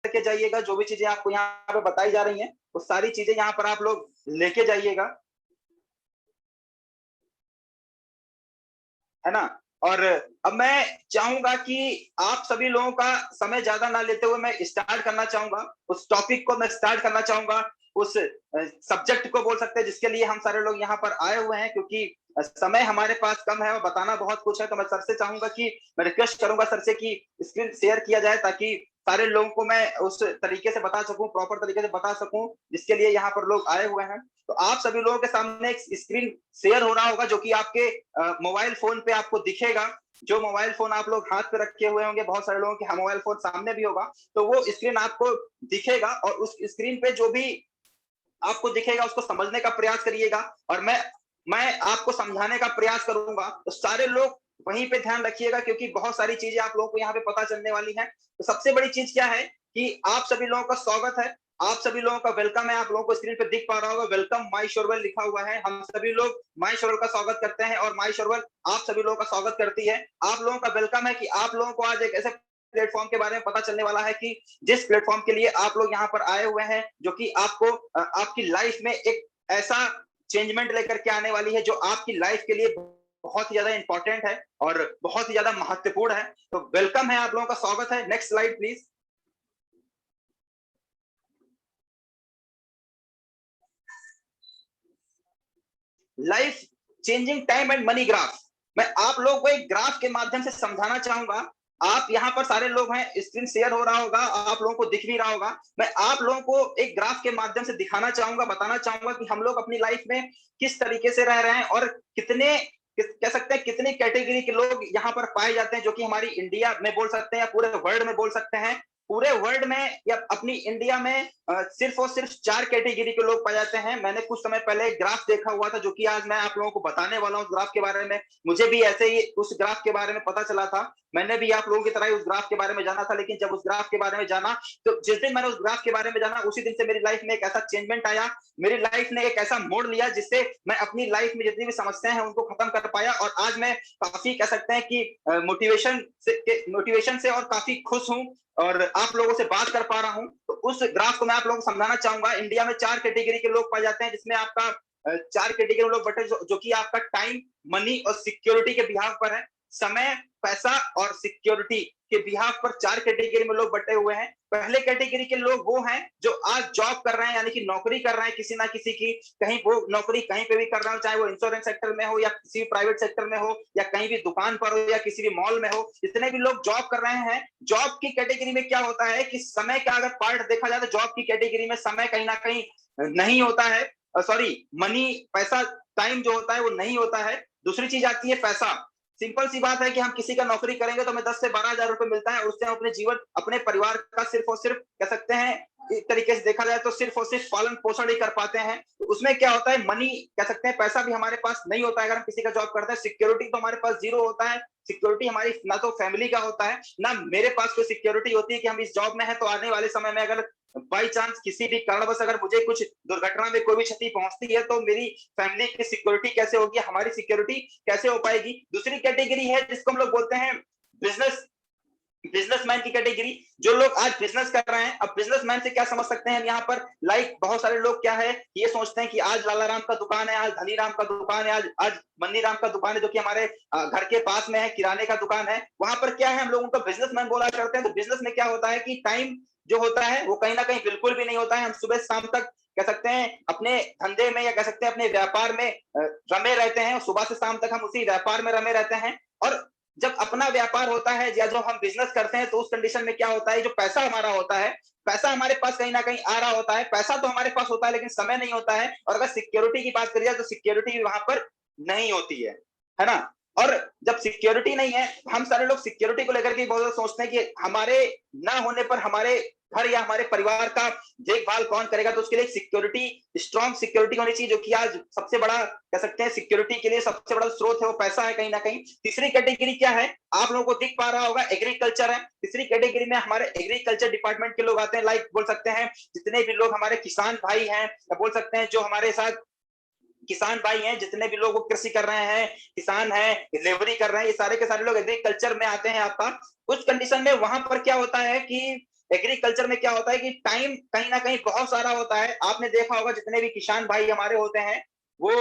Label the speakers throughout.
Speaker 1: करके जाइएगा, जो भी चीजें आपको यहाँ पे बताई जा रही हैं, वो सारी चीजें यहाँ पर आप लोग लेके जाइएगा, है ना? और अब मैं चाहूंगा कि आप सभी लोगों का समय ज्यादा ना लेते हुए मैं स्टार्ट करना चाहूंगा, उस टॉपिक को मैं स्टार्ट करना चाहूंगा, उस सब्जेक्ट को बोल सकते हैं जिसके लिए हम सारे लोग यहाँ पर आए हुए हैं, क्योंकि समय हमारे पास कम है और बताना बहुत कुछ है। तो मैं सर से चाहूंगा कि मैं रिक्वेस्ट करूंगा सर से कि स्क्रीन शेयर किया जाए, ताकि सारे लोगों को मैं उस तरीके से बता सकूं, प्रॉपर तरीके से बता सकूं, जिसके लिए यहाँ पर लोग आए हुए हैं। तो आप सभी लोगों के सामने एक स्क्रीन शेयर हो रहा होगा, जो कि आपके मोबाइल फोन पे आपको दिखेगा। जो मोबाइल फोन आप लोग हाथ पे रखे हुए होंगे, बहुत सारे लोगों के मोबाइल फोन सामने भी होगा, तो वो स्क्रीन आपको दिखेगा, और उस स्क्रीन पे जो भी आपको दिखेगा उसको समझने का प्रयास करिएगा, और मैं आपको समझाने का प्रयास करूंगा। तो सारे लोग वहीं पे ध्यान रखिएगा, क्योंकि बहुत सारी चीजें आप लोगों को यहाँ पे पता चलने वाली है। तो सबसे बड़ी चीज क्या है कि आप सभी लोगों का स्वागत है, आप सभी लोगों का वेलकम है। आप लोगों को स्क्रीन पे दिख पा रहा होगा, वेलकम माई शोरवेल लिखा हुआ है। हम सभी लोग माई शोरवेल का स्वागत करते हैं, और माई शोरवेल आप सभी लोगों का स्वागत करती है। आप लोगों का वेलकम है कि आप लोगों को आज एक ऐसे प्लेटफॉर्म के बारे में पता चलने वाला है कि जिस प्लेटफॉर्म के लिए आप लोग यहाँ पर आए हुए हैं, जो कि आपको आपकी लाइफ में एक ऐसा चेंजमेंट लेकर के आने वाली है, जो आपकी लाइफ के लिए बहुत ही ज्यादा इंपॉर्टेंट है और बहुत ही ज्यादा महत्वपूर्ण है। तो वेलकम है, आप लोगों का स्वागत है। Next slide please. Life changing time and money graph. मैं आप लोगों को एक ग्राफ के माध्यम से समझाना चाहूंगा। आप यहाँ पर सारे लोग हैं, स्क्रीन शेयर हो रहा होगा, आप लोगों को दिख भी रहा होगा। मैं आप लोगों को एक ग्राफ के माध्यम से दिखाना चाहूंगा, बताना चाहूंगा कि हम लोग अपनी लाइफ में किस तरीके से रह रहे हैं, और कितने कह सकते हैं कितनी कैटेगरी के लोग यहाँ पर पाए जाते हैं, जो कि हमारी इंडिया में बोल सकते हैं या पूरे वर्ल्ड में बोल सकते हैं। पूरे वर्ल्ड में या अपनी इंडिया में सिर्फ और सिर्फ 4 कैटेगरी के लोग पाए जाते हैं। मैंने कुछ समय पहले एक ग्राफ देखा हुआ था, जो कि आज मैं आप लोगों को बताने वाला हूँ ग्राफ के बारे में। मुझे भी ऐसे ही उस ग्राफ के बारे में पता चला था, मैंने भी आप लोगों की तरह ही उस ग्राफ के बारे में जाना था। लेकिन जब उस ग्राफ के बारे में जाना, तो जिस दिन मैंने उस ग्राफ के बारे में जाना, उसी दिन से मेरी लाइफ में एक ऐसा चेंजमेंट आया, मेरी लाइफ ने एक ऐसा मोड़ लिया, जिससे मैं अपनी लाइफ में जितनी भी समस्याएं हैं उनको खत्म कर पाया, और आज मैं काफी कह सकते हैं कि मोटिवेशन से और काफी खुश हूँ, और आप लोगों से बात कर पा रहा हूं। तो उस ग्राफ को मैं आप लोगों को समझाना चाहूंगा। इंडिया में 4 कैटेगरी के लोग पाए जाते हैं, जिसमें आपका 4 कैटेगरी लोग बटे, जो कि आपका टाइम, मनी और सिक्योरिटी के बिहाफ पर है। समय, पैसा और सिक्योरिटी के बिहाफ पर 4 कैटेगरी में लोग बटे हुए हैं। पहले कैटेगरी के लोग वो हैं जो आज जॉब कर रहे हैं, यानी कि नौकरी कर रहे हैं किसी ना किसी की, कहीं वो नौकरी कहीं पे भी कर रहे हो, चाहे वो इंश्योरेंस सेक्टर में हो या किसी भी प्राइवेट सेक्टर में हो, या कहीं भी दुकान पर हो या किसी भी मॉल में हो, जितने भी लोग जॉब कर रहे हैं। जॉब की कैटेगरी में क्या होता है कि समय का अगर पार्ट देखा जाए, तो जॉब की कैटेगरी में समय कहीं ना कहीं नहीं होता है, सॉरी मनी, पैसा, टाइम जो होता है वो नहीं होता है। दूसरी चीज आती है पैसा। सिंपल सी बात है कि हम किसी का नौकरी करेंगे तो हमें 10 से 12 हजार रुपए मिलता है, और उससे हम अपने जीवन, अपने परिवार का सिर्फ और सिर्फ कह सकते हैं, एक तरीके से देखा जाए तो सिर्फ और सिर्फ पालन पोषण ही कर पाते हैं। तो उसमें क्या होता है, मनी कह सकते हैं, पैसा भी हमारे पास नहीं होता है अगर हम किसी का जॉब करते हैं। सिक्योरिटी तो हमारे पास जीरो होता है। सिक्योरिटी हमारी ना तो फैमिली का होता है, ना मेरे पास कोई सिक्योरिटी होती है कि हम इस जॉब में है तो आने वाले समय में अगर बाई चांस किसी भी कारणवश अगर मुझे कुछ दुर्घटना में कोई भी क्षति पहुंचती है, तो मेरी फैमिली की सिक्योरिटी कैसे होगी, हमारी सिक्योरिटी कैसे हो पाएगी। दूसरी कैटेगरी है जिसको हम लोग बोलते हैं बिजनेस बिजनेसमैन की कैटेगरी। जो लोग आज बिजनेस कर रहे हैं, अब बिजनेसमैन से क्या समझ सकते हैं हम यहाँ पर, लाइक बहुत सारे लोग क्या है, ये सोचते हैं कि आज लाला राम का दुकान है, आज धनी राम का दुकान है, आज आज मन्नी राम का दुकान है, जो कि हमारे घर के पास में है, किराने का दुकान है। वहां पर क्या है, हम लोग उनको बिजनेसमैन बोला करते हैं। तो बिजनेस में क्या होता है कि टाइम जो होता है वो कहीं ना कहीं बिल्कुल भी नहीं होता है। हम सुबह शाम तक कह सकते हैं अपने धंधे में, या कह सकते हैं अपने व्यापार में रमे रहते हैं, सुबह से शाम तक हम उसी व्यापार में रमे रहते हैं। और जब अपना व्यापार होता है या जो हम बिजनेस करते हैं, तो उस कंडीशन में क्या होता है, जो पैसा हमारा होता है, पैसा हमारे पास कहीं ना कहीं आ रहा होता है। पैसा तो हमारे पास होता है, लेकिन समय नहीं होता है। और अगर सिक्योरिटी की बात करी जाए, तो सिक्योरिटी भी वहां पर नहीं होती है ना। और जब सिक्योरिटी नहीं है, हम सारे लोग सिक्योरिटी को लेकर के बहुत ज्यादा सोचते हैं कि हमारे ना होने पर हमारे घर या हमारे परिवार का देखभाल कौन करेगा। तो उसके लिए सिक्योरिटी, स्ट्रॉन्ग सिक्योरिटी होनी चाहिए, जो कि आज सबसे बड़ा कह सकते हैं सिक्योरिटी के लिए सबसे बड़ा स्रोत है, वो पैसा है कहीं ना कहीं। तीसरी कैटेगरी क्या है, आप लोगों को दिख पा रहा होगा, एग्रीकल्चर है। तीसरी कैटेगरी में हमारे एग्रीकल्चर डिपार्टमेंट के लोग आते हैं, लाइक बोल सकते हैं जितने भी लोग हमारे किसान भाई हैं, या बोल सकते हैं जो हमारे साथ किसान भाई हैं, जितने भी लोग कृषि कर रहे हैं, किसान हैं, लेबरी कर रहे हैं, ये सारे के सारे लोग एग्रीकल्चर में आते हैं आपका। कुछ कंडीशन में वहां पर क्या होता है कि एग्रीकल्चर में क्या होता है कि टाइम कहीं ना कहीं बहुत सारा होता है। आपने देखा होगा जितने भी किसान भाई हमारे होते हैं, वो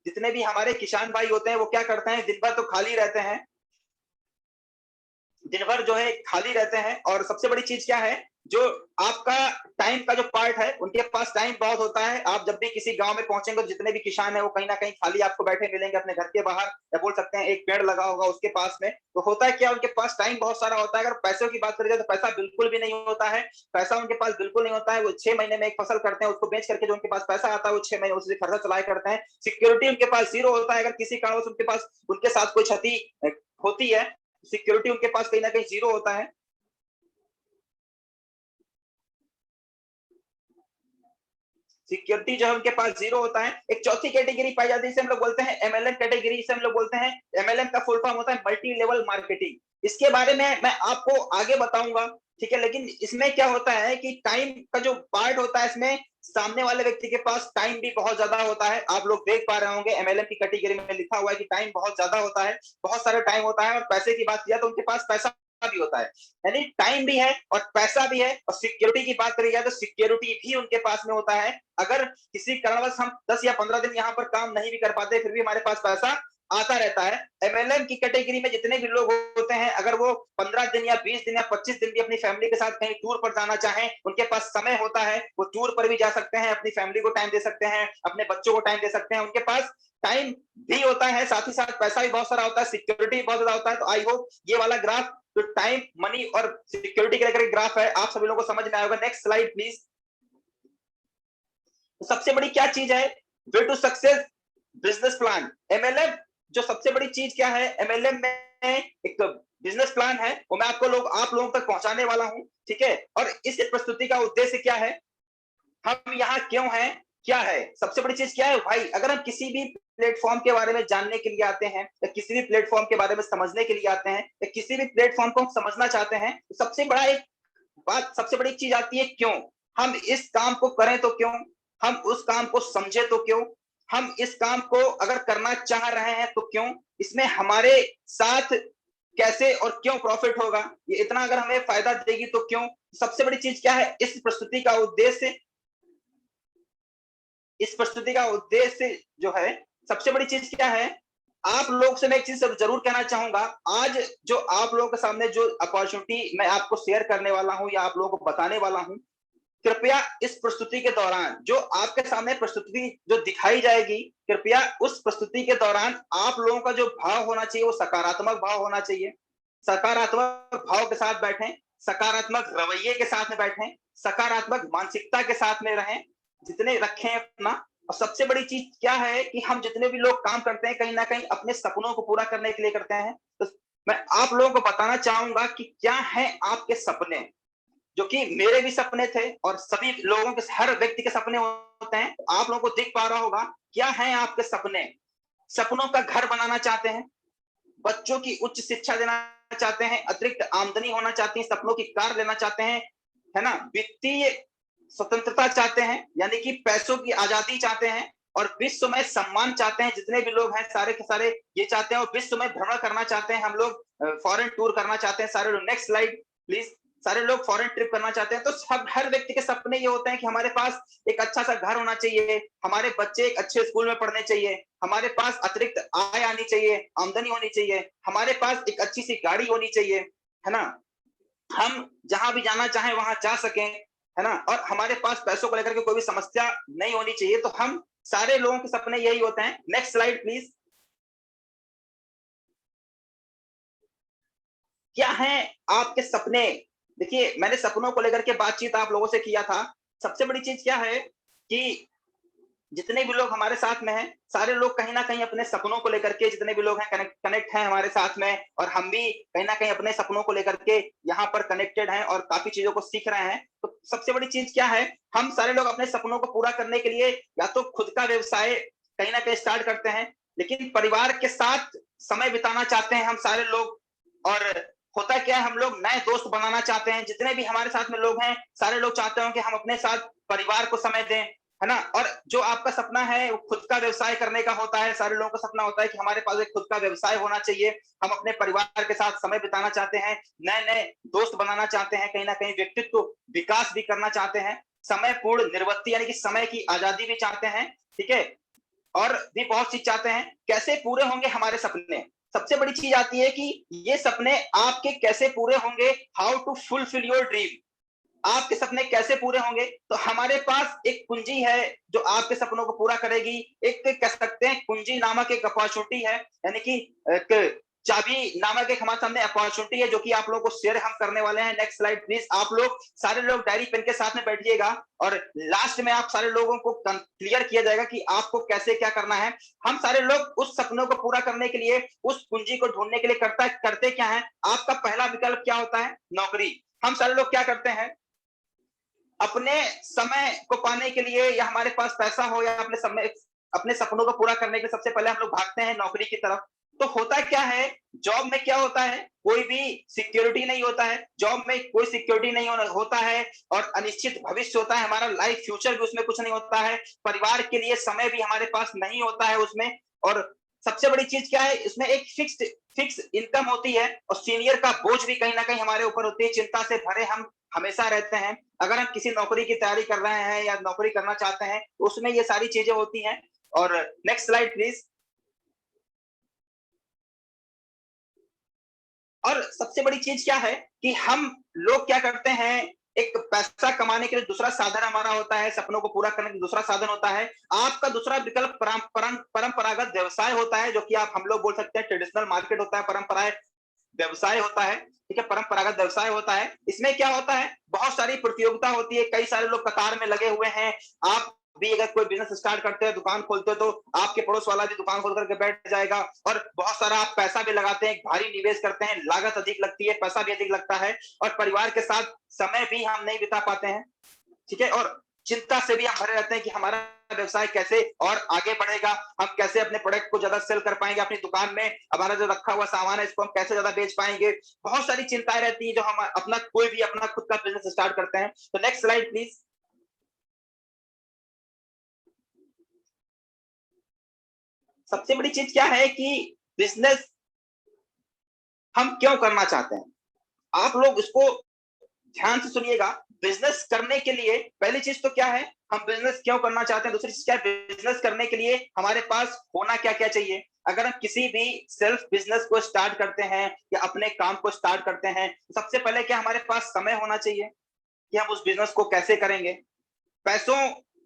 Speaker 1: जितने भी हमारे किसान भाई होते हैं वो क्या करते हैं, दिन भर तो खाली रहते हैं, दिन भर जो है खाली रहते हैं। और सबसे बड़ी चीज क्या है, जो आपका टाइम का जो पार्ट है, उनके पास टाइम बहुत होता है। आप जब भी किसी गांव में पहुंचेंगे तो जितने भी किसान है वो कहीं ना कहीं खाली आपको बैठे मिलेंगे अपने घर के बाहर, या बोल सकते हैं एक पेड़ लगा होगा उसके पास में। तो होता है क्या, उनके पास टाइम बहुत सारा होता है। अगर पैसों की बात करी जाए तो पैसा बिल्कुल भी नहीं होता है, पैसा उनके पास बिल्कुल नहीं होता है। वो 6 महीने में एक फसल करते हैं, उसको बेच करके जो उनके पास पैसा आता है वो 6 महीने उससे खर्चा चलाए करते हैं। सिक्योरिटी उनके पास जीरो होता है। अगर किसी कारण उनके पास उनके साथ कोई क्षति होती है, सिक्योरिटी उनके पास कहीं ना कहीं जीरो होता है। सिक्योरिटी जो है उनके पास जीरो होता है। एक चौथी कैटेगरी पाई जाती है, इसे हम लोग बोलते हैं एमएलएम कैटेगरी। इसे हम लोग बोलते हैं, एमएलएम का फुल फॉर्म होता है मल्टी लेवल मार्केटिंग। इसके बारे में मैं आपको आगे बताऊंगा, ठीक है। लेकिन इसमें क्या होता है कि टाइम का जो पार्ट होता है, इसमें सामने वाले व्यक्ति के पास टाइम भी बहुत ज्यादा होता है। आप लोग देख पा रहे होंगे एमएलएम की कैटेगरी में लिखा हुआ है कि टाइम बहुत ज्यादा होता है, बहुत सारा टाइम होता है। और पैसे की बात किया तो उनके पास पैसा भी होता है, यानी टाइम भी है और पैसा भी है। और सिक्योरिटी की बात करी जाए तो सिक्योरिटी भी उनके पास में होता है। अगर किसी कारणवश हम 10 या 15 दिन यहाँ पर काम नहीं भी कर पाते, फिर भी हमारे पास पैसा आता रहता है। एमएलएम की कैटेगरी में जितने भी लोग होते हैं, अगर वो 15 दिन या 20 दिन या 25 दिन भी अपनी फैमिली के साथ कहीं टूर पर जाना चाहें, उनके पास समय होता है, वो टूर पर भी जा सकते हैं, अपनी फैमिली को टाइम दे सकते हैं, अपने बच्चों को टाइम दे सकते हैं। उनके पास टाइम भी होता है, साथ ही साथ पैसा भी बहुत सारा होता है, सिक्योरिटी भी बहुत ज्यादा होता है। तो आई होप ये वाला ग्राफ जो टाइम, मनी और सिक्योरिटी के लेकर ग्राफ है, आप सभी लोगों को समझ में आएगा। Next slide please. सबसे बड़ी क्या चीज है, way to success business plan. MLM जो सबसे बड़ी चीज क्या है, एमएलएम में एक बिजनेस प्लान है, वो मैं आप लोगों तक पहुंचाने वाला हूं, ठीक है। और इस प्रस्तुति का उद्देश्य क्या है, हम यहाँ क्यों हैं, क्या है, सबसे बड़ी चीज क्या है भाई। अगर हम किसी भी प्लेटफॉर्म के बारे में जानने के लिए आते हैं, या किसी भी प्लेटफॉर्म के बारे में समझने के लिए आते हैं, या किसी भी प्लेटफॉर्म को हम समझना चाहते हैं, तो सबसे बड़ा एक बात, सबसे बड़ी चीज आती है क्यों। हम इस काम को करें तो क्यों, हम उस काम को समझे तो क्यों, हम इस काम को अगर करना चाह रहे हैं तो क्यों, इसमें हमारे साथ कैसे और क्यों प्रॉफिट होगा, ये इतना अगर हमें फायदा देगी तो क्यों। सबसे बड़ी चीज क्या है, इस प्रस्तुति का उद्देश्य, इस प्रस्तुति का उद्देश्य जो है, सबसे बड़ी चीज क्या है, आप लोग से मैं एक चीज जरूर कहना चाहूंगा। आज जो आप लोगों के सामने जो अपॉर्चुनिटी मैं आपको शेयर करने वाला हूं या आप लोगों को बताने वाला हूं, कृपया इस प्रस्तुति के दौरान जो आपके सामने प्रस्तुति जो दिखाई जाएगी, कृपया उस प्रस्तुति के दौरान आप लोगों का जो भाव होना चाहिए वो सकारात्मक भाव होना चाहिए। सकारात्मक भाव के साथ बैठें, सकारात्मक रवैये के साथ में बैठें, सकारात्मक मानसिकता के साथ में रहें, जितने रखें अपना। और सबसे बड़ी चीज क्या है कि हम जितने भी लोग काम करते हैं, कहीं ना कहीं अपने सपनों को पूरा करने के लिए करते हैं। तो मैं आप लोगों को बताना चाहूंगा कि क्या है आपके सपने, जो कि मेरे भी सपने थे और सभी लोगों के, हर व्यक्ति के सपने होते हैं। आप लोगों को दिख पा रहा होगा, क्या है आपके सपने। सपनों का घर बनाना चाहते हैं, बच्चों की उच्च शिक्षा देना चाहते हैं, अतिरिक्त आमदनी होना चाहती है, सपनों की कार लेना चाहते हैं, है ना, वित्तीय स्वतंत्रता चाहते हैं, यानी कि पैसों की आजादी चाहते हैं, और विश्व में सम्मान चाहते हैं। जितने भी लोग हैं सारे के सारे ये चाहते हैं, और विश्व में भ्रमण करना चाहते हैं। हम लोग फॉरेन टूर करना चाहते हैं सारे लोग। Next slide please. सारे लोग फॉरेन ट्रिप करना चाहते हैं। तो सब, हर व्यक्ति के सपने ये होते हैं कि हमारे पास एक अच्छा सा घर होना चाहिए, हमारे बच्चे एक अच्छे स्कूल में पढ़ने चाहिए, हमारे पास अतिरिक्त आय आनी चाहिए, आमदनी होनी चाहिए, हमारे पास एक अच्छी सी गाड़ी होनी चाहिए, है ना, हम जहां भी जाना चाहें वहां जा सकें, है ना, और हमारे पास पैसों को लेकर के कोई भी समस्या नहीं होनी चाहिए। तो हम सारे लोगों के सपने यही होते हैं। Next slide please. क्या है आपके सपने। देखिए, मैंने सपनों को लेकर के बातचीत आप लोगों से किया था। सबसे बड़ी चीज क्या है कि जितने भी लोग हमारे साथ में हैं, सारे लोग कहीं ना कहीं अपने सपनों को लेकर के, जितने भी लोग हैं कनेक्ट हैं हमारे साथ में, और हम भी कहीं ना कहीं अपने सपनों को लेकर के यहाँ पर कनेक्टेड हैं और काफी चीजों को सीख रहे हैं। तो सबसे बड़ी चीज क्या है, हम सारे लोग अपने सपनों को पूरा करने के लिए या तो खुद का व्यवसाय कहीं ना कहीं स्टार्ट करते हैं, लेकिन परिवार के साथ समय बिताना चाहते हैं हम सारे लोग। और होता क्या है, हम लोग नए दोस्त बनाना चाहते हैं। जितने भी हमारे साथ में लोग हैं, सारे लोग चाहते हो कि हम अपने साथ परिवार को समय दें, है ना। और जो आपका सपना है वो खुद का व्यवसाय करने का होता है। सारे लोगों का सपना होता है कि हमारे पास एक खुद का व्यवसाय होना चाहिए, हम अपने परिवार के साथ समय बिताना चाहते हैं, नए नए दोस्त बनाना चाहते हैं, कहीं ना कहीं व्यक्तित्व विकास भी करना चाहते हैं, समय पूर्ण निर्वृत्ति यानी कि समय की आजादी भी चाहते हैं, ठीक है, और भी बहुत चीज चाहते हैं। कैसे पूरे होंगे हमारे सपने, सबसे बड़ी चीज आती है कि ये सपने आपके कैसे पूरे होंगे, how to fulfil your dream. आपके सपने कैसे पूरे होंगे, तो हमारे पास एक कुंजी है जो आपके सपनों को पूरा करेगी। एक कह सकते हैं कुंजी नामक एक अपॉर्चुनिटी है, यानी कि एक चाबी नामक एक हमारे सामने अपॉर्चुनिटी है जो कि आप लोगों को शेयर हम करने वाले हैं। Next slide please. आप लोग सारे लोग डायरी पेन के साथ में बैठिएगा और लास्ट में आप सारे लोगों को क्लियर किया जाएगा कि आपको कैसे क्या करना है। हम सारे लोग उस सपनों को पूरा करने के लिए, उस कुंजी को ढूंढने के लिए करते क्या है। आपका पहला विकल्प क्या होता है, नौकरी। हम सारे लोग क्या करते हैं, अपने समय को पाने के लिए या हमारे पास पैसा हो या अपने समय, अपने सपनों को पूरा करने के लिए सबसे पहले हम लोग भागते हैं नौकरी की तरफ। तो होता क्या है, जॉब में क्या होता है, कोई भी सिक्योरिटी नहीं होता है। जॉब में कोई सिक्योरिटी नहीं होता है और अनिश्चित भविष्य होता है, हमारा लाइफ फ्यूचर भी उसमें कुछ नहीं होता है, परिवार के लिए समय भी हमारे पास नहीं होता है उसमें। और सबसे बड़ी चीज क्या है, इसमें एक फिक्स इनकम होती है और सीनियर का बोझ भी कहीं ना कहीं हमारे ऊपर होती है। चिंता से भरे हम हमेशा रहते हैं। अगर हम किसी नौकरी की तैयारी कर रहे हैं या नौकरी करना चाहते हैं तो उसमें ये सारी चीजें होती हैं। और नेक्स्ट स्लाइड प्लीज। और सबसे बड़ी चीज क्या है कि हम लोग क्या करते हैं, एक पैसा कमाने के लिए दूसरा साधन हमारा होता है, सपनों को पूरा करने के लिए दूसरा साधन होता है। आपका दूसरा विकल्प परंपरागत व्यवसाय होता है, जो कि आप हम लोग बोल सकते हैं ट्रेडिशनल मार्केट होता है, परंपराएं व्यवसाय होता है, ठीक है, परंपरागत व्यवसाय होता है। इसमें क्या होता है, बहुत सारी प्रतियोगिता होती है, कई सारे लोग कतार में लगे हुए हैं। आप भी अगर कोई बिजनेस स्टार्ट करते हो, दुकान खोलते हो, तो आपके पड़ोस वाला भी दुकान खोल करके बैठ जाएगा और बहुत सारा आप पैसा भी लगाते हैं, भारी निवेश करते हैं, लागत अधिक लगती है, पैसा भी अधिक लगता है और परिवार के साथ समय भी हम नहीं बिता पाते हैं, ठीक है। और चिंता से भी हम भरे रहते हैं कि हमारा व्यवसाय कैसे और आगे बढ़ेगा, हम कैसे अपने प्रोडक्ट को ज्यादा सेल कर पाएंगे, अपनी दुकान में हमारा जो रखा हुआ सामान है इसको हम कैसे ज्यादा बेच पाएंगे। बहुत सारी चिंताएं रहती है जो हम अपना कोई भी अपना खुद का बिजनेस स्टार्ट करते हैं। तो नेक्स्ट स्लाइड प्लीज। सबसे बड़ी चीज क्या है कि बिजनेस हम क्यों करना चाहते हैं, आप लोग इसको ध्यान से सुनिएगा। बिजनेस करने के लिए पहली चीज तो क्या है, हम बिजनेस क्यों करना चाहते हैं, दूसरी चीज क्या है, बिजनेस करने के लिए हमारे पास होना क्या क्या चाहिए। अगर हम किसी भी सेल्फ बिजनेस को स्टार्ट करते हैं या अपने काम को स्टार्ट करते हैं, तो सबसे पहले क्या हमारे पास समय होना चाहिए कि हम उस बिजनेस को कैसे करेंगे। पैसों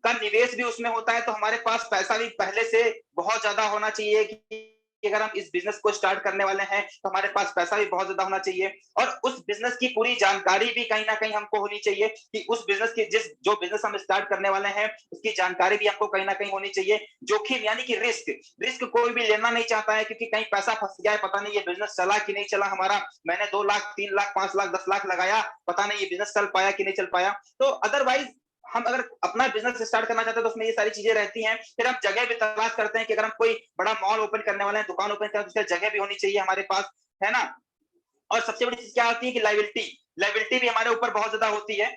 Speaker 1: का निवेश भी उसमें होता है, तो हमारे पास पैसा भी पहले से बहुत ज्यादा होना चाहिए कि अगर हम इस बिजनेस को स्टार्ट करने वाले हैं तो हमारे पास पैसा भी बहुत ज्यादा होना चाहिए। और उस बिजनेस की पूरी जानकारी भी कहीं ना कहीं हमको होनी चाहिए कि उस बिजनेस की जो बिजनेस हम स्टार्ट करने वाले हैं उसकी जानकारी भी हमको कहीं ना कहीं होनी चाहिए। जोखिम यानी कि रिस्क, रिस्क कोई भी लेना नहीं चाहता है, क्योंकि कहीं पैसा फंस गया है, पता नहीं ये बिजनेस चला कि नहीं चला हमारा, मैंने 2 लाख 3 लाख 5 लाख 10 लाख लगाया, पता नहीं ये बिजनेस चल पाया कि नहीं चल पाया। तो अदरवाइज हम अगर अपना बिजनेस स्टार्ट करना चाहते हैं तो उसमें ये सारी चीजें रहती हैं। फिर हम जगह भी तलाश करते हैं कि अगर हम कोई बड़ा मॉल ओपन करने वाले हैं, दुकान ओपन करने, तो उसकी जगह भी होनी चाहिए हमारे पास, है ना। और सबसे बड़ी चीज क्या आती है कि लाइबिलिटी, लाइबिलिटी भी हमारे ऊपर बहुत ज्यादा होती है।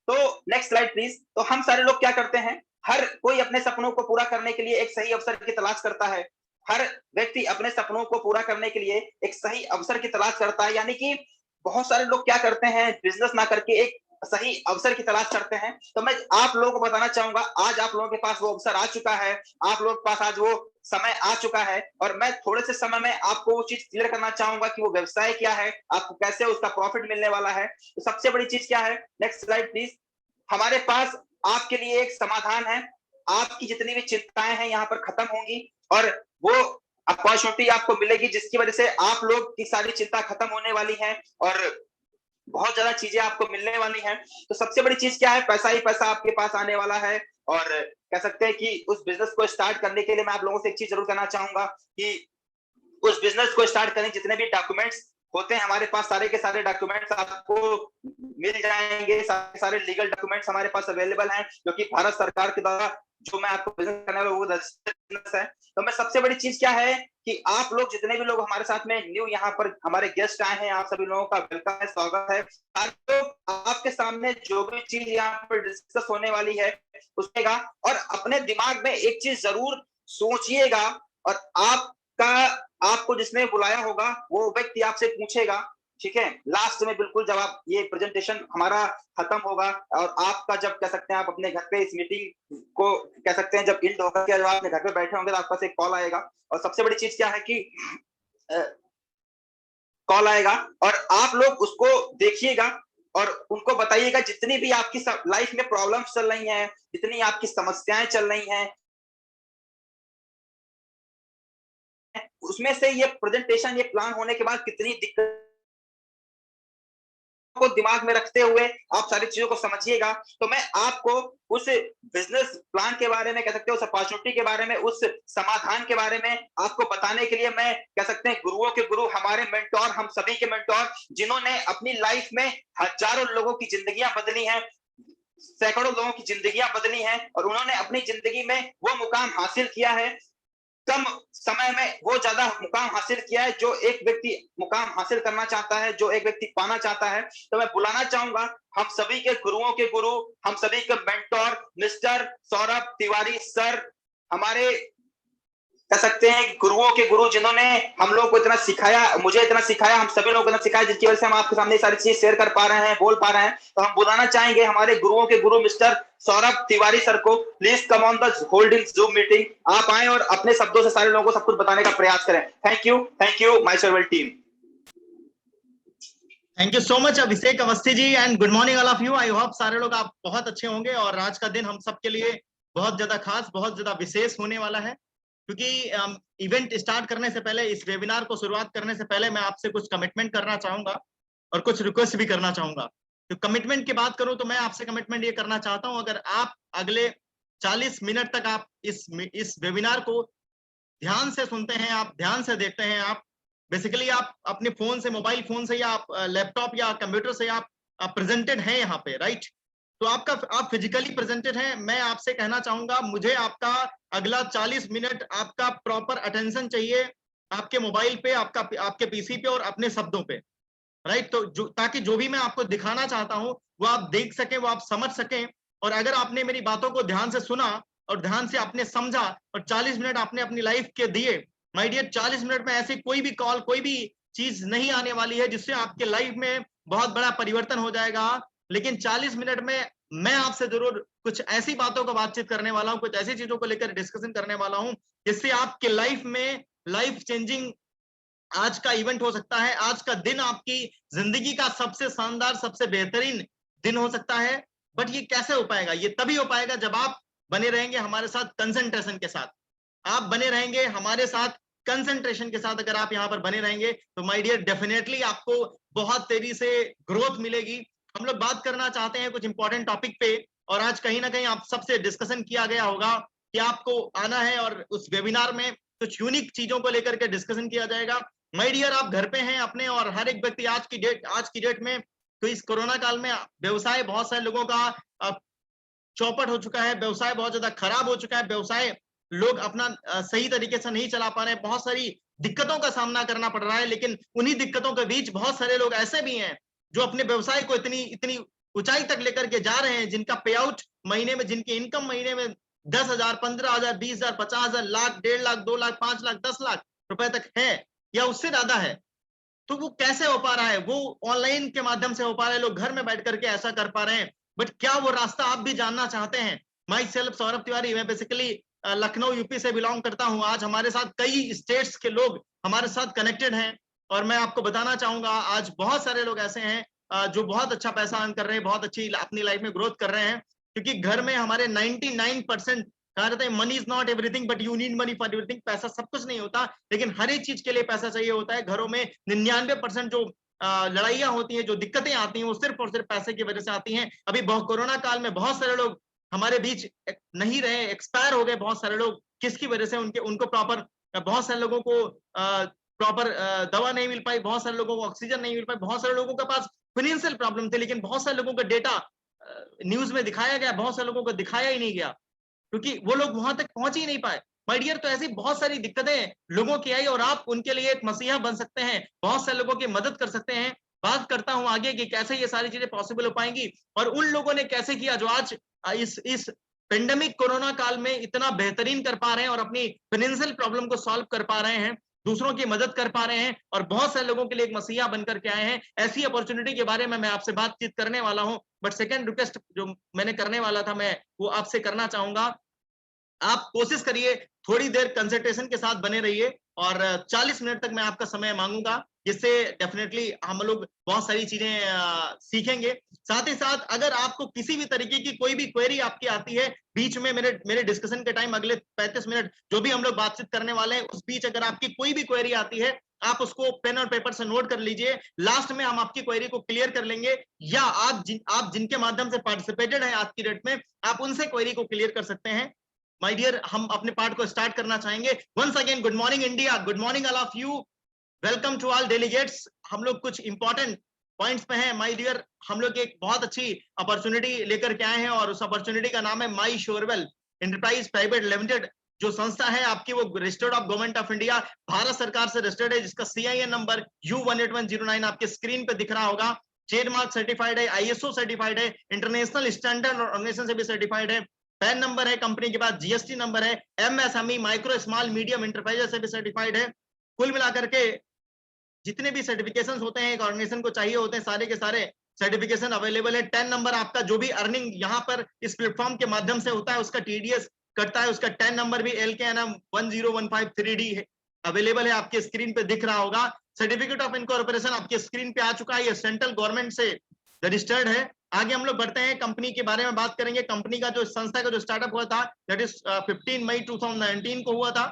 Speaker 1: तो नेक्स्ट स्लाइड प्लीज। तो हम सारे लोग क्या करते हैं, हर कोई अपने सपनों को पूरा करने के लिए एक सही अवसर की तलाश करता है। हर व्यक्ति अपने सपनों को पूरा करने के लिए एक सही अवसर की तलाश करता है, यानी कि बहुत सारे लोग क्या करते हैं, बिजनेस ना करके एक सही अवसर की तलाश करते हैं। तो मैं आप लोगों को बताना चाहूंगा, आज आप लोगों के पास वो अवसर आ चुका है, आप लोगों के पास आज वो समय आ चुका है और मैं थोड़े से समय में आपको वो चीज क्लियर करना चाहूंगा कि वो व्यवसाय क्या है, आपको कैसे उसका प्रॉफिट मिलने वाला है। तो सबसे बड़ी चीज क्या है, नेक्स्ट स्लाइड प्लीज। हमारे पास आपके लिए एक समाधान है, आपकी जितनी भी चिंताएं हैं यहाँ पर खत्म होंगी और वो अपॉर्चुनिटी आपको मिलेगी जिसकी वजह से आप लोग की सारी चिंता खत्म होने वाली है और बहुत ज्यादा चीजें आपको मिलने वाली हैं। तो सबसे बड़ी चीज क्या है, पैसा ही पैसा आपके पास आने वाला है। और कह सकते हैं कि उस बिजनेस को स्टार्ट करने के लिए मैं आप लोगों से एक चीज जरूर कहना चाहूंगा कि उस बिजनेस को स्टार्ट करने जितने भी डॉक्यूमेंट्स होते हैं हमारे पास, सारे के सारे डॉक्यूमेंट्स आपको मिल जाएंगे, सारे सारे लीगल डॉक्यूमेंट्स हमारे पास अवेलेबल हैं, क्योंकि भारत सरकार के द्वारा जो मैं आपको बिजनेस करने वाला वो रजिस्टर्ड बिजनेस है। तो मैं सबसे बड़ी चीज क्या है कि आप लोग जितने भी लोग हमारे साथ में न्यू यहाँ पर हमारे गेस्ट आए हैं, आप सभी लोगों का वेलकम है, स्वागत है। तो आपके सामने जो भी चीज यहाँ पर डिस्कस होने वाली है उसमें और अपने दिमाग में एक चीज जरूर सोचिएगा, और आपको जिसने बुलाया होगा वो व्यक्ति आपसे पूछेगा, ठीक है, लास्ट में बिल्कुल जब आप ये प्रेजेंटेशन हमारा खत्म होगा और आपका जब कह सकते हैं आप अपने घर पे इस मीटिंग को कह सकते हैं जब एंड होगा, जब आप अपने घर पे बैठे होंगे तो आपके पास एक कॉल आएगा, और सबसे बड़ी चीज क्या है कि कॉल आएगा और आप लोग उसको देखिएगा और उनको बताइएगा जितनी भी आपकी लाइफ में प्रॉब्लम्स चल रही हैं, जितनी आपकी समस्याएं चल रही हैं, उसमें से ये प्रेजेंटेशन ये प्लान होने के बाद कितनी दिक्कत को दिमाग में रखते हुए आप सारी चीजों को समझिएगा। तो मैं आपको उस बिजनेस प्लान के बारे में कह सकते हैं, उस अपॉर्चुनिटी के बारे में, उस समाधान के बारे में आपको बताने के लिए मैं कह सकते हैं गुरुओं के गुरु, हमारे मेंटोर, हम सभी के मेंटोर, जिन्होंने अपनी लाइफ में हजारों लोगों की जिंदगियां बदली हैं, सैकड़ों लोगों की जिंदगियां बदली हैं, और उन्होंने अपनी जिंदगी में वो मुकाम हासिल किया है, कम समय में वो ज्यादा मुकाम हासिल किया है जो एक व्यक्ति मुकाम हासिल करना चाहता है, जो एक व्यक्ति पाना चाहता है। तो मैं बुलाना चाहूंगा हम सभी के गुरुओं के गुरु, हम सभी के mentor mister Saurabh Tiwari sir, हमारे कह सकते हैं गुरुओं के गुरु, जिन्होंने हम लोग को इतना सिखाया, मुझे इतना सिखाया, हम सभी लोगों को इतना सिखाया, जिसकी वजह से हम आपके सामने सारी चीज शेयर कर पा रहे हैं, बोल पा रहे हैं। तो हम बुलाना चाहेंगे हमारे गुरुओं के गुरु मिस्टर सौरभ तिवारी सर को। Please come on the holding zoom meeting, आप आए और अपने शब्दों से सारे लोगों को सब कुछ बताने का प्रयास करें। Thank you my Servel team.
Speaker 2: Thank you so much Abhishek Awasthi ji, and good morning all of you. I hope सारे लोग आप बहुत अच्छे होंगे, और आज का दिन हम सबके लिए बहुत ज्यादा खास, बहुत ज्यादा विशेष होने वाला है, क्योंकि इवेंट स्टार्ट करने से पहले, इस वेबिनार को शुरुआत करने से पहले मैं आपसे कुछ कमिटमेंट करना चाहूंगा और कुछ रिक्वेस्ट भी करना चाहूंगा। तो कमिटमेंट की बात करूं तो मैं आपसे कमिटमेंट ये करना चाहता हूं, अगर आप अगले 40 मिनट तक आप इस वेबिनार को ध्यान से सुनते हैं, आप ध्यान से देखते हैं, आप बेसिकली आप अपने फोन से, मोबाइल फोन से या आप लैपटॉप या कंप्यूटर से आप प्रेजेंटेड हैं यहाँ पे, राइट? तो आप फिजिकली प्रेजेंटेड हैं। मैं आपसे कहना चाहूंगा, मुझे आपका अगला 40 मिनट आपका प्रॉपर अटेंशन चाहिए, आपके मोबाइल पे, आपके पीसी पे और अपने शब्दों पे, राइट? तो ताकि जो भी मैं आपको दिखाना चाहता हूं वो आप देख सकें, वो आप समझ सकें। और अगर आपने मेरी बातों को ध्यान से सुना और ध्यान से आपने समझा और 40 मिनट आपने अपनी लाइफ के दिए, माय डियर, 40 मिनट में ऐसी कोई भी कॉल, कोई भी चीज नहीं आने वाली है जिससे आपके लाइफ में बहुत बड़ा परिवर्तन हो जाएगा। लेकिन 40 मिनट में मैं आपसे जरूर कुछ ऐसी बातों को बातचीत करने वाला हूं, कुछ ऐसी चीजों को लेकर डिस्कशन करने वाला हूं जिससे आपके लाइफ में लाइफ चेंजिंग आज का इवेंट हो सकता है। आज का दिन आपकी जिंदगी का सबसे शानदार, सबसे बेहतरीन दिन हो सकता है। बट ये कैसे हो पाएगा? ये तभी हो पाएगा जब आप बने रहेंगे हमारे साथ कंसंट्रेशन के साथ, आप बने रहेंगे हमारे साथ कंसंट्रेशन के साथ। अगर आप यहाँ पर बने रहेंगे तो माय डियर डेफिनेटली आपको बहुत तेजी से ग्रोथ मिलेगी। हम लोग बात करना चाहते हैं कुछ इंपॉर्टेंट टॉपिक पे, और आज कहीं ना कहीं आप सबसे डिस्कशन किया गया होगा कि आपको आना है और उस वेबिनार में कुछ यूनिक चीजों को लेकर के डिस्कशन किया जाएगा। माय डियर, आप घर पे हैं अपने, और हर एक व्यक्ति आज की डेट में, तो इस कोरोना काल में व्यवसाय बहुत सारे लोगों का चौपट हो चुका है, व्यवसाय बहुत ज्यादा खराब हो चुका है, व्यवसाय लोग अपना सही तरीके से नहीं चला पा रहे हैं, बहुत सारी दिक्कतों का सामना करना पड़ रहा है। लेकिन उन्हीं दिक्कतों के बीच बहुत सारे लोग ऐसे भी हैं जो अपने व्यवसाय को इतनी ऊंचाई तक लेकर के जा रहे हैं, जिनका पे आउट महीने में, जिनकी इनकम महीने में 10,000, 15,000, 20,000, 50,000, लाख, 1.5 लाख, 2 लाख, 5 लाख, 10 लाख रुपए तक है या उससे ज्यादा है। तो वो कैसे हो पा रहा है? वो ऑनलाइन के माध्यम से हो पा रहा है, लोग घर में बैठ करके ऐसा कर पा रहे हैं। बट क्या वो रास्ता आप भी जानना चाहते हैं? माई सेल्फ सौरभ तिवारी, मैं बेसिकली लखनऊ यूपी से बिलोंग करता हूं। आज हमारे साथ कई स्टेट्स के लोग हमारे साथ कनेक्टेड हैं, और मैं आपको बताना चाहूंगा आज बहुत सारे लोग ऐसे हैं जो बहुत अच्छा पैसा अर्न कर रहे हैं, बहुत अच्छी अपनी लाइफ में ग्रोथ कर रहे हैं, क्योंकि घर में हमारे 99% कहा जाता है money is not everything but you need money for everything. पैसा सब कुछ नहीं होता, लेकिन हर एक चीज के लिए पैसा चाहिए होता है। घरों में 99% जो लड़ाइयाँ होती हैं, जो दिक्कतें आती हैं, वो सिर्फ और सिर्फ पैसे की वजह से आती हैं। अभी कोरोना काल में बहुत सारे लोग हमारे बीच नहीं रहे, एक्सपायर हो गए बहुत सारे लोग। किसकी वजह से? उनको प्रॉपर, बहुत सारे लोगों को प्रॉपर दवा नहीं मिल पाई, बहुत सारे लोगों को ऑक्सीजन नहीं मिल पाई, बहुत सारे लोगों के पास फाइनेंशियल प्रॉब्लम थे, लेकिन बहुत सारे लोगों का डेटा न्यूज में दिखाया गया, बहुत सारे लोगों को दिखाया ही नहीं गया, क्योंकि वो लोग वहां तक पहुंच ही नहीं पाए। माय डियर, तो ऐसी बहुत सारी दिक्कतें लोगों की आई और आप उनके लिए एक मसीहा बन सकते हैं, बहुत सारे लोगों की मदद कर सकते हैं। बात करता हूं आगे कि कैसे ये सारी चीजें पॉसिबल हो पाएंगी और उन लोगों ने कैसे किया जो आज इस पेंडेमिक कोरोना काल में इतना बेहतरीन कर पा रहे हैं और अपनी फाइनेंशियल प्रॉब्लम को सॉल्व कर पा रहे हैं, दूसरों की मदद कर पा रहे हैं और बहुत सारे लोगों के लिए एक मसीहा बनकर के आए हैं। ऐसी अपॉर्चुनिटी के बारे में मैं आपसे बातचीत करने वाला हूं। बट सेकंड रिक्वेस्ट जो मैंने करने वाला था, मैं वो आपसे करना चाहूंगा। आप कोशिश करिए, थोड़ी देर कंसंट्रेशन के साथ बने रहिए और 40 मिनट तक मैं आपका समय मांगूंगा, जिससे डेफिनेटली हम लोग बहुत सारी चीजें सीखेंगे। साथ ही साथ अगर आपको किसी भी तरीके की कोई भी क्वेरी आपकी आती है बीच में, मेरे डिस्कशन के टाइम अगले 35 मिनट जो भी हम लोग बातचीत करने वाले हैं, उस बीच अगर आपकी कोई भी क्वेरी आती है, आप उसको पेन और पेपर से नोट कर लीजिए। लास्ट में हम आपकी क्वेरी को क्लियर कर लेंगे, या आप जिनके माध्यम से पार्टिसिपेटेड हैं आज की डेट में, आप उनसे क्वेरी को क्लियर कर सकते हैं। माय डियर, हम अपने पार्ट को स्टार्ट करना चाहेंगे। Once again good morning India, good morning all of you, welcome to all delegates. हम लोग कुछ इंपॉर्टेंट पॉइंट्स पे हैं माय डियर। हम लोग एक बहुत अच्छी अपॉर्चुनिटी लेकर के आए हैं और उस अपॉर्चुनिटी का नाम है माई श्योरवेल एंटरप्राइज प्राइवेट लिमिटेड। जो संस्था है आपकी वो registered of government of India, Bharat सरकार से रजिस्टर्ड है, जिसका CIN नंबर U18109 आपके स्क्रीन पे दिख रहा होगा। ट्रेडमार्क सर्टिफाइड है, ISO सर्टिफाइड है, इंटरनेशनल स्टैंडर्ड ऑर्गेनाइजेशन से भी सर्टिफाइड है। पैन नंबर है कंपनी के पास, GST नंबर है, MSME micro small medium enterprises से भी सर्टिफाइड है। कुल मिलाकर के जितने भी सर्टिफिकेशन होते हैं एक ऑर्गेनाइजेशन को चाहिए होते हैं, सारे के सारे सर्टिफिकेशन अवेलेबल है। 10 नंबर आपका जो भी अर्निंग यहाँ पर इस प्लेटफॉर्म के माध्यम से होता है, उसका TDS कटता है, उसका 10 नंबर भी LKNM 10153D है, अवेलेबल है, आपके स्क्रीन पे दिख रहा होगा। सर्टिफिकेट ऑफ इनकॉर्पोरेशन आपके स्क्रीन पे आ चुका है, ये सेंट्रल गवर्नमेंट से रजिस्टर्ड है। आगे हम लोग बढ़ते हैं, कंपनी के बारे में बात करेंगे। कंपनी का जो संस्था का जो स्टार्टअप हुआ था, दैट इज 15 मई 2019 को हुआ था।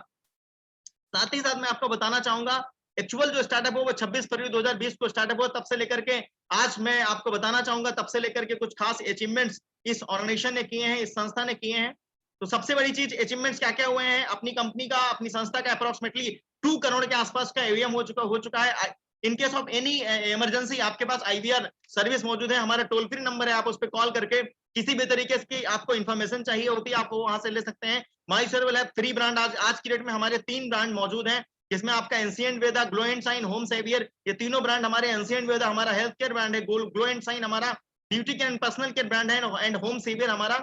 Speaker 2: साथ ही साथ मैं आपको बताना चाहूंगा, एक्चुअल जो स्टार्टअप हुआ वो 26 फरवरी 2020 को स्टार्टअप हुआ। तब से लेकर के आज मैं आपको बताना चाहूंगा, तब से लेकर के कुछ खास अचीवमेंट्स इस ऑर्गेनाइजेशन ने किए हैं, इस संस्था ने किए हैं। तो सबसे बड़ी चीज अचीवमेंट्स क्या क्या हुए हैं, अपनी कंपनी का, अपनी संस्था का अप्रोक्सीमेटली 2 करोड़ के आसपास का AUM हो चुका है। In case of any emergency आपके पास IVR सर्विस मौजूद है, हमारा टोल फ्री नंबर है, आप उस पर कॉल करके किसी भी तरीके की आपको इन्फॉर्मेशन चाहिए होती है, आप वहां से ले सकते हैं। माई सर्विल है 3 ब्रांड, आज की डेट में हमारे 3 ब्रांड मौजूद हैं, जिसमें आपका ancient Veda, glow and shine, home saviour, ये तीनों ब्रांड हमारे। एंशिएंट वेदा हमारा हेल्थ केयर ब्रांड है, ग्लो एंड शाइन हमारा beauty care and personal care brand है, एंड होम सेवियर हमारा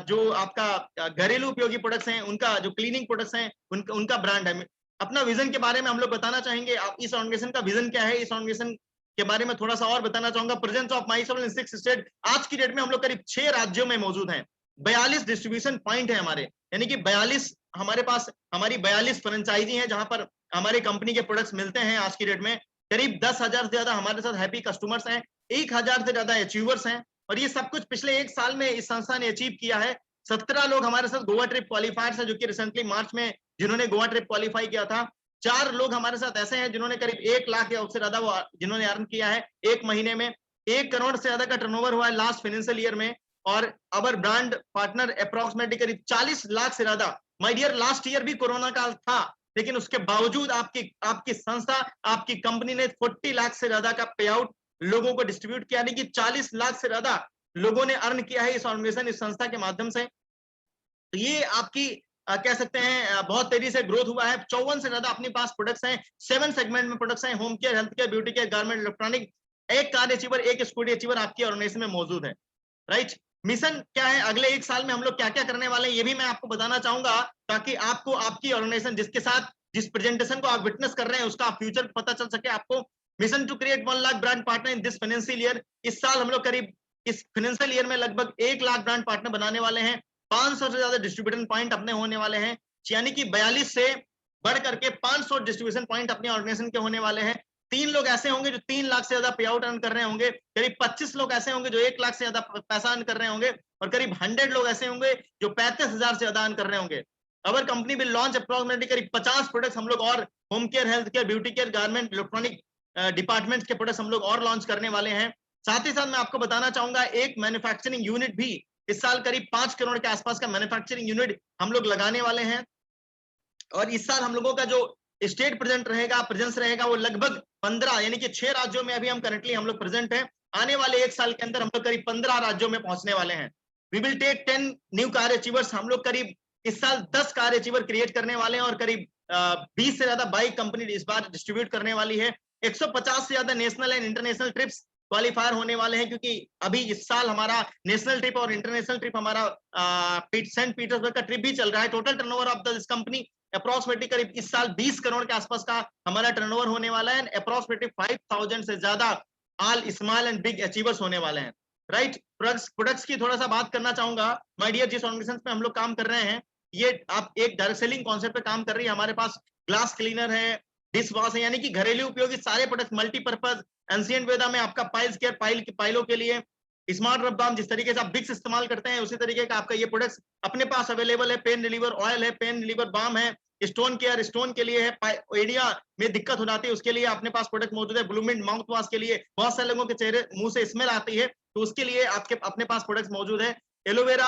Speaker 2: जो आपका घरेलू उपयोगी प्रोडक्ट्स हैं, उनका जो क्लीनिंग प्रोडक्ट्स हैं, उनका ब्रांड है। अपना विजन के बारे में हम लोग बताना चाहेंगे। आप इस ऑर्गेनाइजेशन का विजन क्या है, इस ऑर्गेनाइजेशन के बारे में थोड़ा सा और बताना चाहूंगा। प्रेजेंस ऑफ माइसर्विल इन 6 स्टेट, आज की डेट में हम लोग करीब 6 राज्यों में मौजूद हैं। 42 डिस्ट्रीब्यूशन पॉइंट है हमारे, यानी कि 42 हमारे पास, हमारी 42 फ्रेंचाइजी हैं जहां पर हमारे कंपनी के प्रोडक्ट्स मिलते हैं। आज की डेट में करीब 10,000 से ज्यादा हमारे साथ हैप्पी कस्टमर्स हैं, 1,000 से ज्यादा अचीवर्स हैं, और ये सब कुछ पिछले 1 साल में इस संस्था ने अचीव किया है। 17 लोग हमारे साथ गोवा ट्रिप क्वालिफायर्स है, जो कि रिसेंटली मार्च में जिन्होंने गोवा ट्रिप क्वालिफाई किया था। 4 लोग हमारे साथ ऐसे हैं जिन्होंने करीब 1 लाख या उससे ज्यादा वो जिन्होंने अर्न किया है 1 महीने में। 1 करोड़ से ज्यादा का टर्नओवर हुआ है लास्ट फाइनेंशियल ईयर में, और अवर ब्रांड पार्टनर अप्रोक्सीमेटली करीब 40 लाख से ज्यादा। माय डियर, लास्ट ईयर भी कोरोना काल था, लेकिन उसके बावजूद आपकी संस्था, आपकी कंपनी ने 40 लाख से ज्यादा का पे आउट लोगों को डिस्ट्रीब्यूट किया, यानी कि 40 लाख से ज्यादा लोगों ने अर्न किया है इस ऑर्गेनाइजेशन, इस संस्था के माध्यम से। तो ये आपकी कह सकते हैं बहुत तेजी से ग्रोथ हुआ है। 54 से ज्यादा अपने पास प्रोडक्ट्स हैं, 7 सेगमेंट में प्रोडक्ट्स हैं, home care, health care, beauty care, garment, electronic. एक कार अचीवर, एक स्कूटी अचीवर आपकी ऑर्गेनाइजेशन में मौजूद है, राइट। मिशन क्या है, अगले 1 साल में हम लोग क्या क्या करने वाले हैं, ये भी मैं आपको बताना चाहूंगा, ताकि आपको आपकी ऑर्गेनाइजेशन जिसके साथ जिस प्रेजेंटेशन को आप विटनेस कर रहे हैं उसका फ्यूचर पता चल सके आपको। Mission to create 1 lakh brand partner in this financial year. इस साल हम लोग करीब इस फाइनेंशियल ईयर में लगभग 1 लाख ब्रांड पार्टनर बनाने वाले हैं। 500 से ज्यादा डिस्ट्रीब्यूशन पॉइंट अपने होने वाले हैं, यानी कि 42 से बढ़ करके 500 डिस्ट्रीब्यूशन पॉइंट अपने ऑर्गेनाइजेशन के होने वाले हैं। 3 लोग ऐसे होंगे जो 3 लाख से ज्यादा पे आउट अर्न कर रहे होंगे, करीब 25 लोग ऐसे होंगे जो 1 लाख से ज्यादा पैसा अर्न कर रहे होंगे, और करीब 100 लोग ऐसे होंगे जो 35,000 से ज्यादा अर्न कर रहे होंगे। Our company will launch approximately करीब 50 प्रोडक्ट्स हम लोग और home care, health care, beauty care, garment, electronic department के प्रोडक्ट्स हम लोग और लॉन्च करने वाले हैं। साथ ही साथ मैं आपको बताना चाहूंगा, एक मैन्युफैक्चरिंग यूनिट भी इस साल करीब 5 करोड़ के आसपास का मैन्युफैक्चरिंग यूनिट हम लोग लगाने वाले हैं। और इस साल हम लोगों का जो स्टेट प्रेजेंस रहेगा वो लगभग 15, यानी कि 6 राज्यों में अभी हम करंटली हम लोग प्रेजेंट हैं। आने वाले 1 साल के अंदर हम लोग करीब 15 राज्यों में पहुंचने वाले हैं। We will take 10 new car achievers. हम लोग करीब इस साल 10 कार अचीवर क्रिएट करने वाले हैं और करीब 20 से ज्यादा बाइक कंपनी इस बार डिस्ट्रीब्यूट करने वाली है। 150 से ज्यादा national and international trips qualifier होने वाले हैं, क्योंकि अभी इस साल हमारा नेशनल ट्रिप और इंटरनेशनल ट्रिप हमारा सेंट पीटर्सबर्ग का ट्रिप भी चल रहा है। Total turnover of this company approximately करीब इस साल 20 करोड़ के आसपास का हमारा टर्नओवर होने वाला है। अप्रोक्सीमेटली 5000 से ज्यादा all small and big achievers होने वाले हैं। राइट, प्रोडक्ट्स की थोड़ा सा बात करना चाहूंगा। माय डियर, जिस ऑर्गेनाइजेशन पे हम लोग काम कर रहे हैं, ये आप एक डायरेक्ट सेलिंग कॉन्सेप्ट पे काम कर रही है। हमारे पास ग्लास क्लीनर है, डिश वॉश है, यानी कि घरेलू उपयोगी सारे प्रोडक्ट, मल्टीपर्पज, एंशिएंट वेदा में आपका पाइल्स केयर, पाइलों के लिए स्मार्ट रब बाम, जिस तरीके से आप बिक्स इस्तेमाल करते हैं उसी तरीके का आपका ये प्रोडक्ट्स अपने पास अवेलेबल है। पेन रिलीवर ऑयल है, पेन रिलीवर बाम है, स्टोन केयर स्टोन के लिए है, एरिया में दिक्कत हो जाती है उसके लिए अपने पास प्रोडक्ट मौजूद है। ब्लूमिंट माउथ वॉश के लिए, बहुत सारे लोगों के चेहरे मुंह से स्मेल आती है तो उसके लिए आपके अपने पास प्रोडक्ट मौजूद है। एलोवेरा,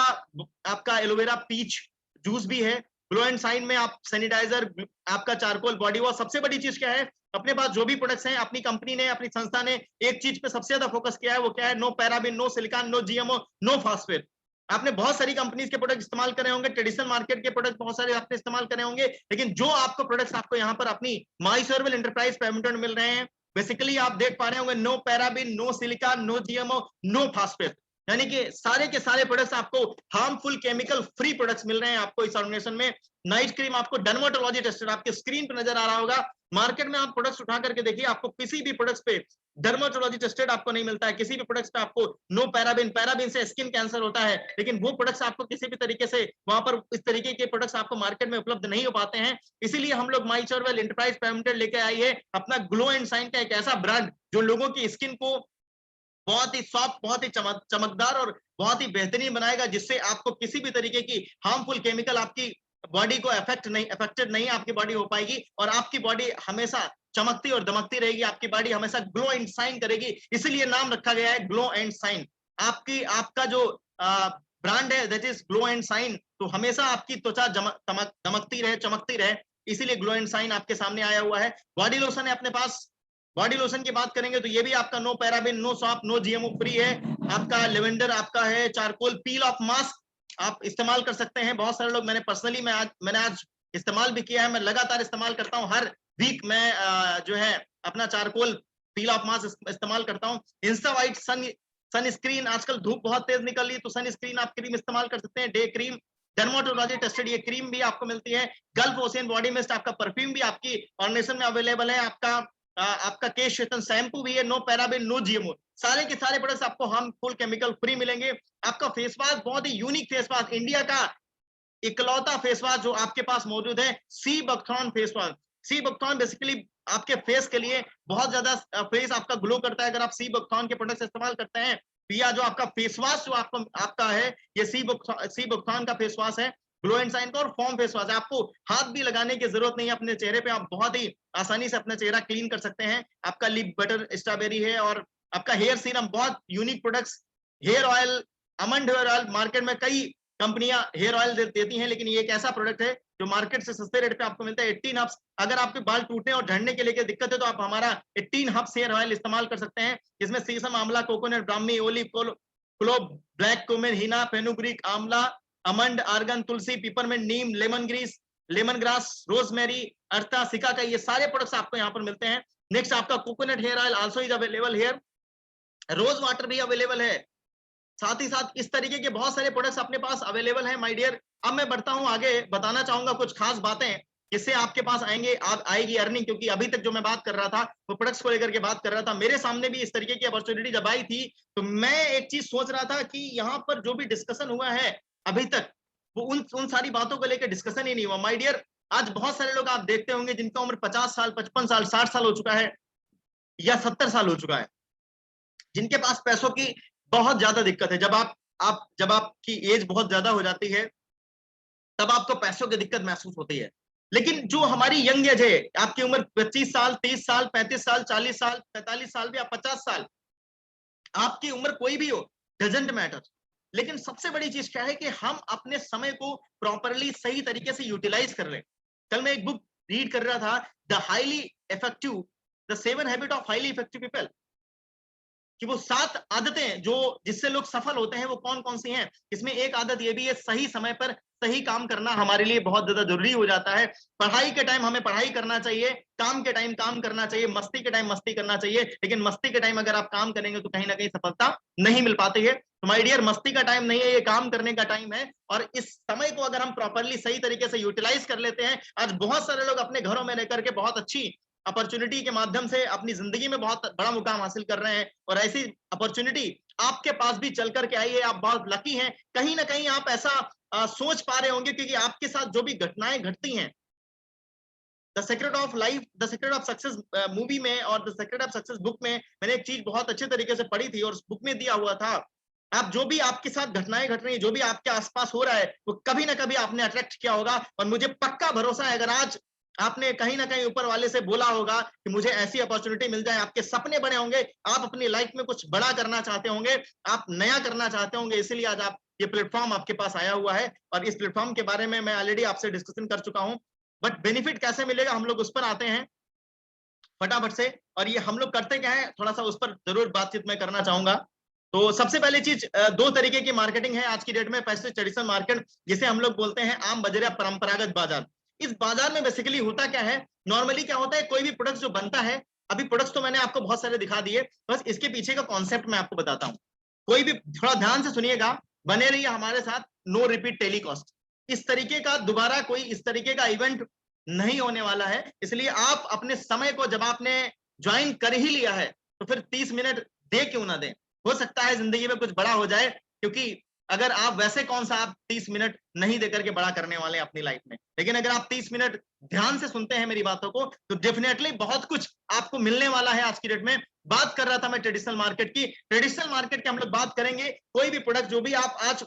Speaker 2: आपका एलोवेरा पीच जूस भी है। ग्लो एंड साइन में आप सैनिटाइजर, आपका चारकोल बॉडी वॉश। सबसे बड़ी चीज क्या है, अपने पास जो भी प्रोडक्ट्स हैं, अपनी कंपनी ने, अपनी संस्था ने एक चीज पे सबसे ज्यादा फोकस किया है, वो क्या है, no paraben, no silicone, no GMO, no phosphate. आपने बहुत सारी कंपनीज के प्रोडक्ट इस्तेमाल करे होंगे, ट्रेडिशनल मार्केट के प्रोडक्ट बहुत सारे आपने इस्तेमाल करे होंगे, लेकिन जो आपको प्रोडक्ट्स आपको यहाँ पर अपनी माइसर्वल एंटरप्राइज प्राइवेट लिमिटेड मिल रहे हैं, बेसिकली आप देख पा रहे होंगे no paraben, no silicone, no GMO, no phosphate, यानी कि सारे के सारे प्रोडक्ट्स आपको हार्मफुल केमिकल फ्री प्रोडक्ट्स मिल रहे हैं आपको इस ऑर्गेनाइजेशन में। नाइट क्रीम आपको डर्मेटोलॉजी टेस्टेड, आपके स्क्रीन पर नजर आ रहा होगा। मार्केट में आप प्रोडक्ट्स उठा करके देखिए, आपको किसी भी प्रोडक्ट्स पे डर्मेटोलॉजी टेस्टेड आपको नहीं मिलता है। किसी भी प्रोडक्ट्स पे आपको नो पैराबिन, पैराबिन से स्किन कैंसर होता है, लेकिन वो प्रोडक्ट्स आपको किसी भी तरीके से वहां पर इस तरीके के प्रोडक्ट्स आपको मार्केट में उपलब्ध नहीं हो पाते हैं। इसीलिए हम लोग माइचरवेल एंटरप्राइज प्राइवेट लिमिटेड लेके आई है अपना ग्लो एंड साइन का एक ऐसा ब्रांड जो लोगों की स्किन को बहुत ही सॉफ्ट, बहुत ही चमकदार और बहुत ही बेहतरीन बनाएगा, जिससे आपको किसी भी तरीके की हार्मफुल केमिकल आपकी बॉडी को अफेक्टेड नहीं आपकी बॉडी हो पाएगी, और आपकी बॉडी हमेशा चमकती और दमकती रहेगी, आपकी बॉडी हमेशा ग्लो एंड शाइन करेगी। इसीलिए नाम रखा गया है ग्लो एंड शाइन। आपका जो ब्रांड है that is glow and shine, तो हमेशा आपकी त्वचा दमकती रहे, चमकती रहे, इसीलिए ग्लो एंड शाइन आपके सामने आया हुआ है। बॉडी लोशन है अपने पास। बॉडी लोशन की बात करेंगे तो ये भी आपका no paraben, no soap, no GMO free है। आपका लेवेंडर आपका है, चारकोल पील ऑफ मास्क आप इस्तेमाल कर सकते हैं। बहुत सारे लोग, मैंने आज इस्तेमाल भी किया है, मैं लगातार इस्तेमाल करता हूँ। हर वीक मैं जो है अपना चारकोल पील ऑफ मास्क इस्तेमाल करता हूँ। इंस्टा वाइट सन स्क्रीन, आजकल धूप बहुत तेज निकल रही है तो सन स्क्रीन आप क्रीम इस्तेमाल कर सकते हैं, डे क्रीम, डर्मेटोलॉजी टेस्टेड ये क्रीम भी आपको मिलती है। गल्फ ओशियन बॉडी मिस्ट, आपका परफ्यूम भी आपकी ऑर्गेनाइजेशन में अवेलेबल है। आपका केश चेतन शैम्पू भी है, नो पैराबिन, नो जीएमओ, सारे के सारे प्रोडक्ट्स आपको हार्मफुल केमिकल फ्री मिलेंगे। आपका फेस वॉश, बहुत ही यूनिक फेस वॉश, इंडिया का इकलौता फेस वॉश जो आपके पास मौजूद है, सी बकथॉन फेस वॉश। सी बकथॉन बेसिकली आपके फेस के लिए बहुत ज्यादा फेस आपका ग्लो करता है अगर आप सी बकथॉन के प्रोडक्ट्स इस्तेमाल करते हैं। या जो आपका फेस वॉश जो आपका है, ये सी बकथॉन का फेस वॉश है, ग्लो एंड शाइन का, और फॉर्म फेस वॉश है। आपको हाथ भी लगाने की जरूरत नहीं है अपने चेहरे पे, आप बहुत ही आसानी से अपना चेहरा क्लीन कर सकते हैं। आपका लिप बटर स्ट्रॉबेरी है, और आपका हेयर सीरम, बहुत unique products. Hair oil, almond hair oil, market में कई कंपनियां हेयर ऑयल देती हैं, लेकिन ये एक ऐसा प्रोडक्ट है जो मार्केट से सस्ते रेट पे आपको मिलता है। 18 हब्स, अगर आपके बाल टूटने और झड़ने के लिए दिक्कत है तो आप हमारा 18 हब्स हेयर ऑयल इस्तेमाल कर सकते हैं, जिसमें सीसम, आंवला, coconut, Brahmi, olive, clove, black cumin, Hina, fenugreek, आंवला, आमंड, आर्गन, तुलसी, पिपरमिंट, नीम, लेमन ग्रास, रोजमेरी, अर्था, सिका का, ये सारे प्रोडक्ट्स आपको यहाँ पर मिलते हैं। नेक्स्ट आपका coconut hair oil also is available here, rose water भी अवेलेबल है। साथ ही साथ इस तरीके के बहुत सारे प्रोडक्ट्स अपने पास अवेलेबल हैं माय डियर। अब मैं बढ़ता हूं आगे, बताना चाहूंगा कुछ खास बातें जिससे आपके पास आएगी अर्निंग, क्योंकि अभी तक जो मैं बात कर रहा था वो प्रोडक्ट्स को लेकर के बात कर रहा था। मेरे सामने भी इस तरीके की अपॉर्चुनिटी जब आई थी तो मैं एक चीज सोच रहा था कि यहाँ पर जो भी डिस्कशन हुआ है अभी तक, वो उन सारी बातों को लेकर डिस्कशन ही नहीं हुआ माय डियर। आज बहुत सारे लोग आप देखते होंगे जिनका उम्र 50 साल, 55 साल, 60 साल हो चुका है या 70 साल हो चुका है, जिनके पास पैसों की बहुत ज्यादा दिक्कत है। जब आपकी एज बहुत ज्यादा हो जाती है तब आपको पैसों की दिक्कत महसूस होती है। लेकिन जो हमारी यंग एज है, आपकी उम्र 25 साल, 30 साल, 35 साल, 40 साल, 45 साल या 50 साल, आपकी उम्र कोई भी हो, डजंट मैटर। लेकिन सबसे बड़ी चीज क्या है कि हम अपने समय को प्रॉपरली सही तरीके से यूटिलाइज कर लें। कल मैं एक बुक रीड कर रहा था, the 7 habit of highly effective people, कि वो 7 आदतें जो जिससे लोग सफल होते हैं वो कौन कौन सी हैं। इसमें एक आदत ये भी है, सही समय पर सही काम करना हमारे लिए बहुत ज्यादा जरूरी हो जाता है। पढ़ाई के टाइम हमें पढ़ाई करना चाहिए, काम के टाइम काम करना चाहिए, मस्ती के टाइम मस्ती करना चाहिए, लेकिन मस्ती के टाइम अगर आप काम करेंगे तो कहीं ना कहीं सफलता नहीं मिल पाती है। तो माय डियर, मस्ती का टाइम नहीं है, ये काम करने का टाइम है, और इस समय को अगर हम प्रॉपरली सही तरीके से यूटिलाइज कर लेते हैं, आज बहुत सारे लोग अपने घरों में रहकर के बहुत अच्छी अपॉर्चुनिटी के माध्यम से अपनी जिंदगी में बहुत बड़ा मुकाम हासिल कर रहे हैं, और ऐसी अपॉर्चुनिटी आपके पास भी चल करके आई है। आप बहुत लकी हैं, कहीं ना कहीं आप ऐसा सोच पा रहे होंगे, क्योंकि आपके साथ जो भी घटनाएं घटती हैं, the secret of life, the secret of success movie में और the secret of success book में मैंने एक चीज बहुत अच्छे तरीके से पढ़ी थी, और उस बुक में दिया हुआ था, आप जो भी आपके साथ घटनाएं घट रही है, जो भी आपके आसपास हो रहा है, वो कभी ना कभी आपने अट्रैक्ट किया होगा। और मुझे पक्का भरोसा है, अगर आज आपने कहीं ना कहीं ऊपर वाले से बोला होगा कि मुझे ऐसी अपॉर्चुनिटी मिल जाए, आपके सपने बने होंगे, आप अपनी लाइफ में कुछ बड़ा करना चाहते होंगे, आप नया करना चाहते होंगे, इसीलिए आज आप ये प्लेटफॉर्म आपके पास आया हुआ है। और इस प्लेटफॉर्म के बारे में मैं ऑलरेडी आपसे डिस्कशन कर चुका हूं, बट बेनिफिट कैसे मिलेगा हम लोग उस पर आते हैं फटाफट से। और ये हम लोग करते क्या है, थोड़ा सा उस पर जरूर बातचीत मैं करना चाहूंगा। तो सबसे पहली चीज, दो तरीके की मार्केटिंग है आज की डेट में, पैसे ट्रेडिशनल मार्केट, जिसे हम लोग बोलते हैं आम बाजार या परंपरागत बाजार। इस बाजार में बेसिकली होता क्या है, नॉर्मली क्या होता है, कोई भी प्रोडक्ट जो बनता है, अभी प्रोडक्ट्स तो मैंने आपको बहुत सारे दिखा दिए, बस इसके पीछे का कॉन्सेप्ट मैं आपको बताता हूँ। कोई भी, थोड़ा ध्यान से सुनिएगा, बने रहिए हमारे साथ, नो रिपीट टेलीकास्ट। इस तरीके का दोबारा कोई इस तरीके का इवेंट नहीं होने वाला है, इसलिए आप अपने समय को, जब आपने ज्वाइन कर ही लिया है, तो फिर 30 मिनट दे क्यों ना दें, हो सकता है जिंदगी में कुछ बड़ा हो जाए। क्योंकि अगर आप वैसे कौन सा आप 30 मिनट नहीं देकर के बड़ा करने वाले हैं अपनी लाइफ में, लेकिन अगर आप 30 मिनट ध्यान से सुनते हैं मेरी बातों को, तो डेफिनेटली बहुत कुछ आपको मिलने वाला है आज की डेट में। बात कर रहा था मैं ट्रेडिशनल मार्केट की, ट्रेडिशनल मार्केट की हम लोग बात करेंगे। कोई भी प्रोडक्ट जो भी आप आज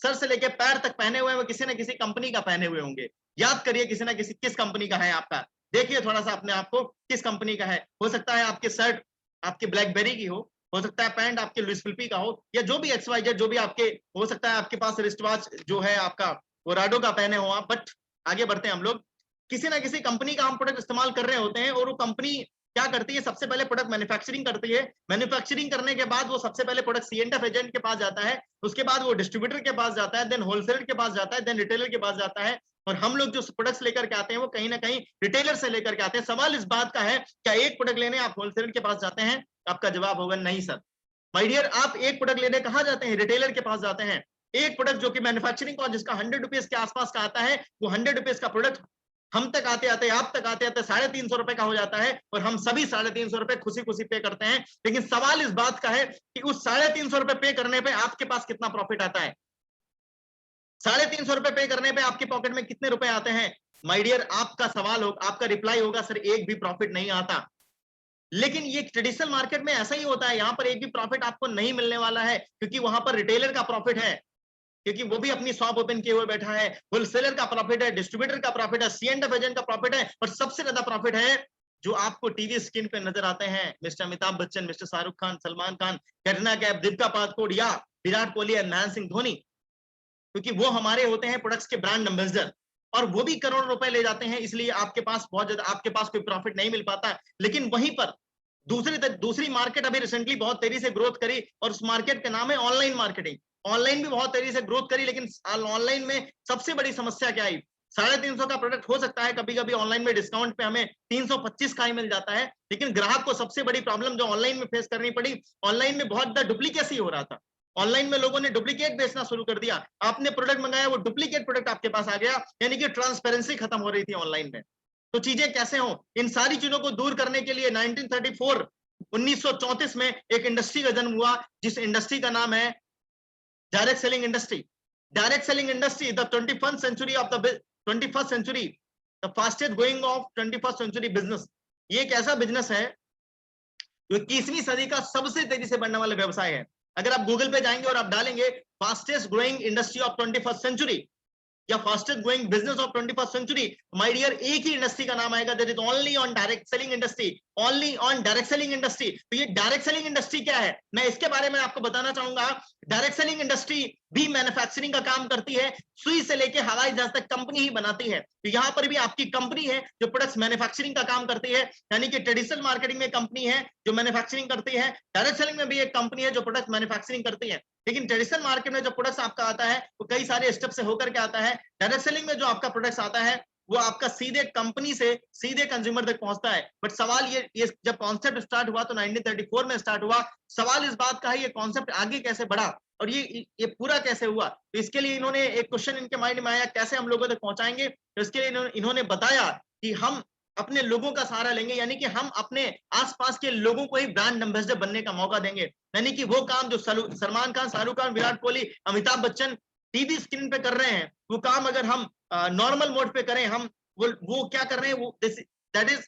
Speaker 2: सर से लेके पैर तक पहने हुए हैं, वो किसी ना किसी कंपनी का पहने हुए होंगे। याद करिए किसी ना किसी, किस कंपनी का है आपका, देखिए थोड़ा सा अपने आप को किस कंपनी का है। हो सकता है आपके शर्ट आपके ब्लैकबेरी की हो सकता है पैंट आपके लुइस फिलिपी का हो, या जो भी XYZ, जो भी आपके, हो सकता है आपके पास रिस्ट वॉच जो है आपका वो राडो का पहने हो आप। बट आगे बढ़ते हैं हम लोग, किसी ना किसी कंपनी का हम प्रोडक्ट इस्तेमाल कर रहे होते हैं, और वो कंपनी क्या करती है, सबसे पहले प्रोडक्ट मैन्युफैक्चरिंग करती है। मैन्युफैक्चरिंग करने के बाद वो सबसे पहले प्रोडक्ट C&F एजेंट के पास जाता है, उसके बाद वो डिस्ट्रीब्यूटर के पास जाता है, देन होलसेलर के पास जाता है, देन रिटेलर के पास जाता है। और हम लोग जो प्रोडक्ट्स लेकर के आते हैं, वो कहीं ना कहीं रिटेलर से लेकर के आते हैं। सवाल इस बात का है, क्या एक प्रोडक्ट लेने आप होलसेलर के पास जाते हैं? आपका जवाब होगा नहीं सर। माय डियर, आप एक प्रोडक्ट लेने कहाँ जाते हैं? रिटेलर के पास जाते हैं। एक प्रोडक्ट जो कि मैन्युफैक्चरिंग कॉस्ट जिसका 100 रुपीज के आसपास का आता है, वो 100 रुपीज का प्रोडक्ट हम तक आते आते, आप तक आते आते 350 रुपए का हो जाता है, और हम सभी 350 रुपए खुशी खुशी पे करते हैं। लेकिन सवाल इस बात का है कि उस 350 रुपए पे करने पे आपके पास कितना प्रॉफिट आता है? 350 रुपए पे करने पे आपके पॉकेट में कितने रुपए आते हैं? माय डियर, आपका सवाल होगा, आपका रिप्लाई होगा, सर एक भी प्रॉफिट नहीं आता। लेकिन ये ट्रेडिशनल मार्केट में ऐसा ही होता है, यहां पर एक भी प्रॉफिट आपको नहीं मिलने वाला है, क्योंकि वहां पर रिटेलर का प्रॉफिट है, क्योंकि वो भी अपनी शॉप ओपन किए हुए बैठा है, होलसेलर का प्रॉफिट है, डिस्ट्रीब्यूटर का प्रॉफिट है, C&F एजेंट का प्रॉफिट है, और सबसे ज्यादा प्रॉफिट है जो आपको टीवी स्क्रीन पे नजर आते हैं, मिस्टर अमिताभ बच्चन, मिस्टर शाहरुख खान, सलमान खान, करीना कैफ, दीपिका पादुकोण या विराट कोहली या महेंद्र सिंह धोनी, क्योंकि वो हमारे होते हैं प्रोडक्ट्स के ब्रांड एम्बेसडर, और वो भी करोड़ रुपए ले जाते हैं, इसलिए आपके पास बहुत ज्यादा, आपके पास कोई प्रॉफिट नहीं मिल पाता। लेकिन वहीं पर दूसरी मार्केट अभी रिसेंटली बहुत तेजी से ग्रोथ करी, और उस मार्केट का नाम है ऑनलाइन मार्केटिंग। ऑनलाइन भी बहुत तेजी से ग्रोथ करी, लेकिन ऑनलाइन में सबसे बड़ी समस्या क्या आई, 350 का प्रोडक्ट हो सकता है कभी कभी ऑनलाइन में डिस्काउंट पे हमें 325 का ही मिल जाता है, लेकिन ग्राहक को सबसे बड़ी प्रॉब्लम जो ऑनलाइन में फेस करनी पड़ी, ऑनलाइन में बहुत ज्यादा डुप्लीकेसी हो रहा था। ऑनलाइन में लोगों ने डुप्लीकेट बेचना शुरू कर दिया, आपने प्रोडक्ट मंगाया, वो डुप्लीकेट प्रोडक्ट आपके पास आ गया, यानी कि ट्रांसपेरेंसी खत्म हो रही थी ऑनलाइन में। तो चीजें कैसे हो, इन सारी चीजों को दूर करने के लिए 1934 में एक इंडस्ट्री का जन्म हुआ, जिस इंडस्ट्री का नाम है direct selling industry. Direct selling industry, the 21st century, the fastest growing of 21st century business. ये एक ऐसा बिजनेस है जो 21वीं सदी का सबसे तेजी से बढ़ने वाला व्यवसाय है। अगर आप गूगल पे जाएंगे और आप डालेंगे fastest growing industry of 21st century या fastest growing business of 21st century, my dear, एक ही इंडस्ट्री का नाम आएगा, that is only on direct selling industry, only on direct selling industry. तो ये डायरेक्ट सेलिंग इंडस्ट्री क्या है, मैं इसके बारे में आपको बताना चाहूंगा। डायरेक्ट सेलिंग इंडस्ट्री भी मैन्युफैक्चरिंग का काम करती है, सुई से लेके हवाई जहाज तक कंपनी ही बनाती है। तो यहाँ पर भी आपकी कंपनी है जो प्रोडक्ट्स मैन्युफैक्चरिंग का काम करती है, यानी कि ट्रेडिशनल मार्केटिंग में कंपनी है जो मैन्युफैक्चरिंग करती है, डायरेक्ट सेलिंग में भी एक कंपनी है जो प्रोडक्ट मैन्युफैक्चरिंग करती है। लेकिन ट्रेडिशनल मार्केट में जो प्रोडक्ट्स आपका आता है वो कई सारे स्टेप से होकर के आता है। डायरेक्ट सेलिंग में जो आपका प्रोडक्ट्स आता है वो आपका सीधे कंपनी से सीधे कंज्यूमर तक पहुंचता है। बट सवाल ये जब कॉन्सेप्ट स्टार्ट हुआ तो 1934 में स्टार्ट हुआ। सवाल इस बात का है ये कॉन्सेप्ट आगे कैसे बढ़ा और ये पूरा कैसे हुआ। तो इसके लिए इन्होंने एक क्वेश्चन इनके माइंड में आया, कैसे हम लोगों तक पहुंचाएंगे। तो इसके लिए इन्होंने बताया कि हम अपने लोगों का सहारा लेंगे, यानी कि हम अपने आसपास के लोगों को ही ब्रांड एम्बेसडर बनने का मौका देंगे। यानी कि वो काम जो सलमान खान, शाहरुख खान, विराट कोहली, अमिताभ बच्चन टीवी स्क्रीन पे कर रहे हैं, वो काम अगर हम नॉर्मल मोड पे करें, हम वो क्या कर रहे हैं, वो दैट इज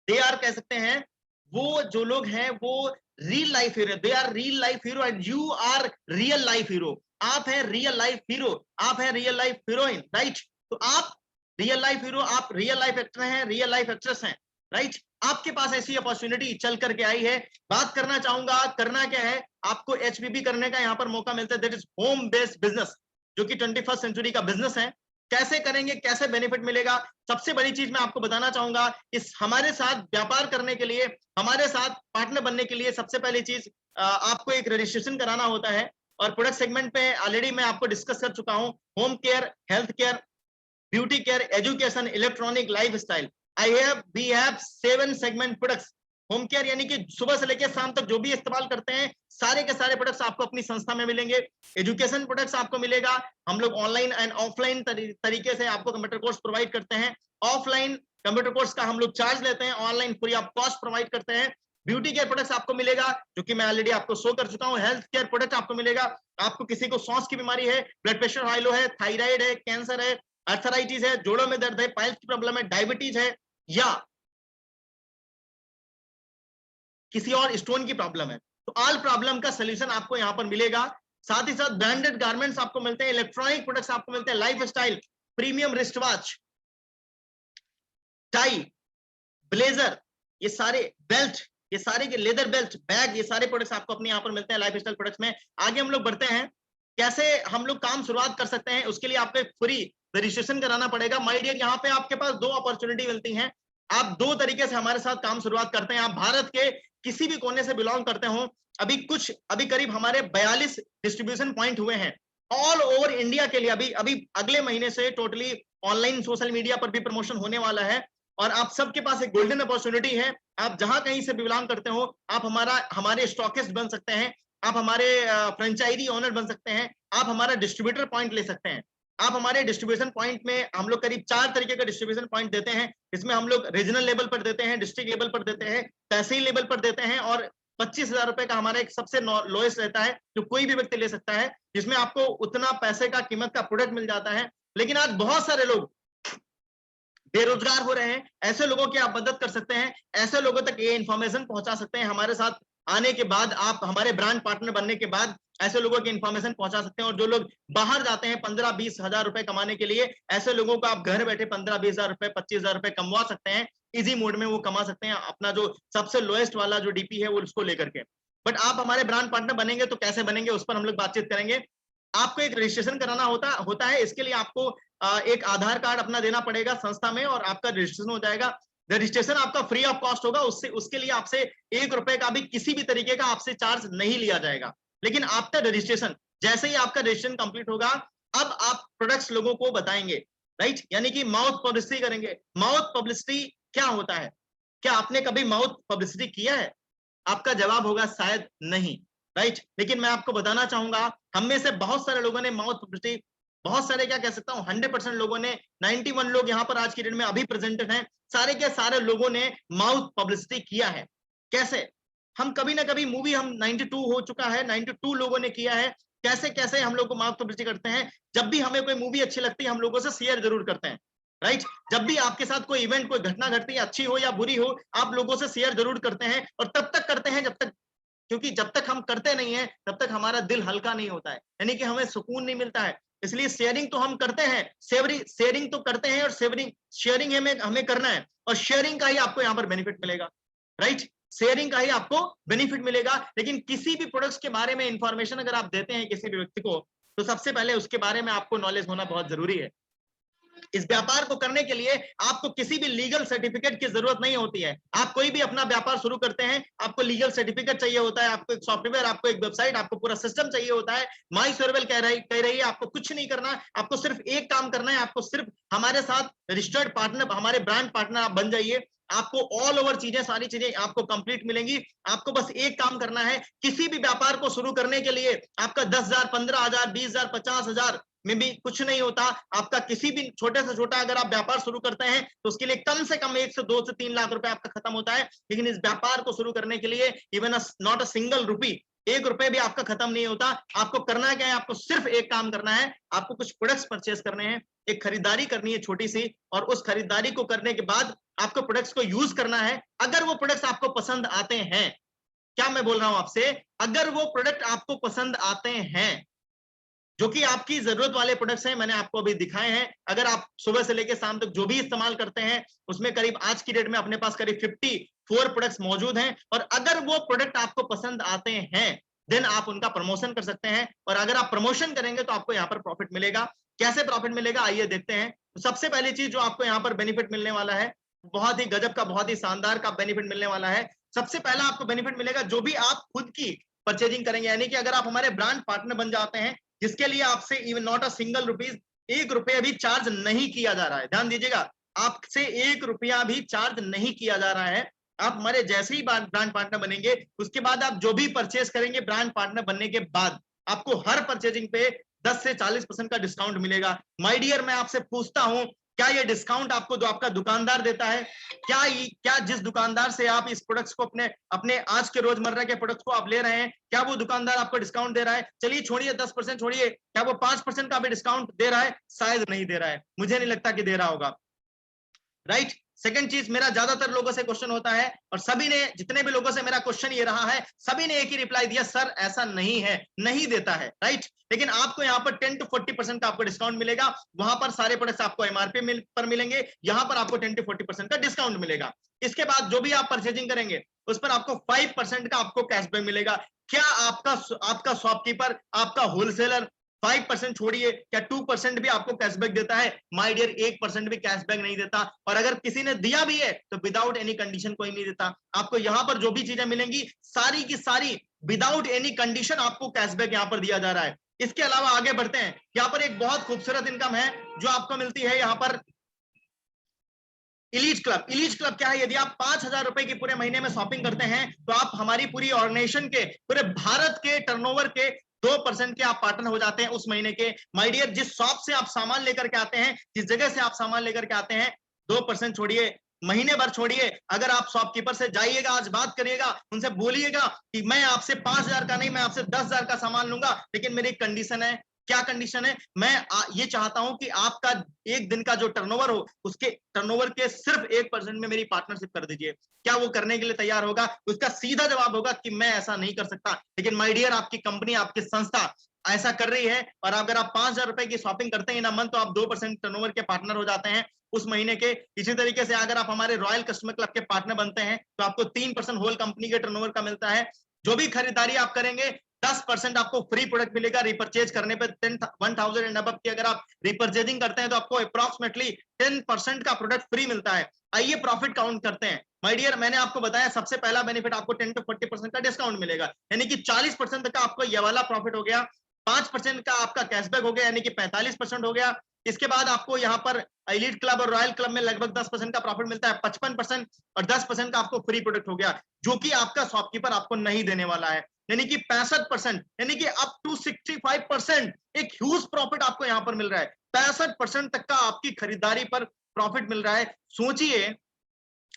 Speaker 2: दे आर कह सकते हैं, वो जो लोग हैं वो real life hero, they are real life hero and you are real life hero. आप हैं रियल लाइफ हीरो, आप हैं रियल लाइफ हीरोइन, राइट। तो आप रियल लाइफ हीरो, आप रियल लाइफ एक्टर हैं, रियल लाइफ एक्ट्रेस हैं, राइट। आपके पास ऐसी अपॉर्चुनिटी चल करके आई है। बात करना चाहूंगा, करना क्या है, आपको एचबीबी करने का यहाँ पर मौका मिलता है, that is home based business, जो कि 21st सेंचुरी का बिजनेस है। कैसे करेंगे, कैसे बेनिफिट मिलेगा, सबसे बड़ी चीज मैं आपको बताना चाहूंगा, इस हमारे साथ व्यापार करने के लिए, हमारे साथ पार्टनर बनने के लिए सबसे पहली चीज आपको एक रजिस्ट्रेशन कराना होता है। और प्रोडक्ट सेगमेंट पे ऑलरेडी मैं आपको डिस्कस कर चुका हूं, home care, health care, beauty care, education, electronic, lifestyle. We have 7 segment products. Home care यानी कि सुबह से लेकर शाम तक जो भी इस्तेमाल करते हैं सारे के सारे प्रोडक्ट्स आपको अपनी संस्था में मिलेंगे। एजुकेशन प्रोडक्ट्स आपको मिलेगा, हम लोग ऑनलाइन एंड ऑफलाइन तरीके से आपको कंप्यूटर कोर्स प्रोवाइड करते हैं। ऑफलाइन कंप्यूटर कोर्स का हम लोग चार्ज लेते हैं, online free of cost provide करते हैं। ब्यूटी केयर प्रोडक्ट्स आपको मिलेगा, जो कि मैं ऑलरेडी आपको शो कर चुका हूं। हेल्थ केयर प्रोडक्ट आपको मिलेगा, आपको किसी को सांस की बीमारी है, ब्लड प्रेशर हाई लो है, थायराइड है, कैंसर है, अर्थराइटिस है, जोड़ों में दर्द है, पाइल्स की प्रॉब्लम है, डायबिटीज है, या किसी और स्टोन की प्रॉब्लम है, तो ऑल प्रॉब्लम का सोल्यूशन आपको यहां पर मिलेगा। साथ ही साथ ब्रांडेड गारमेंट्स आपको मिलते हैं, इलेक्ट्रॉनिक प्रोडक्ट्स आपको मिलते हैं, lifestyle, premium wrist watch, tie, blazer, ये सारे बेल्ट, ये सारे के लेदर बेल्ट, बैग, ये सारे प्रोडक्ट्स आपको अपने यहाँ पर मिलते हैं लाइफस्टाइल प्रोडक्ट्स में। आगे हम लोग बढ़ते हैं, कैसे हम लोग काम शुरुआत कर सकते हैं, उसके लिए आपको एक फ्री रजिस्ट्रेशन कराना पड़ेगा। माय डियर, यहाँ पे आपके पास 2 अपॉर्चुनिटी मिलती हैं। आप 2 तरीके से हमारे साथ काम शुरुआत करते हैं। आप भारत के किसी भी कोने से बिलोंग करते हो, अभी करीब हमारे 42 डिस्ट्रीब्यूशन पॉइंट हुए हैं ऑल ओवर इंडिया के लिए। अभी अगले महीने से टोटली ऑनलाइन सोशल मीडिया पर भी प्रमोशन होने वाला है और आप सबके पास एक गोल्डन अपॉर्चुनिटी है। आप जहां कहीं से बिलोंग करते हो, आप हमारे स्टॉकिस्ट बन सकते हैं, आप हमारे फ्रेंचाइजी ओनर बन सकते हैं, आप हमारा डिस्ट्रीब्यूटर पॉइंट ले सकते हैं। आप हमारे डिस्ट्रीब्यूशन पॉइंट में, हम लोग करीब 4 तरीके का डिस्ट्रीब्यूशन पॉइंट देते हैं। इसमें हम लोग रीजनल लेवल पर देते हैं, डिस्ट्रिक्ट लेवल पर देते हैं, तहसील लेवल पर देते हैं, और 25,000 रुपए का हमारा एक सबसे लोएस्ट रहता है जो कोई भी व्यक्ति ले सकता है, जिसमें आपको उतना पैसे का कीमत का प्रोडक्ट मिल जाता है। लेकिन आज बहुत सारे लोग बेरोजगार हो रहे हैं, ऐसे लोगों की आप मदद कर सकते हैं, ऐसे लोगों तक ये इंफॉर्मेशन पहुंचा सकते हैं। हमारे साथ आने के बाद, आप हमारे ब्रांड पार्टनर बनने के बाद ऐसे लोगों की इंफॉर्मेशन पहुंचा सकते हैं। और जो लोग बाहर जाते हैं 15-20 हजार रुपए कमाने के लिए, ऐसे लोगों को आप घर बैठे 15-20 हजार रुपए, 25,000 रुपए कमवा सकते हैं। इजी मोड में वो कमा सकते हैं, अपना जो सबसे लोएस्ट वाला जो डीपी है वो उसको लेकर के। बट आप हमारे ब्रांड पार्टनर बनेंगे तो कैसे बनेंगे, उस पर हम लोग बातचीत करेंगे। आपको एक रजिस्ट्रेशन कराना होता है। इसके लिए आपको एक आधार कार्ड अपना देना पड़ेगा संस्था में और आपका रजिस्ट्रेशन हो जाएगा। रजिस्ट्रेशन आपका फ्री ऑफ कॉस्ट होगा, उसके लिए आपसे 1 रुपए का भी किसी भी तरीके का आपसे चार्ज नहीं लिया जाएगा। लेकिन आफ्टर रजिस्ट्रेशन, जैसे ही आपका रजिस्ट्रेशन कंप्लीट होगा, अब आप प्रोडक्ट्स लोगों को बताएंगे, राइट, यानी कि माउथ पब्लिसिटी करेंगे। माउथ पब्लिसिटी क्या होता है? क्या आपने कभी माउथ पब्लिसिटी किया है? आपका जवाब होगा शायद नहीं, राइट। लेकिन मैं आपको बताना चाहूंगा, हम में से बहुत सारे लोगों ने माउथ पब्लिसिटी, बहुत सारे क्या कह सकता हूं, 100% लोगों ने, 91 लोग यहाँ पर आज की डेट में अभी प्रेजेंटेड हैं, सारे के सारे लोगों ने माउथ पब्लिसिटी किया है। कैसे? हम कभी ना कभी मूवी, हम 92 हो चुका है, 92 लोगों ने किया है। कैसे कैसे हम लोग को माउथ पब्लिसिटी करते हैं? जब भी हमें कोई मूवी अच्छी लगती है, हम लोगों से शेयर जरूर करते हैं, राइट। जब भी आपके साथ कोई इवेंट, कोई घटना घटती है, अच्छी हो या बुरी हो, आप लोगों से शेयर जरूर करते हैं। और तब तक करते हैं क्योंकि जब तक हम करते नहीं है तब तक हमारा दिल हल्का नहीं होता है, यानी कि हमें सुकून नहीं मिलता है। इसलिए शेयरिंग तो हम करते हैं, शेयरिंग तो करते हैं, और शेयरिंग हमें करना है, और शेयरिंग का ही आपको यहाँ पर बेनिफिट मिलेगा, राइट। शेयरिंग का ही आपको बेनिफिट मिलेगा। लेकिन किसी भी प्रोडक्ट्स के बारे में इंफॉर्मेशन अगर आप देते हैं किसी भी व्यक्ति को, तो सबसे पहले उसके बारे में आपको नॉलेज होना बहुत जरूरी है। इस व्यापार को करने के लिए आपको किसी भी लीगल सर्टिफिकेट की जरूरत नहीं होती है। आप कोई भी अपना व्यापार शुरू करते हैं, आपको लीगल सर्टिफिकेट चाहिए होता है, आपको एक सॉफ्टवेयर, आपको एक वेबसाइट, आपको पूरा सिस्टम चाहिए होता है। माई सर्वेल कह रही है आपको कुछ नहीं करना, आपको सिर्फ एक काम करना है, आपको सिर्फ हमारे साथ रजिस्टर्ड पार्टनर, हमारे ब्रांड पार्टनर आप बन जाइए। आपको ऑल ओवर चीजें, सारी चीजें आपको कंप्लीट मिलेंगी। आपको बस एक काम करना है, किसी भी व्यापार को शुरू करने के लिए आपका 10,000, 15,000, 20,000, 50,000 में भी कुछ नहीं होता। आपका किसी भी छोटे से छोटा अगर आप व्यापार शुरू करते हैं तो उसके लिए कम से कम 1 से 2 से 3 लाख रुपए आपका खत्म होता है। लेकिन इस व्यापार को शुरू करने के लिए even not a single rupee, 1 रुपए भी आपका खत्म नहीं होता। आपको करना क्या है, आपको सिर्फ एक काम करना है, आपको कुछ प्रोडक्ट्स परचेस करने हैं, एक खरीदारी करनी है छोटी सी, और उस खरीदारी को करने के बाद आपको प्रोडक्ट्स को यूज करना है। अगर वो प्रोडक्ट्स आपको पसंद आते हैं, क्या मैं बोल रहा हूं आपसे, अगर वो प्रोडक्ट आपको पसंद आते हैं जो कि आपकी जरूरत वाले प्रोडक्ट्स हैं, मैंने आपको अभी दिखाए हैं, अगर आप सुबह से लेकर शाम तक जो भी इस्तेमाल करते हैं उसमें करीब आज की डेट में अपने पास करीब 54 प्रोडक्ट्स मौजूद हैं, और अगर वो प्रोडक्ट आपको पसंद आते हैं देन आप उनका प्रमोशन कर सकते हैं। और अगर आप प्रमोशन करेंगे तो आपको यहाँ पर प्रॉफिट मिलेगा। कैसे प्रॉफिट मिलेगा आइए देखते हैं। तो सबसे पहली चीज जो आपको यहाँ पर बेनिफिट मिलने वाला है, बहुत ही गजब का, बहुत ही शानदार का बेनिफिट मिलने वाला है। सबसे पहला आपको बेनिफिट मिलेगा, जो भी आप खुद की परचेजिंग करेंगे, यानी कि अगर आप हमारे ब्रांड पार्टनर बन जाते हैं, जिसके लिए आपसे even not a single rupees, 1 रुपया भी चार्ज नहीं किया जा रहा है। ध्यान दीजिएगा, आपसे 1 रुपया भी चार्ज नहीं किया जा रहा है। आप हमारे जैसे ही ब्रांड पार्टनर बनेंगे, उसके बाद आप जो भी परचेस करेंगे ब्रांड पार्टनर बनने के बाद, आपको हर परचेजिंग पे 10 से 40% का डिस्काउंट मिलेगा। माय डियर, मैं आपसे पूछता हूं, क्या ये डिस्काउंट आपको जो आपका दुकानदार देता है, क्या जिस दुकानदार से आप इस प्रोडक्ट्स को अपने आज के रोजमर्रा के प्रोडक्ट्स को आप ले रहे हैं, क्या वो दुकानदार आपको डिस्काउंट दे रहा है? चलिए छोड़िए 10% छोड़िए, क्या वो 5% का भी डिस्काउंट दे रहा है? शायद नहीं दे रहा है, मुझे नहीं लगता कि दे रहा होगा, राइट। सेकंड चीज, मेरा ज्यादातर लोगों से क्वेश्चन होता है, और सभी ने, जितने भी लोगों से मेरा क्वेश्चन ये रहा है, सभी ने एक ही रिप्लाई दिया, सर ऐसा नहीं है, नहीं देता है, राइट। लेकिन आपको यहाँ पर 10 to 40% का आपको डिस्काउंट मिलेगा। वहां पर सारे प्रोडक्ट्स आपको एमआरपी पर मिलेंगे, यहाँ पर आपको 10 to 40% का डिस्काउंट मिलेगा। इसके बाद जो भी आप परचेजिंग करेंगे उस पर आपको 5% का आपको कैशबैक मिलेगा। क्या आपका शॉपकीपर, आपका होलसेलर 5% छोड़िए, क्या 2% भी आपको कैशबैक देता है? माय डियर, 1% भी कैशबैक नहीं देता, और अगर किसी ने दिया भी है तो विदाउट एनी कंडीशन कोई नहीं देता। आपको यहाँ पर जो भी चीजें मिलेंगी सारी की सारी विदाउट एनी कंडीशन आपको कैशबैक यहाँ पर दिया जा रहा है। इसके अलावा आगे बढ़ते हैं, यहाँ पर एक बहुत खूबसूरत इनकम है जो आपको मिलती है यहाँ पर, इलीट क्लब। इलीट क्लब क्या है? यदि आप 5,000 रुपए की पूरे महीने में शॉपिंग करते हैं तो आप हमारी पूरी ऑर्गेनाइजेशन के, पूरे भारत के टर्नओवर के 2% के आप पार्टनर हो जाते हैं उस महीने के। माय डियर, जिस शॉप से आप सामान लेकर के आते हैं, जिस जगह से आप सामान लेकर के आते हैं, 2% छोड़िए, महीने भर छोड़िए, अगर आप शॉपकीपर से जाइएगा, आज बात करिएगा, उनसे बोलिएगा कि मैं आपसे 5,000 का नहीं, मैं आपसे 10,000 का सामान लूंगा, लेकिन मेरी कंडीशन है। क्या कंडीशन है? मैं ये चाहता हूं कि आपका एक दिन का जो टर्नओवर हो, उसके टर्नओवर के सिर्फ 1% में मेरी पार्टनरशिप कर दीजिए। क्या वो करने के लिए तैयार होगा? उसका सीधा जवाब होगा कि मैं ऐसा नहीं कर सकता। लेकिन माय डियर, आपकी कंपनी, आपकी संस्था ऐसा कर रही है, और अगर आप 5,000 रुपए की शॉपिंग करते हैं ना मंथ, तो आप 2% टर्नओवर के पार्टनर हो जाते हैं उस महीने के। इसी तरीके से अगर आप हमारे रॉयल कस्टमर क्लब के पार्टनर बनते हैं तो आपको 3% होल कंपनी के टर्नओवर का मिलता है। जो भी खरीदारी आप करेंगे 10% आपको फ्री प्रोडक्ट मिलेगा रिपर्चेज करने पे। 1,000 एंड अबव की अगर आप रिपर्चेजिंग करते हैं तो आपको अप्रॉक्सिमेटली 10% का प्रोडक्ट फ्री मिलता है। आइए प्रॉफिट काउंट करते हैं। माय डियर, मैंने आपको बताया सबसे पहला बेनिफिट आपको 10 to 40% का डिस्काउंट मिलेगा, यानी कि 40% तक का आपको ये वाला प्रॉफिट हो गया। 5% का आपका कैशबैक हो गया, यानी कि 45% हो गया। इसके बाद आपको यहाँ पर एलीट क्लब और रॉयल क्लब में लगभग 10% का प्रॉफिट मिलता है, 55%, और 10% का आपको फ्री प्रोडक्ट हो गया, जो कि आपका शॉपकीपर आपको नहीं देने वाला है, यानी कि 65%, यानी कि अप टू 65% एक ह्यूज प्रॉफिट आपको यहाँ पर मिल रहा है। 65% तक का आपकी खरीदारी पर प्रॉफिट मिल रहा है। सोचिए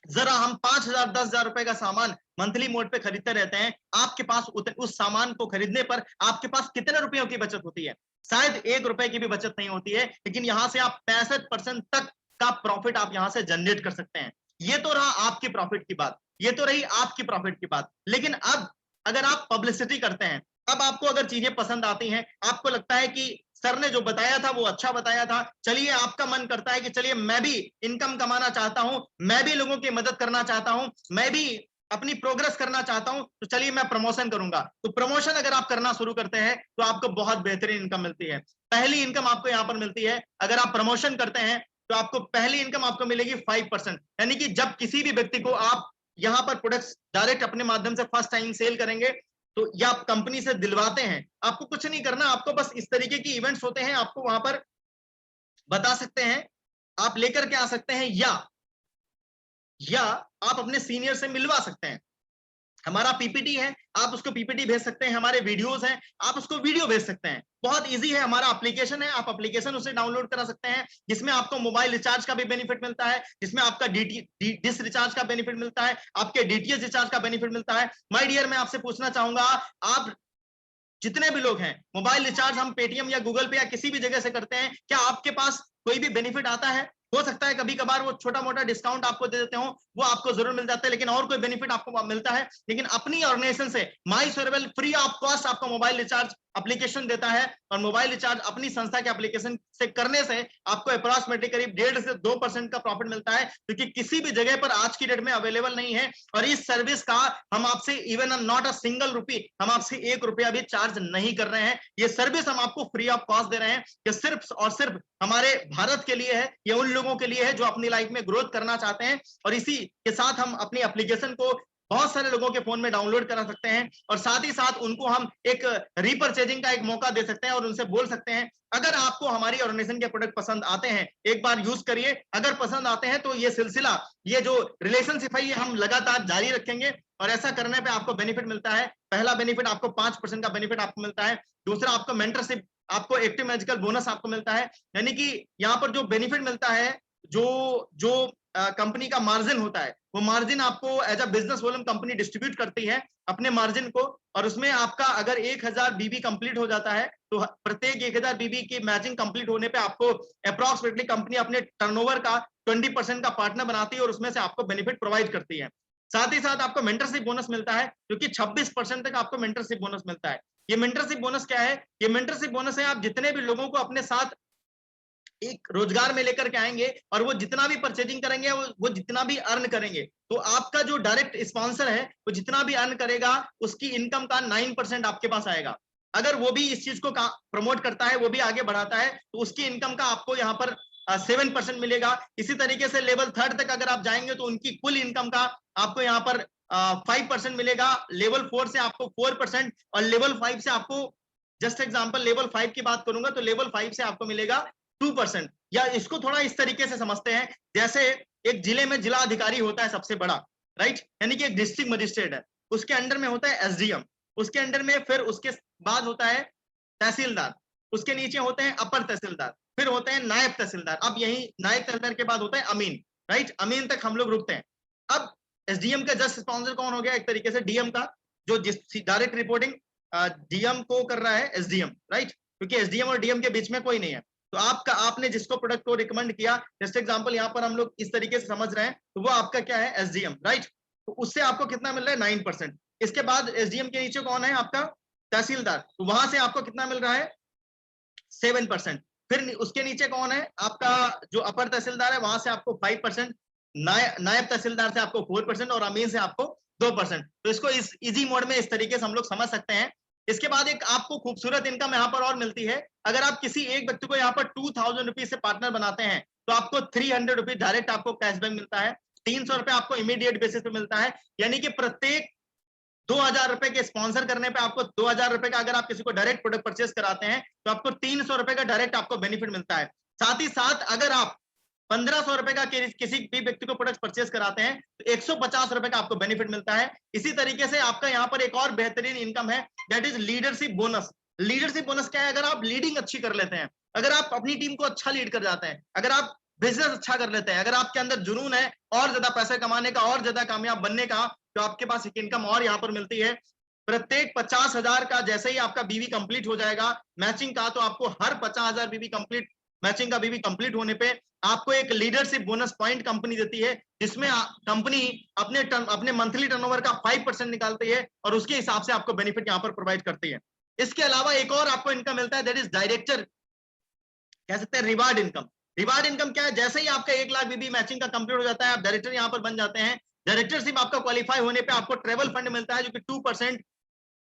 Speaker 2: जरा, हम 5,000 10,000 रुपए का सामान मंथली मोड पे खरीदते रहते हैं, आपके पास उस सामान को खरीदने पर आपके पास कितने रुपयों की बचत होती है? शायद 1 रुपए की भी बचत नहीं होती है, लेकिन यहां से आप 65% तक का प्रॉफिट आप यहां से जनरेट कर सकते हैं। ये तो रहा आपकी प्रॉफिट की बात, ये तो रही आपकी प्रॉफिट की बात। लेकिन अब अगर आप पब्लिसिटी करते हैं, अब आपको अगर चीजें पसंद आती हैं, आपको लगता है कि सर ने जो बताया था वो अच्छा बताया था, चलिए आपका मन करता है कि चलिए मैं भी इनकम कमाना चाहता हूं, मैं भी लोगों की मदद करना चाहता हूं, मैं भी अपनी प्रोग्रेस करना चाहता हूं, तो चलिए मैं प्रमोशन करूंगा। तो प्रमोशन अगर आप करना शुरू करते हैं तो आपको बहुत बेहतरीन इनकम मिलती है। पहली इनकम आपको यहां पर मिलती है, अगर आप प्रमोशन करते हैं तो आपको पहली इनकम आपको मिलेगी 5%। यानी कि जब किसी भी व्यक्ति को आप यहाँ पर प्रोडक्ट्स डायरेक्ट अपने माध्यम से फर्स्ट टाइम सेल करेंगे, तो या आप कंपनी से दिलवाते हैं, आपको कुछ नहीं करना, आपको बस इस तरीके की इवेंट्स होते हैं, आपको वहां पर बता सकते हैं, आप लेकर के आ सकते हैं, या आप अपने सीनियर से मिलवा सकते हैं। हमारा पीपीटी है, आप उसको पीपीटी भेज सकते हैं, हमारे वीडियोस हैं, आप उसको वीडियो भेज सकते हैं। बहुत इजी है, हमारा एप्लीकेशन है, आप एप्लीकेशन उसे डाउनलोड करा सकते हैं, जिसमें आपको मोबाइल रिचार्ज का भी बेनिफिट मिलता है, जिसमें आपका डिश रिचार्ज का बेनिफिट मिलता है, आपके डीटीएच रिचार्ज का बेनिफिट मिलता है। माय डियर, मैं आपसे पूछना चाहूंगा, आप जितने भी लोग हैं, मोबाइल रिचार्ज हम पेटीएम या गूगल पे या किसी भी जगह से करते हैं, क्या आपके पास कोई भी बेनिफिट आता है? हो सकता है कभी कभार वो छोटा मोटा डिस्काउंट आपको दे देते हो, वो आपको जरूर मिल जाता है, लेकिन और कोई बेनिफिट आपको मिलता है? लेकिन अपनी ऑर्गेनाइजेशन से माई सर्वेल फ्री ऑफ कॉस्ट आपको मोबाइल रिचार्ज एप्लीकेशन देता है, और मोबाइल रिचार्ज अपनी संस्था के एप्लीकेशन से करने से आपको अप्रॉक्सिमेटली करीब 1.5 से 2% का प्रॉफिट मिलता है, क्योंकि किसी भी जगह पर आज की डेट में अवेलेबल नहीं है। और इस सर्विस का हम आपसे even not a single rupee, हम आपसे 1 रुपया भी चार्ज नहीं कर रहे हैं। ये सर्विस हम आपको फ्री ऑफ कॉस्ट दे रहे हैं। ये सिर्फ और सिर्फ हमारे भारत के लिए है, ये उन लोगों के लिए है जो अपनी लाइफ में ग्रोथ करना चाहते हैं, और इसी के साथ हम अपनी एप्लीकेशन को बहुत सारे लोगों के फोन में डाउनलोड करा सकते हैं, और साथ ही साथ उनको हम एक रीपरचेजिंग का एक मौका दे सकते हैं, और उनसे बोल सकते हैं अगर आपको हमारी ऑर्गेनाइजेशन के प्रोडक्ट पसंद आते हैं, एक बार यूज करिए, अगर पसंद आते हैं तो ये सिलसिला, ये जो रिलेशनशिप है, ये हम लगातार जारी रखेंगे। और ऐसा करने पे आपको बेनिफिट मिलता है। पहला बेनिफिट आपको 5% का बेनिफिट आपको मिलता है। दूसरा, आपको मेंटरशिप, आपको एक्टिव मैजिकल बोनस आपको मिलता है। यानी कि यहाँ पर जो बेनिफिट मिलता है, जो जो कंपनी का मार्जिन होता है, वो मार्जिन आपको as a business volume company distribute करती है अपने मार्जिन को, और उसमें आपका अगर 1000 बीबी कंप्लीट हो जाता है, तो प्रत्येक 1000 बीबी की मैचिंग कंप्लीट होने पे आपको अप्रॉक्सिमेटली कंपनी अपने टर्नओवर का 20% का पार्टनर बनाती है, और उसमें से आपको बेनिफिट प्रोवाइड करती है। साथ ही साथ आपको मेंटरशिप बोनस मिलता है, जो कि 26% तक आपको मेंटरशिप बोनस मिलता है। ये मेंटरशिप बोनस क्या है? ये मेंटरशिप बोनस है, आप जितने भी लोगों को अपने साथ एक रोजगार में लेकर के आएंगे, और वो जितना भी परचेजिंग करेंगे, वो जितना भी अर्न करेंगे, तो आपका जो डायरेक्ट स्पॉन्सर है, वो जितना भी अर्न करेगा, उसकी इनकम का 9% आपके पास आएगा। अगर वो भी इस चीज को प्रमोट करता है, वो भी आगे बढ़ाता है, तो उसकी इनकम का आपको यहाँ पर 7% मिलेगा। इसी तरीके से लेवल 3 तक अगर आप जाएंगे, तो उनकी कुल इनकम का आपको यहाँ पर 5% मिलेगा। लेवल 4 से आपको 4%, और लेवल 5 से आपको, जस्ट एग्जाम्पल लेवल 5 की बात करूंगा, तो लेवल 5 से आपको मिलेगा 2%। या इसको थोड़ा इस तरीके से समझते हैं, जैसे एक जिले में जिला अधिकारी होता है सबसे बड़ा, राइट, यानी कि एक डिस्ट्रिक्ट मजिस्ट्रेट है, उसके अंडर में होता है एसडीएम, उसके अंडर में फिर उसके बाद होता है तहसीलदार, उसके नीचे होते हैं अपर तहसीलदार, फिर होते हैं नायब तहसीलदार, अब यही नायब तहसीलदार के बाद होता है अमीन, राइट, अमीन तक हम लोग रुकते हैं। अब एसडीएम का जस्ट स्पॉन्सर कौन हो गया? एक तरीके से डीएम का, जो डायरेक्ट रिपोर्टिंग डीएम को कर रहा है एसडीएम, राइट, क्योंकि एसडीएम और डीएम के बीच में कोई नहीं है। तो आपने जिसको प्रोडक्ट को रिकमेंड किया, जैसे एग्जांपल यहाँ पर हम लोग इस तरीके से समझ रहे हैं, तो वो आपका क्या है? SDM, right. तो उससे आपको कितना मिल रहा है? 9%। इसके बाद एसडीएम के नीचे कौन है? आपका तहसीलदार, तो वहां से आपको कितना मिल रहा है? 7%। फिर उसके नीचे कौन है? आपका जो अपर तहसीलदार है, वहां से आपको 5%, नायब तहसीलदार से आपको 4%, और अमीन से आपको 2%। तो इसको इस इजी मोड में इस तरीके से हम लोग समझ सकते हैं। इसके बाद एक आपको खूबसूरत इनकम यहाँ पर और मिलती है। अगर आप किसी एक व्यक्ति को यहाँ पर 2000 रुपीज से पार्टनर बनाते हैं, तो आपको 300 रुपीज डायरेक्ट आपको कैशबैक मिलता है, 300 रुपए आपको इमीडिएट बेसिस पे मिलता है। यानी कि प्रत्येक 2000 रुपए के स्पॉन्सर करने पे आपको 2000 रुपए का, अगर आप किसी को डायरेक्ट प्रोडक्ट परचेस कराते हैं, तो आपको 300 रुपए का डायरेक्ट आपको बेनिफिट मिलता है। साथ ही साथ अगर आप 1500 रुपए का किसी भी व्यक्ति को प्रोडक्ट परचेस कराते हैं, तो 150 रुपए का आपको बेनिफिट मिलता है। इसी तरीके से आपका यहाँ पर एक और बेहतरीन इनकम है, that is leadership bonus. Leadership bonus क्या है? अगर आप लीडिंग अच्छी कर लेते हैं, अगर आप अपनी टीम को अच्छा लीड कर जाते हैं, अगर आप बिजनेस अच्छा कर लेते हैं, अगर आपके अंदर जुनून है और ज्यादा पैसे कमाने का, और ज्यादा कामयाब बनने का, तो आपके पास एक इनकम और यहाँ पर मिलती है। प्रत्येक 50,000 का जैसे ही आपका बीवी कंप्लीट हो जाएगा मैचिंग का, तो आपको हर 50,000 बीवी कंप्लीट मैचिंग का बीवी कंप्लीट होने पे आपको एक लीडरशिप बोनस पॉइंट कंपनी देती है, जिसमें कंपनी अपने मंथली टर्नओवर का 5% निकालती है, और उसके हिसाब से आपको बेनिफिट यहाँ पर प्रोवाइड करती है। इसके अलावा एक और आपको इनकम मिलता है, दैट इज डायरेक्टर, कह सकते हैं रिवार्ड इनकम। रिवार्ड इनकम क्या है? जैसे ही आपका 1 लाख बीबी मैचिंग का कंप्लीट हो जाता है, आप डायरेक्टर यहाँ पर बन जाते हैं। डायरेक्टरशिप आपका क्वालिफाई होने पे आपको ट्रेवल फंड मिलता है, जो कि 2%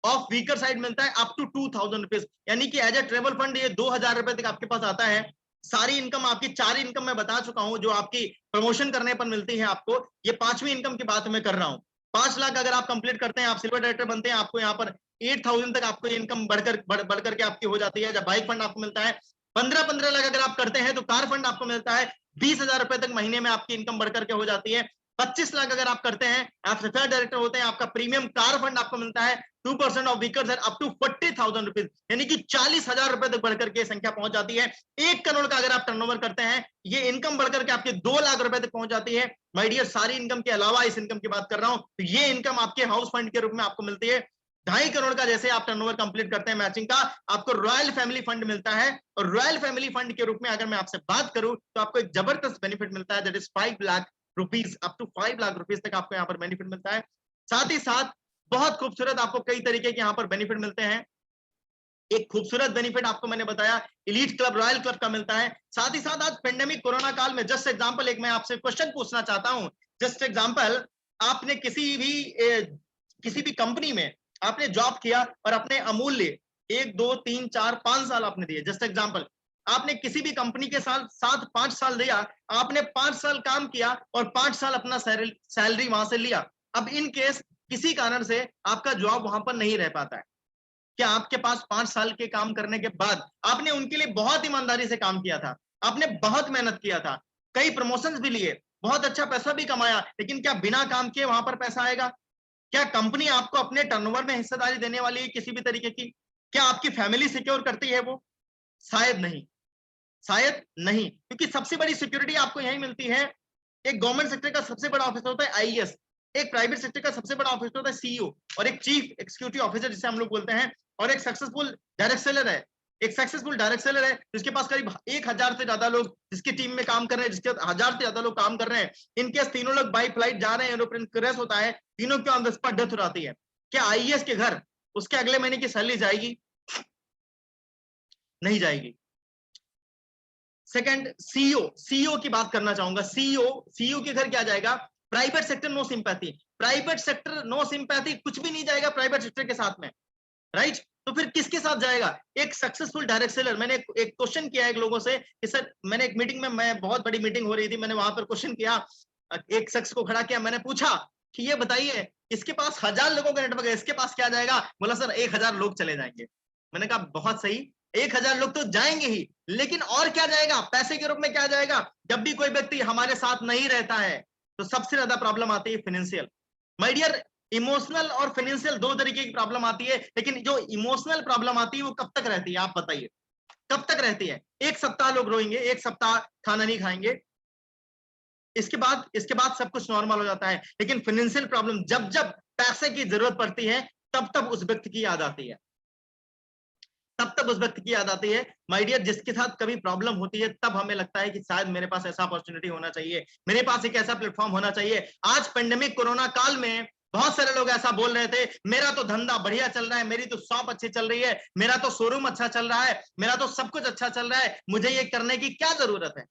Speaker 2: ऑफ वीकर साइड मिलता है, अप टू 2000 रुपीज। यानी कि एज ए ट्रेवल फंड ये 2000 रुपए तक आपके पास आता है। सारी इनकम आपकी 4 इनकम मैं बता चुका हूं जो आपकी प्रमोशन करने पर मिलती है आपको। ये 5वीं इनकम की बात मैं कर रहा हूं। 5 लाख अगर आप कंप्लीट करते हैं, आप सिल्वर डायरेक्टर बनते हैं, आपको यहाँ पर 8,000 तक आपको इनकम बढ़ करके आपकी हो जाती है। जब बाइक फंड आपको मिलता है 15 लाख अगर आप करते हैं तो कार फंड आपको मिलता है 20,000 रुपए तक महीने में आपकी इनकम बढ़ करके हो जाती है। 25 लाख अगर आप करते हैं, आप सफेयर डायरेक्टर होते हैं, आपका प्रीमियम कार फंड आपको मिलता है 2% of vehicles up to 40,000 rupees, यानी कि 40,000 रुपए तक बढ़कर के संख्या पहुंच जाती है। 1 करोड़ का अगर आप टर्नओवर करते हैं, ये इनकम बढ़कर के आपके 2 लाख रुपए तक पहुंच जाती है। माय डियर, सारी इनकम के अलावा इस इनकम की बात कर रहा हूं, तो ये इनकम आपके हाउस फंड के रूप में आपको मिलती है। 2.5 करोड़ का जैसे आप टर्नओवर कंप्लीट करते हैं मैचिंग का, आपको रॉयल फैमिली फंड मिलता है। और रॉयल फैमिली फंड के रूप में अगर मैं आपसे बात करूं तो आपको एक जबरदस्त बेनिफिट मिलता है, that is 5 lakh rupees, up to 5 lakh rupees तक आपको यहाँ पर बेनिफिट मिलता है। साथ ही साथ बहुत खूबसूरत आपको कई तरीके के यहाँ पर बेनिफिट मिलते हैं। एक खूबसूरत बेनिफिट आपको मैंने बताया एलीट क्लब, रॉयल क्लब का मिलता है। साथ ही साथ आज पेंडेमिक कोरोना काल में जस्ट एग्जांपल एक मैं आपसे क्वेश्चन पूछना चाहता हूं। जस्ट एग्जांपल, आपने किसी भी कंपनी में आपने जॉब किया और अपने अमूल्य 1 2 3 4 5 साल आपने दिए। जस्ट एग्जांपल, आपने किसी भी कंपनी के साथ 5 साल दिया, आपने 5 साल काम किया और 5 साल अपना सैलरी वहां से लिया। अब इन केस किसी कारण से आपका जॉब वहां पर नहीं रह पाता है, क्या आपके पास 5 साल के काम करने के बाद आपने उनके लिए बहुत ईमानदारी से काम किया था, आपने बहुत मेहनत किया था, कई प्रमोशंस भी लिए, बहुत अच्छा पैसा भी कमाया, लेकिन क्या बिना काम किए वहां पर पैसा आएगा? क्या कंपनी आपको अपने टर्नओवर में हिस्सेदारी देने वाली है किसी भी तरीके की? क्या आपकी फैमिली सिक्योर करती है वो? शायद नहीं, शायद नहीं, क्योंकि सबसे बड़ी सिक्योरिटी आपको यही मिलती है। एक गवर्नमेंट सेक्टर का सबसे बड़ा ऑफिसर होता है आईएएस, एक प्राइवेट सेक्टर का सबसे बड़ा ऑफिसर होता है सीईओ, और एक चीफ एग्जीक्यूटिव ऑफिसर जिसे हम लोग बोलते हैं, और एक सक्सेसफुल डायरेक्ट सेलर है। एक सक्सेसफुल डायरेक्ट सेलर है जिसके पास करीब 1,000 से ज्यादा लोग जिसकी टीम में काम कर रहे हैं, जिसके 1,000 से ज्यादा लोग काम कर रहे हैं। इनके तीनों लोग बाई फ्लाइट जा रहे हैं, एरोप्लेन क्रैश होता है, तीनों की ऑन द स्पॉट डेथ हो जाती है। क्या आईएएस के घर उसके अगले महीने की सैलरी जाएगी? नहीं जाएगी। सेकंड, सीईओ की बात करना चाहूंगा। सीईओ के घर क्या जाएगा? Private sector no sympathy, private sector no sympathy, कुछ भी नहीं जाएगा प्राइवेट सेक्टर के साथ में, राइट? तो फिर किसके साथ जाएगा? एक सक्सेसफुल डायरेक्ट सेलर। मैंने एक क्वेश्चन किया एक लोगों से कि सर, मैंने एक मीटिंग में, मैं बहुत बड़ी मीटिंग हो रही थी, मैंने वहां पर क्वेश्चन किया, एक शख्स को खड़ा किया, मैंने पूछा कि ये बताइए, इसके पास 1,000 लोगों का नेटवर्क है, इसके पास क्या जाएगा? बोला सर 1,000 लोग चले जाएंगे। मैंने कहा बहुत सही, 1,000 लोग तो जाएंगे ही, लेकिन और क्या जाएगा? पैसे के रूप में क्या जाएगा? जब भी कोई व्यक्ति हमारे साथ नहीं रहता है तो सबसे ज्यादा प्रॉब्लम आती है फाइनेंशियल। माय डियर, इमोशनल और फाइनेंशियल 2 तरीके की प्रॉब्लम आती है, लेकिन जो इमोशनल प्रॉब्लम आती है वो कब तक रहती है? आप बताइए, कब तक रहती है? 1 सप्ताह लोग रोएंगे, 1 सप्ताह खाना नहीं खाएंगे, इसके बाद सब कुछ नॉर्मल हो जाता है। लेकिन फाइनेंशियल प्रॉब्लम, जब जब पैसे की जरूरत पड़ती है तब तब उस व्यक्ति की याद आती है, तब तब उस व्यक्ति की याद आती है। माय डियर, जिसके साथ कभी प्रॉब्लम होती है तब हमें लगता है कि शायद मेरे पास ऐसा अपॉर्चुनिटी होना चाहिए, मेरे पास एक ऐसा प्लेटफॉर्म होना चाहिए। आज पेंडेमिक कोरोना काल में बहुत सारे लोग ऐसा बोल रहे थे, मेरा तो धंधा बढ़िया चल रहा है, मेरी तो शॉप अच्छी चल रही है, मेरा तो शोरूम अच्छा चल रहा है, मेरा तो सब कुछ अच्छा चल रहा है, मुझे ये करने की क्या जरूरत है?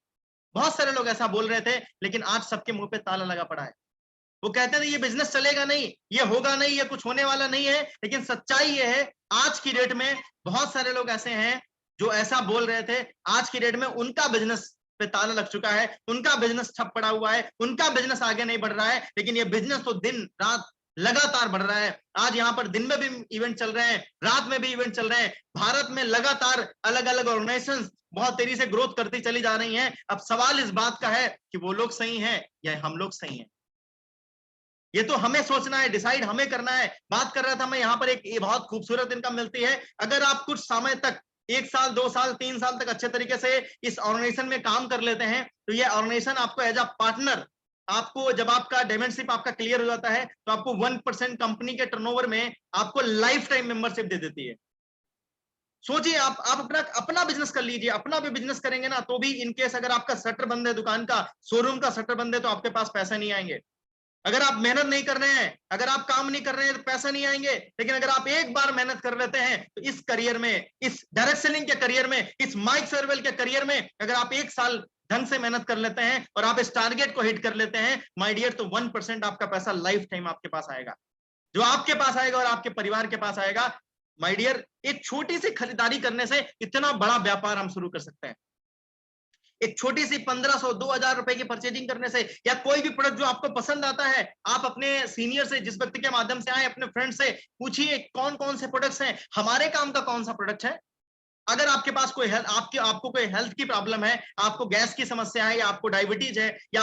Speaker 2: बहुत सारे लोग ऐसा बोल रहे थे, लेकिन आज सबके मुंह पे ताला लगा पड़ा है। वो कहते थे ये बिजनेस चलेगा नहीं, ये होगा नहीं, ये कुछ होने वाला नहीं है। लेकिन सच्चाई ये है, आज की डेट में बहुत सारे लोग ऐसे हैं जो ऐसा बोल रहे थे, आज की डेट में उनका बिजनेस पे ताला लग चुका है, उनका बिजनेस ठप पड़ा हुआ है, उनका बिजनेस आगे नहीं बढ़ रहा है। लेकिन ये बिजनेस तो दिन रात लगातार बढ़ रहा है। आज यहाँ पर दिन में भी इवेंट चल रहे हैं, रात में भी इवेंट चल रहे हैं। भारत में लगातार अलग अलग ऑर्गेनाइजेशंस बहुत तेजी से ग्रोथ करती चली जा रही हैं। अब सवाल इस बात का है कि वो लोग सही हैं या हम लोग सही हैं? ये तो हमें सोचना है, डिसाइड हमें करना है। बात कर रहा था मैं यहाँ पर, एक बहुत खूबसूरत इनकम मिलती है अगर आप कुछ समय तक, 1 साल 2 साल 3 साल तक अच्छे तरीके से इस ऑर्गेनाइजेशन में काम कर लेते हैं, तो ये ऑर्गेनाइजेशन आपको एज अ पार्टनर, आपको जब आपका डायमेंडशिप आपका क्लियर हो जाता है तो आपको 1% कंपनी के टर्नओवर में आपको लाइफ टाइम मेंबरशिप दे देती है। सोचिए, आप अपना अपना बिजनेस कर लीजिए, अपना भी बिजनेस करेंगे ना तो भी इनकेस अगर आपका शटर बंद है, दुकान का, शोरूम का शटर बंद है, तो आपके पास पैसा नहीं आएंगे। अगर आप मेहनत नहीं कर रहे हैं, अगर आप काम नहीं कर रहे हैं तो पैसा नहीं आएंगे। लेकिन अगर आप एक बार मेहनत कर लेते हैं तो इस करियर में, इस डायरेक्ट सेलिंग के करियर में, इस माइक सर्वेल के करियर में अगर आप 1 साल ढंग से मेहनत कर लेते हैं और आप इस टारगेट को हिट कर लेते हैं, माय डियर, तो 1% आपका पैसा लाइफ टाइम आपके पास आएगा, जो आपके पास आएगा और आपके परिवार के पास आएगा। माय डियर, एक छोटी सी खरीदारी करने से इतना बड़ा व्यापार हम शुरू कर सकते हैं। एक छोटी सी 1500 2000 रुपए की परचेजिंग करने से, या कोई भी प्रोडक्ट जो आपको पसंद आता है, आप अपने सीनियर से, जिस व्यक्ति के माध्यम से आए, अपने फ्रेंड से पूछिए कौन कौन से प्रोडक्ट्स हैं, हमारे काम का कौन सा प्रोडक्ट है। अगर आपके पास कोई आपको कोई हेल्थ की प्रॉब्लम है, आपको गैस की समस्या है, या आपको डायबिटीज है, या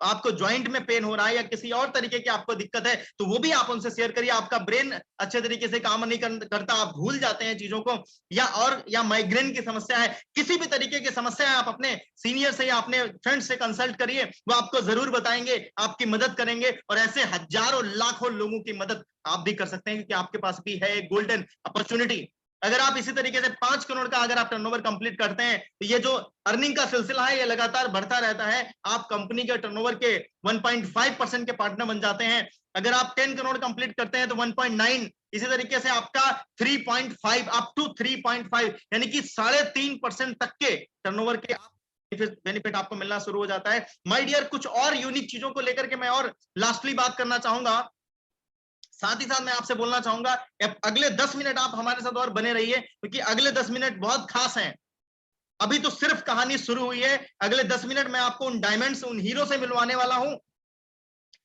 Speaker 2: आपको ज्वाइंट में पेन हो रहा है, या किसी और तरीके की आपको दिक्कत है, तो वो भी आप उनसे शेयर करिए। आपका ब्रेन अच्छे तरीके से काम नहीं करता, आप भूल जाते हैं चीजों को, या माइग्रेन की समस्या है, किसी भी तरीके की समस्या है, आप अपने सीनियर से या अपने फ्रेंड से कंसल्ट करिए, वो आपको जरूर बताएंगे, आपकी मदद करेंगे। और ऐसे हजारों लाखों लोगों की मदद आप भी कर सकते हैं, क्योंकि आपके पास भी है एक गोल्डन अपॉर्चुनिटी। अगर आप इसी तरीके से 5 करोड़ का अगर आप टर्नओवर कंप्लीट करते हैं, तो ये जो अर्निंग का सिलसिला है ये लगातार बढ़ता रहता है। आप कंपनी के टर्नओवर के 1.5% के पार्टनर बन जाते हैं। अगर आप 10 करोड़ कंप्लीट करते हैं तो 1.9, इसी तरीके से आपका 3.5 अप टू 3.5, यानी कि 3.5% तक के टर्नओवर के बेनिफिट आपको मिलना शुरू हो जाता है। माय डियर, कुछ और यूनिक चीजों को लेकर के मैं और लास्टली बात करना चाहूंगा। साथ ही साथ मैं आपसे बोलना चाहूंगा, अगले 10 मिनट आप हमारे साथ और बने रहिए, क्योंकि अगले 10 मिनट बहुत खास हैं। अभी तो सिर्फ कहानी शुरू हुई है। अगले 10 मिनट में आपको उन डायमंड्स, उन हीरो से मिलवाने वाला हूं,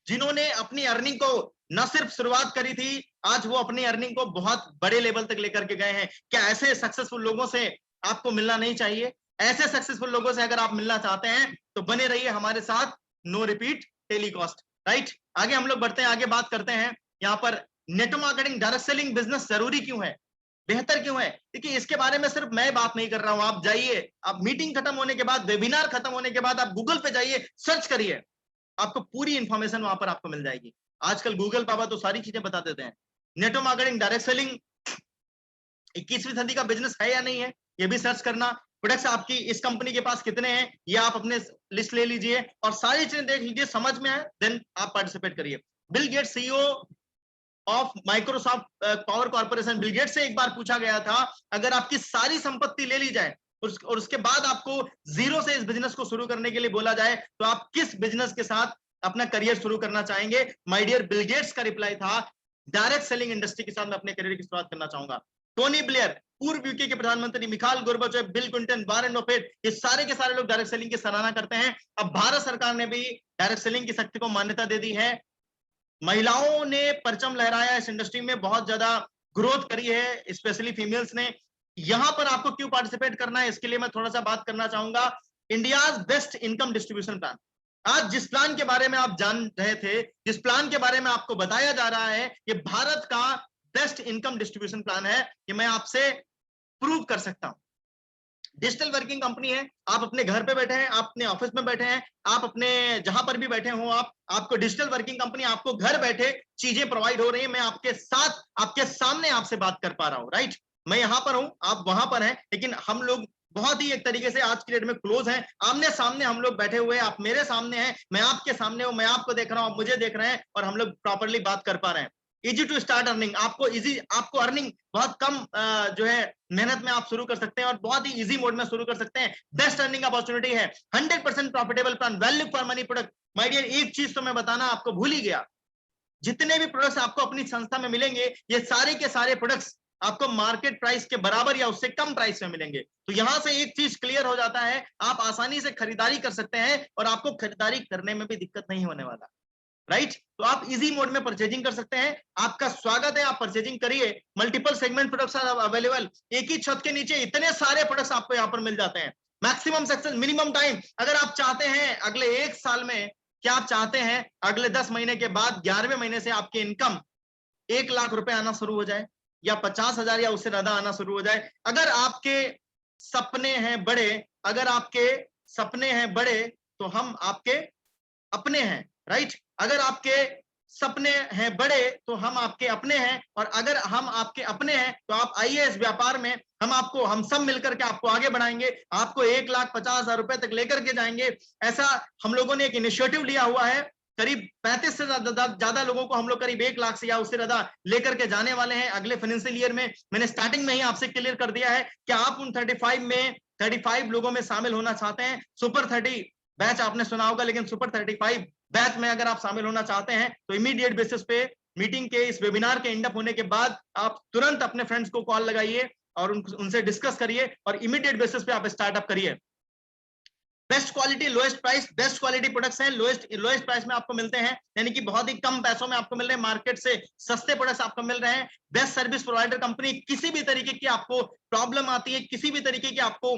Speaker 2: जिन्होंने अपनी अर्निंग को न सिर्फ शुरुआत करी थी, आज वो अपनी अर्निंग को बहुत बड़े लेवल तक लेकर के गए हैं। क्या ऐसे सक्सेसफुल लोगों से आपको मिलना नहीं चाहिए? ऐसे सक्सेसफुल लोगों से अगर आप मिलना चाहते हैं तो बने रहिए हमारे साथ, नो रिपीट टेलीकास्ट। राइट, आगे हम लोग बढ़ते हैं, आगे बात करते हैं। यहाँ पर network marketing, direct selling business जरूरी क्यों है, बेहतर क्यों है? देखिए, इसके बारे में सिर्फ मैं बात नहीं कर रहा हूं। आप जाइए, आप मीटिंग खत्म होने के बाद, वेबिनार खत्म होने के बाद, आप गूगल पे जाइए, सर्च करिए, आपको पूरी इंफॉर्मेशन वहां पर आपको मिल जाएगी। आजकल गूगल बाबा तो सारी चीजें बता देते हैं। नेटवर्क मार्केटिंग, डायरेक्ट सेलिंग 21वीं सदी का बिजनेस है या नहीं है, ये भी सर्च करना। प्रोडक्ट्स आपकी इस कंपनी के पास कितने हैं, ये आप अपने लिस्ट ले लीजिए और सारी चीजें देख लीजिए, समझ में आए देन आप पार्टिसिपेट करिए। Bill Gates, CEO of Microsoft power corporation, Bill Gates से एक बार पूछा गया था, अगर आपकी सारी संपत्ति ले ली जाए और उसके बाद आपको जीरो से इस बिजनेस को शुरू करने के लिए बोला जाए, तो आप किस बिजनेस के साथ अपना करियर शुरू करना चाहेंगे? माय डियर, बिल गेट्स का रिप्लाई था, डायरेक्ट सेलिंग इंडस्ट्री के साथ मैं अपने करियर की शुरुआत करना चाहूंगा। टोनी ब्लेयर, पूर्व यूके के प्रधानमंत्री, Mikhail Gorbachev, bill Clinton, Warren Buffett, ये सारे के सारे लोग डायरेक्ट सेलिंग की सराहना करते हैं। अब भारत सरकार ने भी डायरेक्ट सेलिंग की शक्ति को मान्यता दे दी है। महिलाओं ने परचम लहराया, इस इंडस्ट्री में बहुत ज्यादा ग्रोथ करी है, स्पेशली फीमेल्स ने। यहां पर आपको क्यों पार्टिसिपेट करना है, इसके लिए मैं थोड़ा सा बात करना चाहूंगा। India's best income distribution plan, आज जिस प्लान के बारे में आप जान रहे थे, जिस प्लान के बारे में आपको बताया जा रहा है, ये भारत का बेस्ट इनकम डिस्ट्रीब्यूशन प्लान है, ये मैं आपसे प्रूव कर सकता हूं। डिजिटल वर्किंग कंपनी है, आप अपने घर पे बैठे हैं, आप अपने ऑफिस में बैठे हैं, आप अपने जहां पर भी बैठे हो, आपको डिजिटल वर्किंग कंपनी, आपको घर बैठे चीजें प्रोवाइड हो रही है। मैं आपके साथ, आपके सामने आपसे बात कर पा रहा हूं। राइट, मैं यहां पर हूं, आप वहां पर हैं, लेकिन हम लोग बहुत ही एक तरीके से आज की डेट में क्लोज हैं, आमने सामने हम लोग बैठे हुए हैं। आप मेरे सामने हैं, मैं आपके सामने हूं, मैं आपको देख रहा हूं, आप मुझे देख रहे हैं, और हम लोग प्रॉपरली बात कर पा रहे हैं। इजी टू स्टार्ट अर्निंग, आपको अर्निंग बहुत कम जो है मेहनत में आप शुरू कर सकते हैं, और बहुत ही इजी मोड में शुरू कर सकते हैं। बेस्ट अर्निंग अपॉर्चुनिटी है, 100% profitable plan, value for money product. My dear, एक चीज तो मैं बताना आपको भूल ही गया, जितने भी प्रोडक्ट्स आपको अपनी संस्था में मिलेंगे, ये सारे के सारे प्रोडक्ट्स आपको मार्केट प्राइस के बराबर या उससे कम प्राइस में मिलेंगे। तो यहां से एक चीज क्लियर हो जाता है, आप आसानी से खरीदारी कर सकते हैं, और आपको खरीदारी करने में भी दिक्कत नहीं होने वाला। राइट, तो आप इजी मोड में परचेजिंग कर सकते हैं। आपका स्वागत है, आप परचेजिंग करिए। Multiple segment products are available, एक ही छत के नीचे इतने सारे प्रोडक्ट्स आपको यहाँ पर मिल जाते हैं। मैक्सिमम सक्सेस, मिनिमम टाइम, अगर आप चाहते हैं अगले 1 साल में, क्या आप चाहते हैं अगले 10 महीने के बाद 11वें महीने से आपकी इनकम 1 लाख रुपए आना शुरू हो जाए, या 50,000 या उससे ज्यादा आना शुरू हो जाए? अगर आपके सपने हैं बड़े, अगर आपके सपने हैं बड़े, तो हम आपके अपने हैं। राइट, अगर आपके सपने हैं बड़े तो हम आपके अपने हैं, और अगर हम आपके अपने हैं तो आप आइए इस व्यापार में, हम सब मिलकर के आपको आगे बढ़ाएंगे, आपको 1,50,000 रुपए तक लेकर के जाएंगे। ऐसा हम लोगों ने एक इनिशिएटिव लिया हुआ है, करीब 35 से ज्यादा लोगों को हम लोग करीब 1 लाख से या उससे ज्यादा लेकर के जाने वाले हैं अगले फाइनेंशियल ईयर में। मैंने स्टार्टिंग में ही आपसे क्लियर कर दिया है कि आप उन 35 लोगों में शामिल होना चाहते हैं। सुपर 30 बैच आपने सुना होगा, लेकिन सुपर 35 बैच में अगर आप शामिल होना चाहते हैं तो इमीडिएट बेसिस पे मीटिंग के, इस वेबिनार के एंड अप होने के बाद आप तुरंत अपने फ्रेंड्स को कॉल लगाइए और उनसे डिस्कस करिए, और इमीडिएट बेसिस पे आप स्टार्टअप करिए। Best quality lowest price, best quality products हैं, लोएस्ट प्राइस में आपको मिलते हैं, यानी कि बहुत ही कम पैसों में आपको मिल रहे हैं, मार्केट से सस्ते प्रोडक्ट्स आपको मिल रहे हैं। बेस्ट सर्विस प्रोवाइडर कंपनी, किसी भी तरीके की आपको प्रॉब्लम आती है, किसी भी तरीके की आपको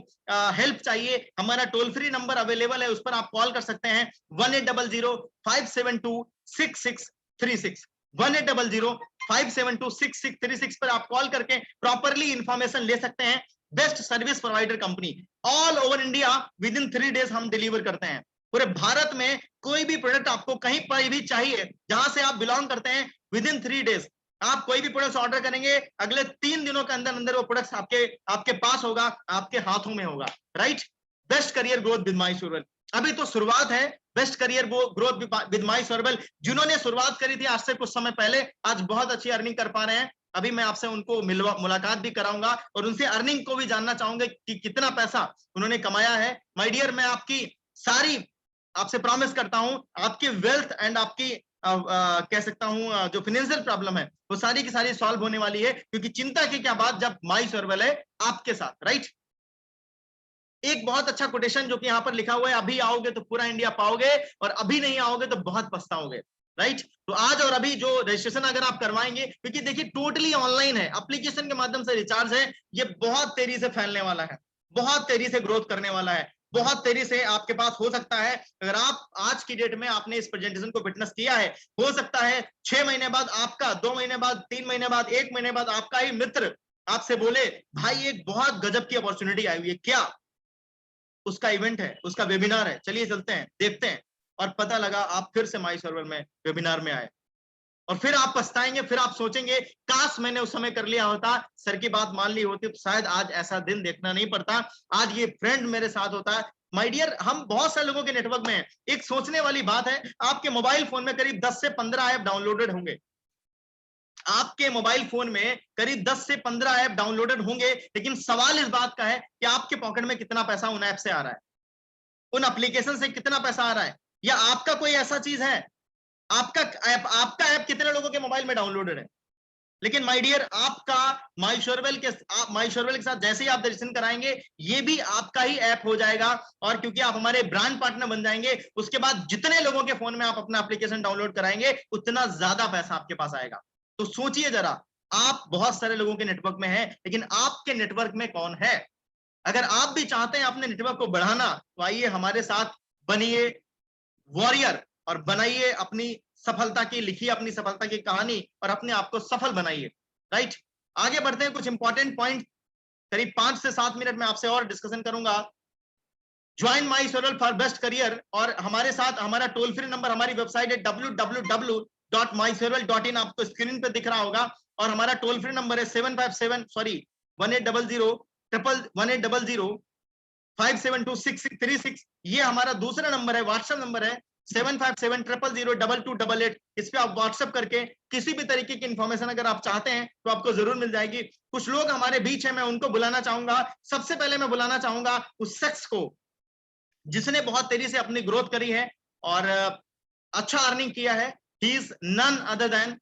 Speaker 2: हेल्प चाहिए, हमारा टोल फ्री नंबर अवेलेबल है, उस पर आप कॉल कर सकते हैं 1800-572-6636, 1800-572-6636 पर आप कॉल करके प्रॉपरली इंफॉर्मेशन ले सकते हैं। Best service provider company, all over India with in 3 days हम डिलीवर करते हैं। पूरे भारत में कोई भी प्रोडक्ट आपको कहीं पर भी चाहिए, जहां से आप बिलोंग करते हैं, विद इन 3 डेज आप कोई भी प्रोडक्ट ऑर्डर करेंगे, अगले 3 दिनों के अंदर अंदर वो प्रोडक्ट आपके पास होगा, आपके हाथों में होगा, right. Best career growth with my Shorwell, अभी तो शुरुआत है। Best career growth with my Shorwell, जिन्होंने शुरुआत करी थी आज से कुछ समय पहले, आज बहुत अच्छी अर्निंग कर पा रहे हैं। अभी मैं आपसे उनको मुलाकात भी कराऊंगा और उनसे अर्निंग को भी जानना चाहूंगा कि कितना पैसा उन्होंने कमाया है। माय डियर, मैं आपकी सारी आपसे प्रॉमिस करता हूं, आपकी वेल्थ एंड आपकी कह सकता हूं जो फाइनेंशियल प्रॉब्लम है वो सारी की सारी सॉल्व होने वाली है, क्योंकि चिंता की क्या बात जब माई शोरवेल है आपके साथ, राइट। एक बहुत अच्छा कोटेशन जो कि यहां पर लिखा हुआ है, अभी आओगे तो पूरा इंडिया पाओगे और अभी नहीं आओगे तो बहुत पछताओगे, राइट। तो आज और अभी जो रजिस्ट्रेशन अगर आप करवाएंगे, क्योंकि देखिए टोटली ऑनलाइन है, एप्लीकेशन के माध्यम से रिचार्ज है, ये बहुत तेजी से फैलने वाला है, बहुत तेजी से ग्रोथ करने वाला है, बहुत तेजी से आपके पास हो सकता है। अगर आप आज की डेट में आपने इस प्रेजेंटेशन को विटनेस किया है, हो सकता है 6 महीने बाद आपका, 2 महीने बाद, 3 महीने बाद, 1 महीने बाद आपका ही मित्र आपसे बोले भाई एक बहुत गजब की अपॉर्चुनिटी आई हुई है, क्या उसका इवेंट है, उसका वेबिनार है, चलिए चलते हैं देखते हैं। और पता लगा आप फिर से माई शोरवेल में वेबिनार में आए और फिर आप पछताएंगे, फिर आप सोचेंगे काश मैंने उस समय कर लिया होता, सर की बात मान ली होती तो शायद आज ऐसा दिन देखना नहीं पड़ता, आज ये फ्रेंड मेरे साथ होता। माय डियर, हम बहुत सारे लोगों के नेटवर्क में हैं। एक सोचने वाली बात है, आपके मोबाइल फोन में करीब 10 से 15 ऐप डाउनलोडेड होंगे, आपके मोबाइल फोन में करीब 10 से 15 ऐप डाउनलोडेड होंगे, लेकिन सवाल इस बात का है कि आपके पॉकेट में कितना पैसा उन ऐप से आ रहा है, उन एप्लीकेशन से कितना पैसा आ रहा है, या आपका कोई ऐसा चीज है, आपका ऐप कितने लोगों के मोबाइल में डाउनलोडेड है। लेकिन माय डियर, आपका माई शोरवेल के साथ जैसे ही आप रजिस्ट्रेशन कराएंगे, ये भी आपका ही ऐप हो जाएगा, और क्योंकि आप हमारे ब्रांड पार्टनर बन जाएंगे, उसके बाद जितने लोगों के फोन में आप अपना एप्लीकेशन डाउनलोड कराएंगे, उतना ज्यादा पैसा आपके पास आएगा। तो सोचिए जरा, आप बहुत सारे लोगों के नेटवर्क में हैं, लेकिन आपके नेटवर्क में कौन है। अगर आप भी चाहते हैं अपने नेटवर्क को बढ़ाना, तो आइए हमारे साथ बनिए वॉरियर और बनाइए अपनी सफलता की, लिखिए अपनी सफलता की कहानी और अपने आप को सफल बनाइए, राइट। आगे बढ़ते हैं, कुछ इंपॉर्टेंट पॉइंट करीब 5 से 7 मिनट में आपसे और डिस्कशन करूंगा। Join my Shorwell for best career, और हमारे साथ हमारा टोल फ्री नंबर, हमारी वेबसाइट है www.myshorwell.in, आपको स्क्रीन पे दिख रहा होगा, और हमारा टोल फ्री नंबर है 1800-572-6636, ये हमारा दूसरा नंबर है, व्हाट्सएप नंबर है 7570002288। इस पे आप व्हाट्सएप करके किसी भी तरीके की इंफॉर्मेशन अगर आप चाहते हैं तो आपको जरूर मिल जाएगी। कुछ लोग हमारे बीच है, मैं उनको बुलाना चाहूंगा। सबसे पहले मैं बुलाना चाहूंगा उस शख्स को जिसने बहुत तेजी से अपनी ग्रोथ करी है और अच्छा अर्निंग किया है। He is none other than,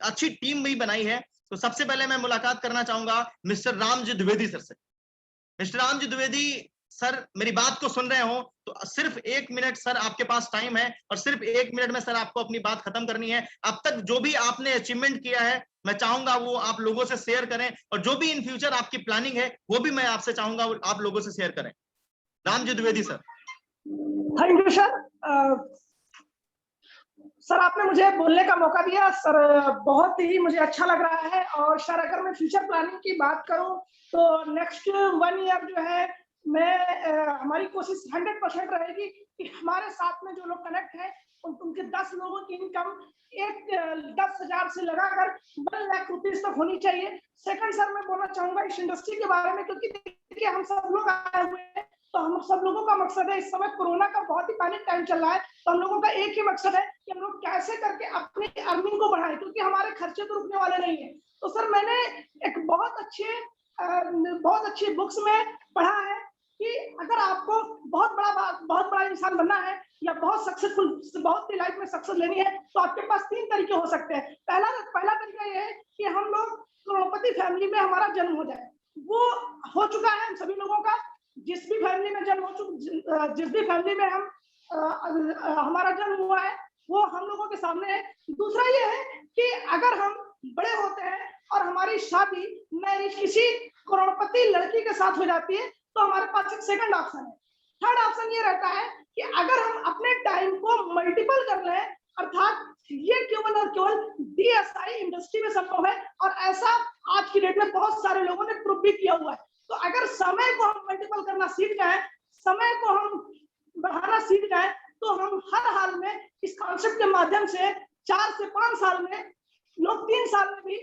Speaker 2: अच्छी टीम भी बनाई है। तो सबसे पहले मैं मुलाकात करना चाहूंगा मिस्टर रामजी द्विवेदी सर से। मिस्टर रामजी द्विवेदी सर, मेरी बात को सुन रहे हो तो सिर्फ 1 मिनट सर आपके पास टाइम है, और सिर्फ 1 मिनट में सर आपको अपनी बात खत्म करनी है। अब तक जो भी आपने अचीवमेंट किया है, मैं चाहूंगा वो आप लोगों से शेयर करें, और जो भी इन फ्यूचर आपकी प्लानिंग है वो भी मैं आपसे चाहूंगा आप लोगों से शेयर करें। Ramji Dwivedi sir.
Speaker 3: Thank you sir. Sir आपने मुझे बोलने का मौका दिया सर, बहुत ही मुझे अच्छा लग रहा है। और सर अगर मैं फ्यूचर प्लानिंग की बात करूं तो नेक्स्ट 1 ईयर जो है मैं हमारी कोशिश 100% रहेगी कि हमारे साथ में जो लोग कनेक्ट हैं उनके 10 लोगों की इनकम 10,000 से लगाकर 1 लाख रुपीज तक होनी चाहिए। सेकंड सर मैं बोलना चाहूंगा इस इंडस्ट्री के बारे में, क्योंकि देखिए हम सब लोग आए हुए हैं, तो हम सब लोगों का मकसद है, इस समय कोरोना का बहुत ही पैनिक टाइम चल रहा है, तो हम लोगों का एक ही मकसद है कि हम लोग कैसे करके अपनी अर्निंग को बढ़ाएं, क्योंकि हमारे खर्चे तो रुकने वाले नहीं है। तो सर मैंने एक बहुत अच्छी बुक्स में पढ़ा है कि अगर आपको बहुत बड़ा इंसान बनना है या बहुत ही लाइफ में सक्सेस लेनी है, तो आपके पास 3 तरीके हो सकते हैं। पहला तरीका ये है कि हम लोग करोड़पति फैमिली में हमारा जन्म हो जाए, वो हो चुका है हम सभी लोगों का। जिस भी फैमिली में जन्म हो चुका, जिस भी फैमिली में हम हमारा जन्म हुआ है वो हम लोगों के सामने है। दूसरा ये है कि अगर हम बड़े होते हैं और हमारी शादी मैरिज किसी करोड़पति लड़की के साथ हो जाती है तो हमारे पास एक सेकंड ऑप्शन है। थर्ड ऑप्शन ये रहता है कि अगर हम अपने टाइम को मल्टीपल कर लें, अर्थात ये केवल और केवल डीएसआई इंडस्ट्री में संभव है और ऐसा आज की डेट में बहुत सारे लोगों ने प्रूव भी किया हुआ है। तो अगर समय को हम मल्टीपल करना सीख जाए, समय को हम बढ़ाना सीख जाए, तो हम हर हाल में इस कॉन्सेप्ट के माध्यम से 4 से 5 साल में लोग 3 साल में भी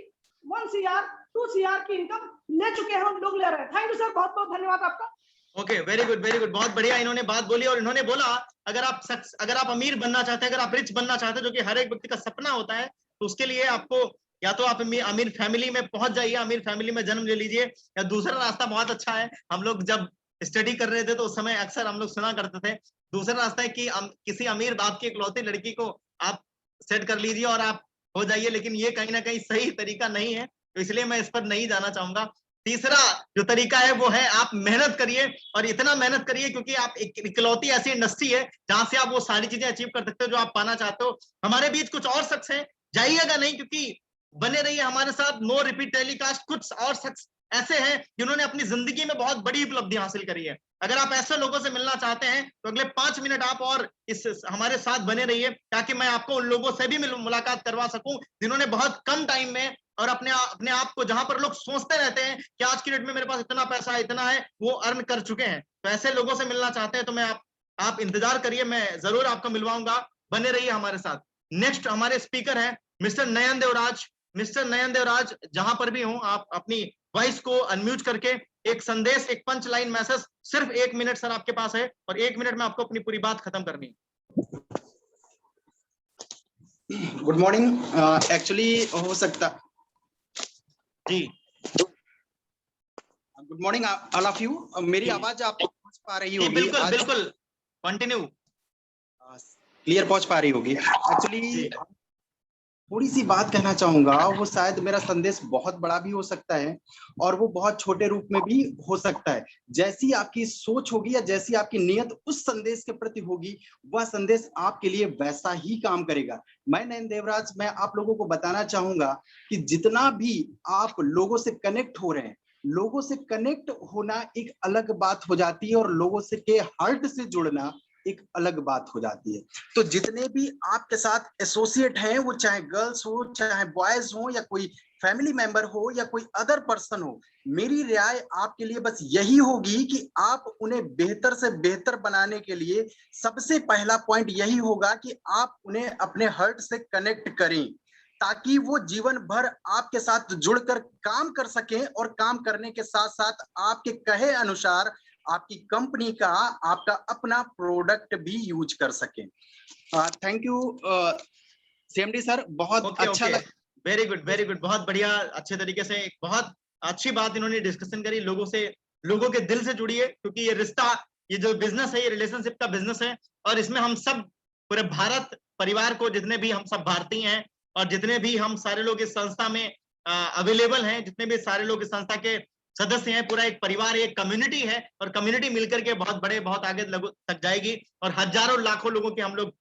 Speaker 3: 1 CR 2 CR की इनकम ले चुके हैं, हम लोग ले रहे हैं। थैंक यू सर, बहुत बहुत धन्यवाद आपका।
Speaker 2: ओके, वेरी गुड, बहुत बढ़िया इन्होंने बात बोली। और इन्होंने बोला अगर आप अमीर बनना चाहते हैं, अगर आप रिच बनना चाहते हैं, जो कि हर एक व्यक्ति का सपना होता है, तो उसके लिए आपको या तो आप अमीर फैमिली में पहुंच जाइए, अमीर फैमिली में जन्म ले लीजिए, या दूसरा रास्ता बहुत अच्छा है। हम लोग जब स्टडी कर रहे थे तो उस समय अक्सर हम लोग सुना करते थे, दूसरा रास्ता है कि किसी अमीर बाप की इकलौती लड़की को आप सेट कर लीजिए और आप हो जाइए, लेकिन ये कहीं ना कहीं सही तरीका नहीं है, तो इसलिए मैं इस पर नहीं जाना चाहूंगा। तीसरा जो तरीका है वो है आप मेहनत करिए, और इतना मेहनत करिए क्योंकि आप इकलौती ऐसी इंडस्ट्री है जहां से आप वो सारी चीजें अचीव कर सकते हो जो आप पाना चाहते हो। हमारे बीच कुछ और शख्स हैं, जाइएगा नहीं, क्योंकि बने रहिए हमारे साथ। No repeat telecast. कुछ और शख्स ऐसे हैं जिन्होंने अपनी जिंदगी में बहुत बड़ी उपलब्धि हासिल करी है। अगर आप ऐसे लोगों से मिलना चाहते हैं तो अगले 5 मिनट आप और इस हमारे साथ बने रहिए, ताकि मैं आपको उन लोगों से भी मुलाकात करवा सकूं जिन्होंने बहुत कम टाइम में और अपने आप को, जहां पर लोग सोचते रहते हैं कि आज की डेट में मेरे पास इतना पैसा है, इतना है, वो अर्न कर चुके हैं। तो ऐसे लोगों से मिलना चाहते हैं तो मैं आप इंतजार करिए, मैं जरूर आपको मिलवाऊंगा। बने रहिए हमारे साथ। नेक्स्ट हमारे स्पीकर हैं मिस्टर नयन देवराज। मिस्टर नयन देवराज, जहां पर भी हो आप अपनी वॉइस को अनम्यूट करके एक संदेश, एक पंच लाइन मैसेज, सिर्फ 1 मिनट सर आपके पास है, और 1 मिनट में आपको अपनी पूरी बात खत्म करनी है।
Speaker 4: Good morning. एक्चुअली हो सकता
Speaker 2: जी,
Speaker 4: good morning all of you. मेरी आवाज आप पहुंच पा रही होगी?
Speaker 2: बिल्कुल बिल्कुल, कंटिन्यू।
Speaker 4: क्लियर पहुंच पा रही होगी। एक्चुअली थोड़ी सी बात कहना चाहूंगा, वो शायद मेरा संदेश बहुत बड़ा भी हो सकता है और वो बहुत छोटे रूप में भी हो सकता है। जैसी आपकी सोच होगी या जैसी आपकी नियत उस संदेश के प्रति होगी, वह संदेश आपके लिए वैसा ही काम करेगा। मैं नयन देवराज, मैं आप लोगों को बताना चाहूंगा कि जितना भी आप लोगों से कनेक्ट हो रहे हैं, लोगों से कनेक्ट होना एक अलग बात हो जाती है और लोगों से के हार्ट से जुड़ना एक अलग बात हो जाती है। तो जितने भी आपके साथ एसोसिएट हैं, वो चाहे गर्ल्स हो, चाहे बॉयज हो, या कोई फैमिली मेंबर हो, या कोई अदर पर्सन हो, मेरी राय आपके लिए बस यही होगी कि आप उन्हें बेहतर से बेहतर बनाने के लिए सबसे पहला पॉइंट यही होगा कि आप उन्हें अपने हार्ट से कनेक्ट करें, ताकि वो जीवन भर आपके साथ जुड़कर काम कर सकें और काम करने के साथ साथ आपके कहे अनुसार आपकी कंपनी का, आपका अपना प्रोडक्ट भी यूज कर सके। थैंक यू सीएमडी सर, बहुत अच्छा लगा।
Speaker 2: वेरी गुड, बहुत बढ़िया, अच्छे तरीके से एक बहुत अच्छी बात इन्होंने डिस्कशन करी। लोगों के दिल से जुड़िए, क्योंकि ये रिश्ता, ये जो बिजनेस है, ये रिलेशनशिप का बिजनेस है, और इसमें हम सब पूरे भारत परिवार को, जितने भी हम सब भारतीय हैं और जितने भी हम सारे लोग इस संस्था में अवेलेबल हैं, जितने भी सारे लोग इस संस्था के सदस्य हैं, पूरा एक परिवार, एक कम्युनिटी है, और कम्युनिटी मिलकर के बहुत आगे तक जाएगी, और हजारों लाखों लोगों के हम लोग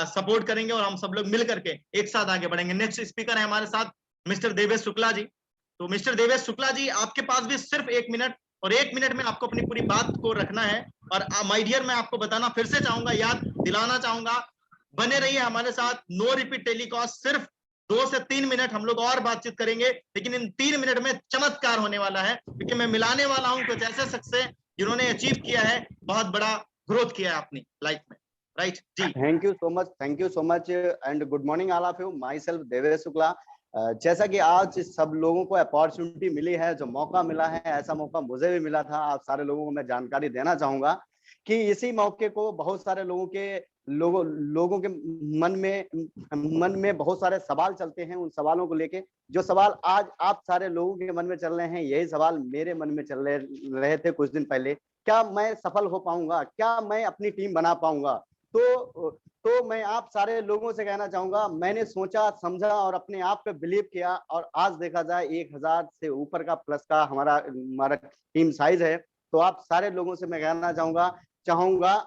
Speaker 2: सपोर्ट करेंगे, और हम सब लोग मिल करके एक साथ आगे बढ़ेंगे। नेक्स्ट स्पीकर है हमारे साथ मिस्टर देवेश शुक्ला जी। तो मिस्टर देवेश शुक्ला जी, आपके पास भी सिर्फ 1 मिनट, और 1 मिनट में आपको अपनी पूरी बात को रखना है। और माय डियर, मैं आपको बताना फिर से चाहूंगा, याद दिलाना चाहूंगा, बने रहिए हमारे साथ। नो रिपीट टेलीकास्ट, सिर्फ 2 से 3 मिनट हम लोग और बातचीत करेंगे, लेकिन इन 3 मिनट में चमत्कार होने वाला है, क्योंकि मैं मिलाने वाला हूं कुछ ऐसे शख्स से जिन्होंने अचीव किया है, बहुत बड़ा ग्रोथ किया है अपनी लाइफ में। Right ji,
Speaker 5: thank you so much and good morning all of you. Myself Devesh Shukla. जैसा कि आज सब लोगों को अपॉर्चुनिटी मिली है, जो मौका मिला है, ऐसा मौका मुझे भी मिला था। आप सारे लोगों को मैं जानकारी देना चाहूंगा कि इसी मौके को बहुत सारे लोगों के मन में बहुत सारे सवाल चलते हैं। उन सवालों को लेके, जो सवाल आज आप सारे लोगों के मन में चल रहे हैं, यही सवाल मेरे मन में चल रहे थे कुछ दिन पहले। क्या मैं सफल हो पाऊंगा? क्या मैं अपनी टीम बना पाऊंगा? तो मैं आप सारे लोगों से कहना चाहूंगा, मैंने सोचा, समझा और अपने आप पे बिलीव किया, और आज देखा जाए 1000 से ऊपर का प्लस का हमारा टीम साइज है। तो आप सारे लोगों से मैं कहना चाहूंगा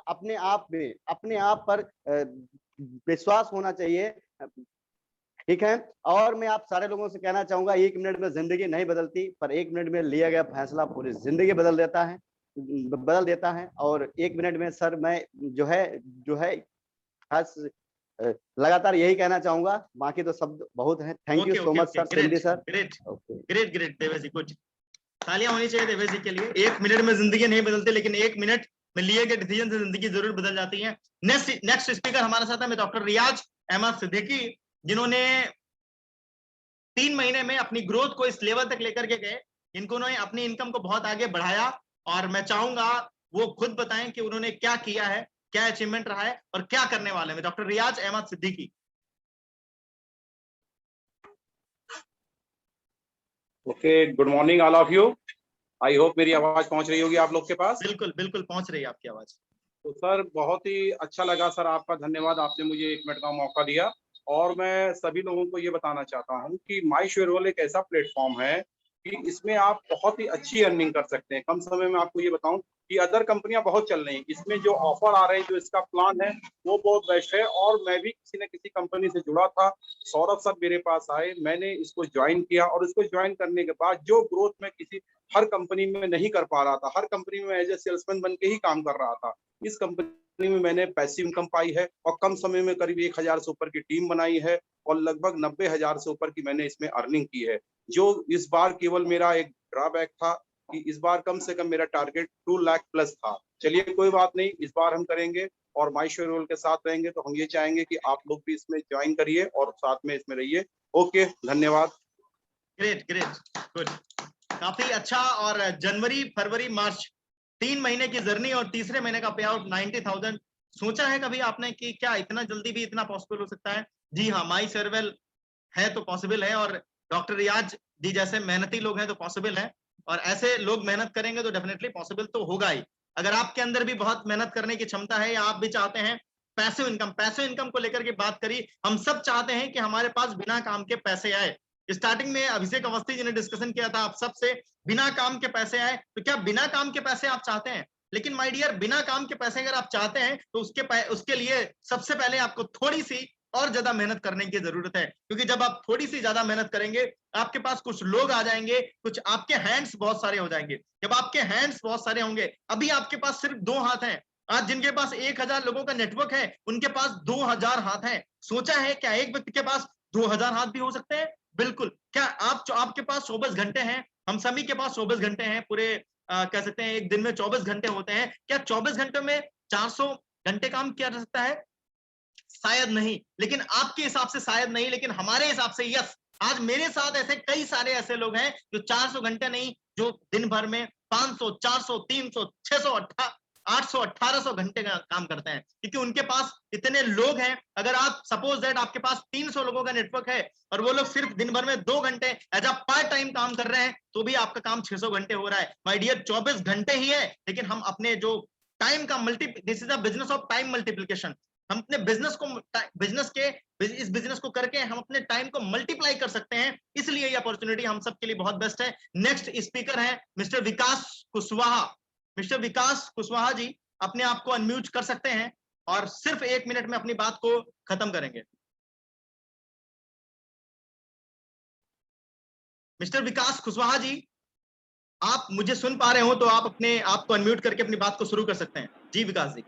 Speaker 5: अपने आप में, अपने आप पर विश्वास होना चाहिए, ठीक है। और मैं आप सारे लोगों से कहना चाहूंगा, 1 मिनट में जिंदगी नहीं बदलती, पर 1 मिनट में लिया गया फैसला पूरी जिंदगी बदल देता है। और 1 मिनट में सर मैं जो है खास लगातार यही कहना चाहूंगा, बाकी तो शब्द बहुत हैं। Thank you so much sir, Sindhi sir.
Speaker 2: Great Devesh ji, good. तालियां होनी चाहिए देवेश जी के लिए। 1 मिनट में जिंदगी नहीं बदलती, लेकिन 1 मिनट में लिए गए डिसीजन से जिंदगी जरूर बदल जाती है। नेक्स्ट स्पीकर हमारे साथ है डॉक्टर रियाज अहमद सिद्दीकी, जिन्होंने 3 महीने में अपनी ग्रोथ को इस लेवल तक लेकर के गए, इन्होंने अपनी इनकम को बहुत आगे बढ़ाया। और मैं चाहूंगा वो खुद बताएं कि उन्होंने क्या किया है, क्या अचीवमेंट रहा है और क्या करने वाले हैं। Doctor Riyaz Ahmed Siddiqui.
Speaker 6: Okay, good morning all of you. I hope मेरी आवाज पहुंच रही होगी आप लोग के पास।
Speaker 2: बिल्कुल बिल्कुल पहुंच रही है आपकी आवाज।
Speaker 6: तो सर बहुत ही अच्छा लगा सर, आपका धन्यवाद, आपने मुझे 1 मिनट का मौका दिया। और मैं सभी लोगों को ये बताना चाहता हूँ कि माई शेयरहोल्डर एक ऐसा प्लेटफॉर्म है कि इसमें आप बहुत ही अच्छी अर्निंग कर सकते हैं कम समय में। आपको ये बताऊं कि अदर कंपनियां बहुत चल रही हैं, इसमें जो ऑफर आ रहे हैं, जो इसका प्लान है वो बहुत बेस्ट है। और मैं भी किसी न किसी कंपनी से जुड़ा था, सौरभ सर मेरे पास आए, मैंने इसको ज्वाइन किया और इसको ज्वाइन करने के बाद जो ग्रोथ मैं किसी हर कंपनी में नहीं कर पा रहा था, हर कंपनी में एज ए सेल्समैन बन के ही काम कर रहा था, इस कंपनी में मैंने पैसिव इनकम पाई है और कम समय में करीब 1000 से ऊपर की टीम बनाई है और लगभग 90,000 से ऊपर की मैंने इसमें अर्निंग की है। जो इस बार केवल मेरा एक ड्रॉबैक था कि इस बार कम से कम मेरा टारगेट 2 लाख प्लस था। चलिए कोई बात नहीं, इस बार हम करेंगे और माई शेयरहोल्डर के साथ रहेंगे। तो हम ये चाहेंगे कि आप लोग भी इसमें ज्वाइन करिए और साथ में इसमें रहिए। ओके, धन्यवाद।
Speaker 2: ग्रेट गुड, काफी अच्छा। और जनवरी फरवरी मार्च 3 महीने की जर्नी और तीसरे महीने का पे आउट 90,000। सोचा है कभी आपने कि क्या इतना जल्दी भी इतना पॉसिबल हो सकता है? जी हाँ, माई शेयरवेल है तो पॉसिबल है, और डॉक्टर रियाज जी जैसे मेहनती लोग हैं तो पॉसिबल है, और ऐसे लोग मेहनत करेंगे तो डेफिनेटली पॉसिबल तो होगा ही। अगर आपके अंदर भी बहुत मेहनत करने की क्षमता है या आप भी चाहते हैं पैसिव इनकम को लेकर के बात करी, हम सब चाहते हैं कि हमारे पास बिना काम के पैसे आए। स्टार्टिंग में अभिषेक अवस्थी जी ने डिस्कशन किया था आप सबसे, बिना काम के पैसे आए। तो क्या बिना काम के पैसे आप चाहते हैं? लेकिन माय डियर, बिना काम के पैसे अगर आप चाहते हैं तो उसके लिए सबसे पहले आपको थोड़ी सी और ज्यादा मेहनत करने की जरूरत है। क्योंकि जब आप थोड़ी सी ज्यादा मेहनत करेंगे, आपके पास कुछ लोग आ जाएंगे, कुछ आपके हैंड्स बहुत सारे हो जाएंगे। जब आपके हैंड्स बहुत सारे होंगे, अभी आपके पास सिर्फ 2 हाथ हैं। आज जिनके पास 1000 लोगों का नेटवर्क है, उनके पास 2000 हाथ हैं। सोचा है क्या एक व्यक्ति के पास 2000 हाथ भी हो सकते हैं? बिल्कुल। क्या आपके पास 24 घंटे हैं? हम सभी के पास 24 घंटे हैं। पूरे कह सकते हैं एक दिन में 24 घंटे होते हैं। क्या 24 घंटे में 400 घंटे काम किया जा सकता है? शायद नहीं। लेकिन आपके हिसाब से शायद नहीं, लेकिन हमारे हिसाब से यस। आज मेरे साथ ऐसे कई सारे ऐसे लोग हैं जो 400 घंटे नहीं, जो दिन भर में 500, 400, 300, 600, 800, 1800 घंटे का काम करते हैं, क्योंकि उनके पास इतने लोग हैं। अगर आप सपोज दैट आपके पास 300 लोगों का नेटवर्क है और वो लोग सिर्फ दिन भर में 2 घंटे एज अ पार्ट टाइम काम कर रहे हैं, तो भी आपका काम 600 घंटे हो रहा है। माय डियर, 24 घंटे ही है, लेकिन हम अपने जो टाइम का this is a business of time multiplication. हम अपने इस बिजनेस को करके हम अपने टाइम को मल्टीप्लाई कर सकते हैं। इसलिए ये अपॉर्चुनिटी हम सबके लिए बहुत बेस्ट है। नेक्स्ट स्पीकर है मिस्टर विकास कुशवाहा। मिस्टर विकास कुशवाहा जी, अपने आप को अनम्यूट कर सकते हैं और सिर्फ 1 मिनट में अपनी बात को खत्म करेंगे। मिस्टर विकास कुशवाहा जी, आप मुझे सुन पा रहे हो तो आप अपने आप को अनम्यूट करके अपनी बात को शुरू कर सकते हैं। जी विकास जी।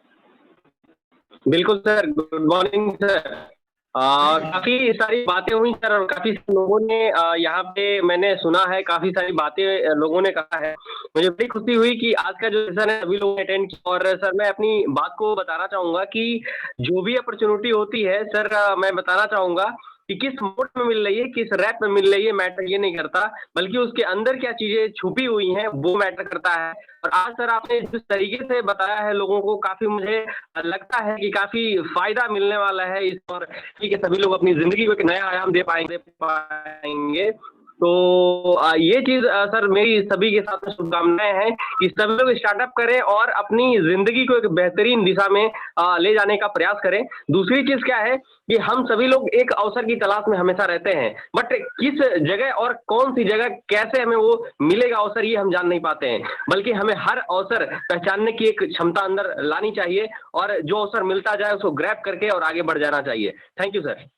Speaker 7: बिल्कुल सर, गुड मॉर्निंग सर। काफी सारी बातें हुई सर, और काफी लोगों ने यहाँ पे मैंने सुना है, काफी सारी बातें लोगों ने कहा है। मुझे बड़ी खुशी हुई कि आज का जो सेशन है सभी लोगों ने अटेंड किया। और सर मैं अपनी बात को बताना चाहूंगा कि जो भी अपॉर्चुनिटी होती है सर, मैं बताना चाहूंगा कि किस मोड में मिल रही है, किस रैप में मिल रही है, मैटर ये नहीं करता, बल्कि उसके अंदर क्या चीजें छुपी हुई हैं वो मैटर करता है। और आज सर आपने जिस तरीके से बताया है लोगों को, काफी मुझे लगता है कि काफी फायदा मिलने वाला है इस, और ठीक है सभी लोग अपनी जिंदगी को एक नया आयाम दे पाएंगे। तो ये चीज सर मेरी सभी के साथ शुभकामनाएं हैं कि सभी लोग स्टार्टअप करें और अपनी जिंदगी को एक बेहतरीन दिशा में ले जाने का प्रयास करें। दूसरी चीज क्या है कि हम सभी लोग एक अवसर की तलाश में हमेशा रहते हैं, बट किस जगह और कौन सी जगह कैसे हमें वो मिलेगा अवसर ये हम जान नहीं पाते हैं, बल्कि हमें हर अवसर पहचानने की एक क्षमता अंदर लानी चाहिए और जो अवसर मिलता जाए उसको ग्रैब करके और आगे बढ़ जाना चाहिए। Thank you sir.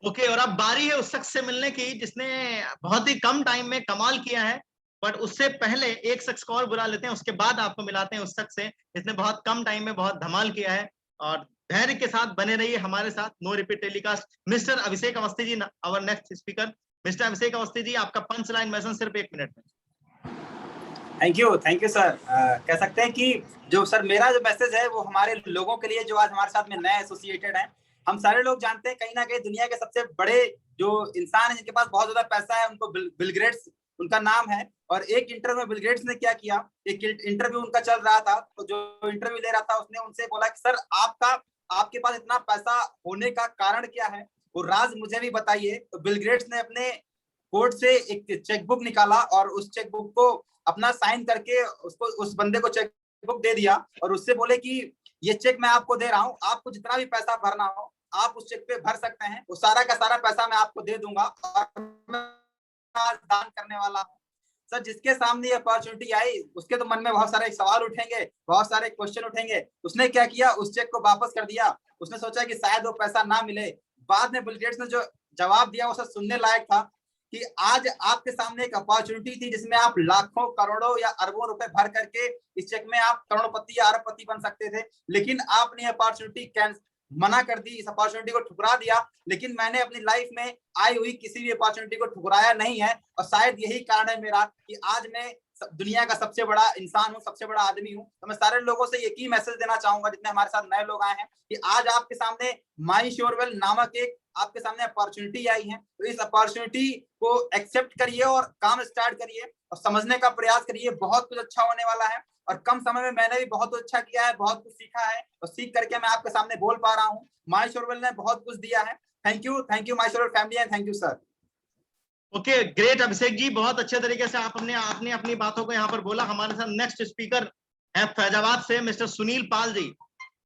Speaker 2: ओके, और अब बारी है उस शख्स से मिलने की जिसने बहुत ही कम टाइम में कमाल किया है, बट उससे पहले एक शख्स को और बुला लेते हैं, उसके बाद आपको मिलाते हैं उस शख्स से जिसने बहुत कम टाइम में बहुत धमाल किया है। और धैर्य के साथ बने रहिए हमारे साथ। No repeat telecast. Mr Abhishek Awasthi ji, our next speaker. Mr Abhishek Awasthi ji, आपका पंच लाइन मैसेज सिर्फ 1 मिनट में।
Speaker 8: Thank you sir. कह सकते हैं कि जो सर मेरा जो मैसेज है वो हमारे लोगों के लिए जो आज हमारे साथ में नए एसोसिएटेड हैं। हम सारे लोग जानते हैं कहीं ना कहीं दुनिया के सबसे बड़े जो इंसान है जिनके पास बहुत ज्यादा पैसा है उनको बिल गेट्स उनका नाम है। और एक इंटरव्यू में बिल गेट्स ने क्या किया, एक इंटरव्यू उनका चल रहा था, तो जो इंटरव्यू ले रहा था उसने उनसे बोला कि सर आपके पास इतना पैसा होने का कारण क्या है, वो राज मुझे भी बताइए। तो बिल गेट्स ने अपने कोर्ट से एक चेकबुक निकाला और उस चेकबुक को अपना साइन करके उसको उस बंदे को चेकबुक दे दिया और उससे बोले कि ये चेक मैं आपको दे रहा हूँ, आपको जितना भी पैसा भरना हो आप उस चेक पे भर सकते हैं, वो सारा का सारा पैसा मैं आपको दे दूंगा और मैं दान करने वाला हूँ। सर जिसके सामने ये अपॉर्चुनिटी आई उसके तो मन में बहुत सारे सवाल उठेंगे, बहुत सारे क्वेश्चन उठेंगे। उसने क्या किया, उस चेक को वापस कर दिया। उसने सोचा कि शायद वो पैसा ना मिले। बाद में बिल गेट्स ने जो जवाब दिया वो सर सुनने लायक था कि आज आपके सामने एक अपॉर्चुनिटी थी जिसमें आप लाखों करोड़ों या अरबों रुपए भर करके इस चेक में आप करोड़पति या अरबपति बन सकते थे, लेकिन आपने अपॉर्चुनिटी मना कर दी, इस अपॉर्चुनिटी को ठुकरा दिया। लेकिन मैंने अपनी लाइफ में आई हुई किसी भी अपॉर्चुनिटी को ठुकराया नहीं है और शायद यही कारण है मेरा कि आज मैं दुनिया का सबसे बड़ा इंसान हूँ, सबसे बड़ा आदमी हूँ। तो मैं सारे लोगों से एक ही मैसेज देना चाहूंगा जितने हमारे साथ नए लोग आए हैं कि आज आपके सामने माई श्योर वेल नामक एक आपके सामने अपॉर्चुनिटी आई है, तो इस अपॉर्चुनिटी को एक्सेप्ट करिए और काम स्टार्ट करिए और समझने का प्रयास करिए। बहुत कुछ अच्छा होने वाला है और कम समय में मैंने भी बहुत अच्छा किया है, बहुत कुछ सीखा है और सीख करके मैं आपके सामने बोल पा रहा हूँ। माई श्योर वेल ने बहुत कुछ दिया है। Thank you my Shorwell family and thank you sir.
Speaker 2: Okay, great Abhishek ji, बहुत अच्छे तरीके से आपने अपनी बातों को यहाँ पर बोला। हमारे साथ नेक्स्ट स्पीकर है फैजाबाद से मिस्टर सुनील पाल जी।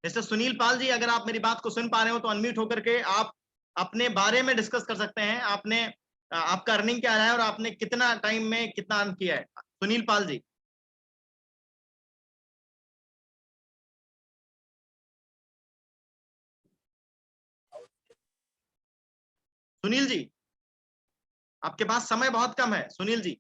Speaker 2: मिस्टर सुनील पाल जी, अगर आप मेरी बात को सुन पा रहे हो तो अनम्यूट होकर के आप अपने बारे में डिस्कस कर सकते हैं। आपका अर्निंग क्या है और आपने कितना टाइम में कितना अर्न किया है। सुनील पाल जी। सुनील जी, आपके पास समय बहुत कम है। सुनील जी,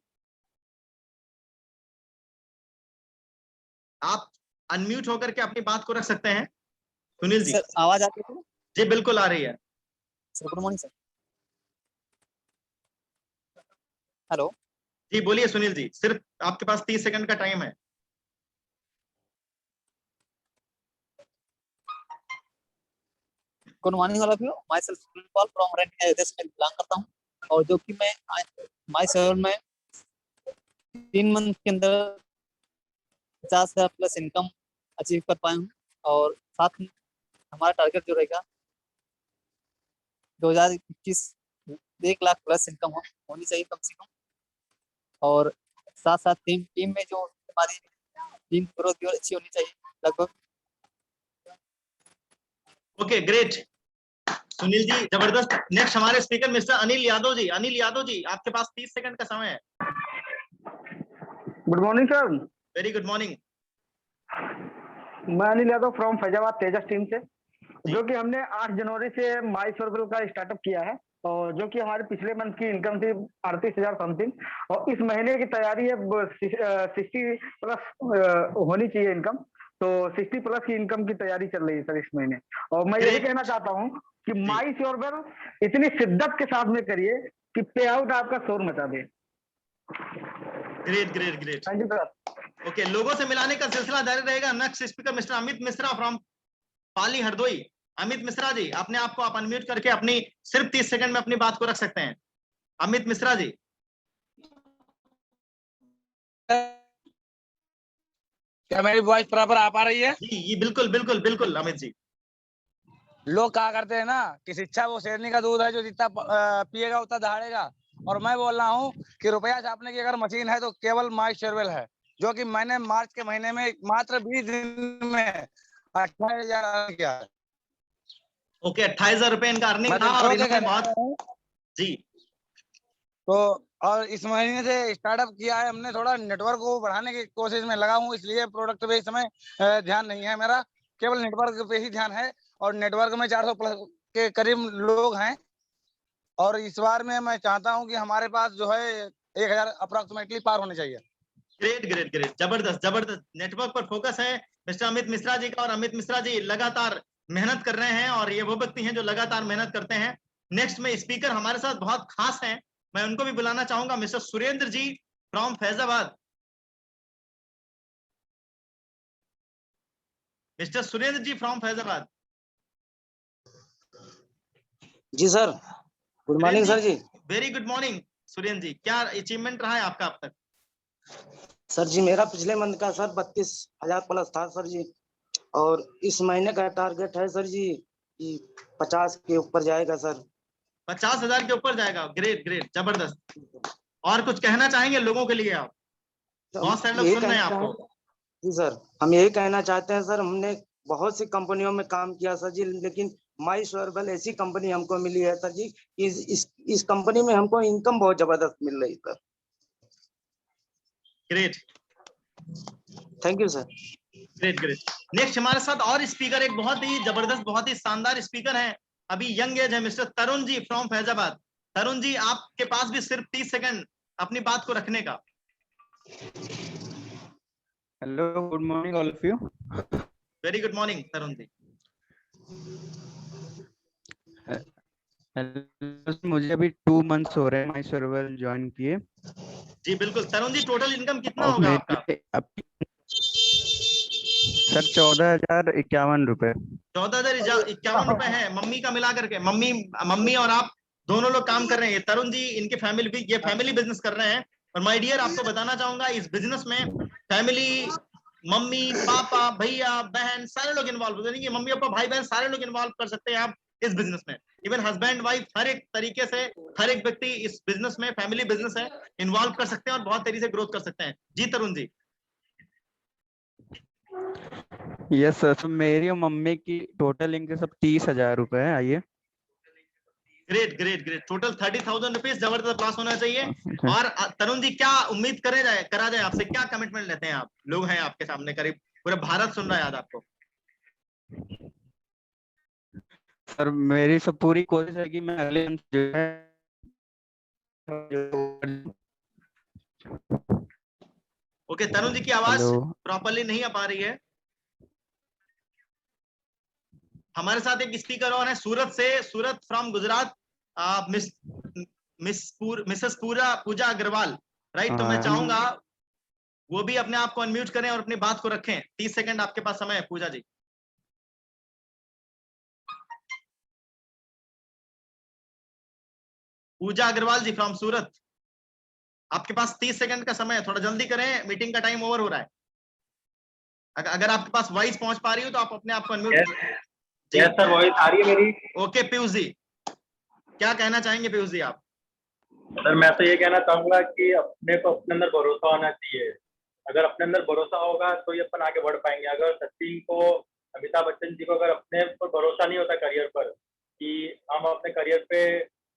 Speaker 2: आप अनम्यूट होकर के अपनी बात को रख सकते हैं। सुनील जी,
Speaker 9: सर आवाज आती है?
Speaker 2: जी बिल्कुल आ रही है
Speaker 9: sir. Good morning sir. Hello
Speaker 2: जी, बोलिए सुनील जी, सिर्फ आपके पास 30 सेकंड का टाइम है।
Speaker 9: Good morning all of you. Myself Sunil Pal from rent address में बिलोंग करता हूँ और जो कि मैं माय शहर में 3 मंथ के अंदर 50,000 प्लस इनकम अचीव कर पाया हूँ और साथ में हमारा टारगेट जो रहेगा 2021 1 लाख प्लस इनकम होनी चाहिए कम से कम। और साथ साथ टीम में जो हमारी टीम ग्रोथ भी अच्छी होनी चाहिए लगभग।
Speaker 2: ओके, ग्रेट सुनील जी, जबरदस्त। नेक्स्ट हमारे स्पीकर मिस्टर अनिल यादव जी। अनिल यादव जी, आपके पास 30 सेकंड का समय है।
Speaker 10: Good morning sir.
Speaker 2: Very good morning.
Speaker 10: मैं अनिल यादव फ्रॉम फैजाबाद तेजस टीम से, जो कि हमने 8 जनवरी से माई सर्कल का स्टार्टअप किया है और जो कि हमारे पिछले मंथ की इनकम थी 38,000 समथिंग और इस महीने की तैयारी है 60 प्लस होनी चाहिए इनकम, तो 60 प्लस की इनकम की तैयारी चल रही है सर इस महीने। और मैं यही कहना चाहता हूँ कि माई श्योर वेल इतनी शिद्दत के साथ में करिए कि पे आउट आपका शोर मचा दे।
Speaker 2: Great great great,
Speaker 10: thank you sir.
Speaker 2: Okay, लोगों से मिलाने का सिलसिला जारी रहेगा। Next speaker Mr Amit Mishra from Pali Hardoi. Amit Mishra ji, अपने आप को आप अनम्यूट करके अपनी सिर्फ 30 सेकंड में अपनी बात को रख सकते हैं। अमित मिश्रा जी।
Speaker 11: क्या मेरी वॉइस बराबर आ पा रही है?
Speaker 2: जी बिल्कुल बिल्कुल बिल्कुल अमित जी।
Speaker 11: लोग कहा करते हैं ना कि शिक्षा वो शेरनी का दूध है जो जितना पिएगा उतना दहाड़ेगा, और मैं बोल रहा हूँ कि रुपया छापने की अगर मशीन है तो केवल माई शेयरवेल है, जो कि मैंने मार्च के महीने में मात्र 20 दिन में 28,000 किया है।
Speaker 2: ओके, 28,000 रुपए इनका अर्निंग
Speaker 11: मैं
Speaker 2: था और
Speaker 11: दिल से
Speaker 2: इन्होंने
Speaker 11: कहना
Speaker 2: बहुत जी
Speaker 11: तो और इस महीने से स्टार्टअप किया है हमने, थोड़ा नेटवर्क को बढ़ाने की कोशिश में लगा हूँ, इसलिए प्रोडक्ट पे इस समय ध्यान नहीं है मेरा, केवल नेटवर्क पे ही ध्यान है। और नेटवर्क में 400 प्लस के करीब लोग हैं और इस बार में मैं चाहता हूँ कि हमारे पास जो है 1,000 अप्रोक्सीमेटली पार होने चाहिए।
Speaker 2: ग्रेट ग्रेट ग्रेट, जबरदस्त जबरदस्त। नेटवर्क पर फोकस है मिस्टर अमित मिश्रा जी का, और अमित मिश्रा जी लगातार मेहनत कर रहे हैं और ये वो व्यक्ति हैं जो लगातार मेहनत करते हैं। नेक्स्ट में स्पीकर हमारे साथ बहुत खास हैं, मैं उनको भी बुलाना चाहूंगा, Mr Surendra ji from Faizabad. Mr Surendra ji from Faizabad.
Speaker 12: जी सर, गुड मॉर्निंग सर जी।
Speaker 2: Very good morning Surendra ji, क्या अचीवमेंट रहा है आपका अब तक?
Speaker 12: सर जी मेरा पिछले मंथ का सर 32,000 प्लस था सर जी, और इस महीने का टारगेट है सर जी कि 50 के ऊपर जाएगा सर।
Speaker 2: 50,000 के ऊपर जाएगा। ग्रेट ग्रेट, जबरदस्त। और कुछ कहना चाहेंगे लोगों के लिए आप? बहुत सारे लोग सुन रहे हैं आपको।
Speaker 12: जी सर, हम यही कहना चाहते हैं सर, हमने बहुत सी कंपनियों में काम किया सर जी, लेकिन माई शेयरवेल ऐसी कंपनी हमको मिली है सर जी, इस कंपनी में हमको इनकम बहुत जबरदस्त मिल रही है sir.
Speaker 2: Great,
Speaker 12: thank you sir.
Speaker 2: Great great. Next हमारे साथ और स्पीकर एक बहुत ही जबरदस्त, बहुत ही शानदार स्पीकर हैं, अभी यंग एज है, मिस्टर तरुण जी फ्रॉम फैजाबाद। तरुण जी आपके पास भी सिर्फ 30 सेकंड अपनी बात को रखने का।
Speaker 13: Hello, good morning all of you.
Speaker 2: Very good morning Tarun ji.
Speaker 13: मुझे अभी 2 मंथ्स हो रहे हैं माई शेयरवेल ज्वाइन किए।
Speaker 2: जी बिल्कुल। तरुण जी टोटल इनकम कितना होगा आपका?
Speaker 13: सर 14,051 रुपए।
Speaker 2: 14,051 रुपए है मम्मी का मिला करके। मम्मी और आप दोनों लोग काम कर रहे हैं। तरुण जी इनके फैमिली, ये फैमिली बिजनेस कर रहे हैं। और माय डियर आपको बताना चाहूंगा, इस बिजनेस में फैमिली, मम्मी पापा भैया बहन सारे लोग इन्वॉल्व होते हैं। मम्मी पापा भाई बहन सारे लोग इन्वॉल्व कर सकते हैं आप इस बिजनेस में। इवन हस्बैंड वाइफ हर एक तरीके से हर एक व्यक्ति इस बिजनेस में, फैमिली बिजनेस है, इन्वॉल्व कर सकते हैं और बहुत तेजी से ग्रोथ कर सकते हैं। जी तरुण जी।
Speaker 13: यस सर, मेरी और मम्मी की टोटल इनकम सब 30,000 रुपए है। आइए।
Speaker 2: Great great great, total 30,000 rupees. जबरदस्त क्लास होना चाहिए। और तरुण जी क्या उम्मीद करा जाए आपसे, क्या कमिटमेंट लेते हैं आप? लोग हैं आपके सामने, करीब पूरा भारत सुन रहा है आज आपको।
Speaker 13: सर मेरी सब पूरी कोशिश है कि मैं अगले मंथ जो है
Speaker 2: ओके, तरुण जी की आवाज प्रॉपरली नहीं आ पा रही है। हमारे साथ एक स्पीकर और है सूरत से, Surat from Gujarat, Mrs Pooja Agarwal, right? तो मैं चाहूंगा वो भी अपने आप को अनम्यूट करें और अपनी बात को रखें। 30 सेकंड आपके पास समय है पूजा जी। पूजा अग्रवाल जी फ्रॉम सूरत, आपके पास 30 सेकंड का समय है, थोड़ा जल्दी करें, मीटिंग का टाइम ओवर हो रहा है। अगर आपके पास वॉइस पहुंच पा रही हो तो आप अपने आप को अनम्यूट करें।
Speaker 7: यस सर, वॉइस आ रही है मेरी।
Speaker 2: ओके पीयूष जी, क्या कहना चाहेंगे पीयूष जी आप?
Speaker 7: सर मैं तो ये कहना चाहूंगा कि अपने को अपने अंदर भरोसा होना चाहिए। अगर अपने अंदर भरोसा होगा तो ये अपन आगे बढ़ पाएंगे। अगर सचिन को, अमिताभ बच्चन जी को अगर अपने पर भरोसा नहीं होता करियर पर, कि हम अपने करियर पे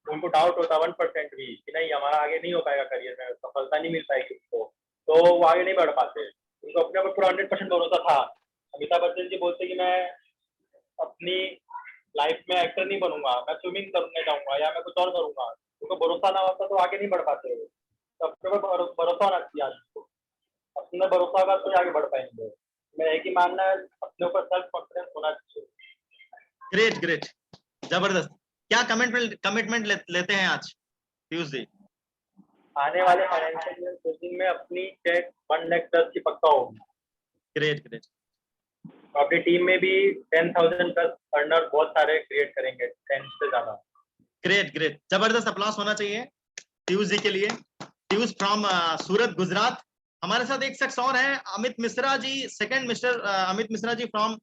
Speaker 7: उनको डाउट होता 1% भी कि नहीं हमारा आगे नहीं हो पाएगा करियर में, सफलता नहीं मिल पाएगी उनको, तो वो आगे नहीं बढ़ पाते। उनको अपने ऊपर पूरा 100% भरोसा था। अमिताभ बच्चन जी बोलते कि मैं अपनी लाइफ में एक्टर नहीं बनूंगा, मैं स्विमिंग करने जाऊंगा या मैं कुछ और करूंगा। उनको भरोसा ना होता तो आगे नहीं बढ़ पाते। तो अपने ऊपर भरोसा होना चाहिए आज को। अपने भरोसा होगा तो आगे बढ़ पाएंगे। मेरा एक ही मानना है, अपने ऊपर सेल्फ कॉन्फिडेंस होना चाहिए।
Speaker 2: ग्रेट ग्रेट, जबरदस्त। क्या कमिटमेंट लेते हैं आज पीयूष जी?
Speaker 7: आने वाले फाइनेंशियल ईयर क्लोजिंग में अपनी चेक 1 लाख प्लस की पक्का होगी।
Speaker 2: Great great.
Speaker 7: अपनी टीम में भी 10,000 प्लस अर्नर बहुत सारे क्रिएट करेंगे, 10 से ज्यादा।
Speaker 2: ग्रेट ग्रेट, जबरदस्त अप्लॉस होना चाहिए पीयूष जी के लिए। पीयूष फ्रॉम सूरत गुजरात। हमारे साथ एक शख्स और हैं, Amit Mishra ji, second Mr Amit Mishra ji from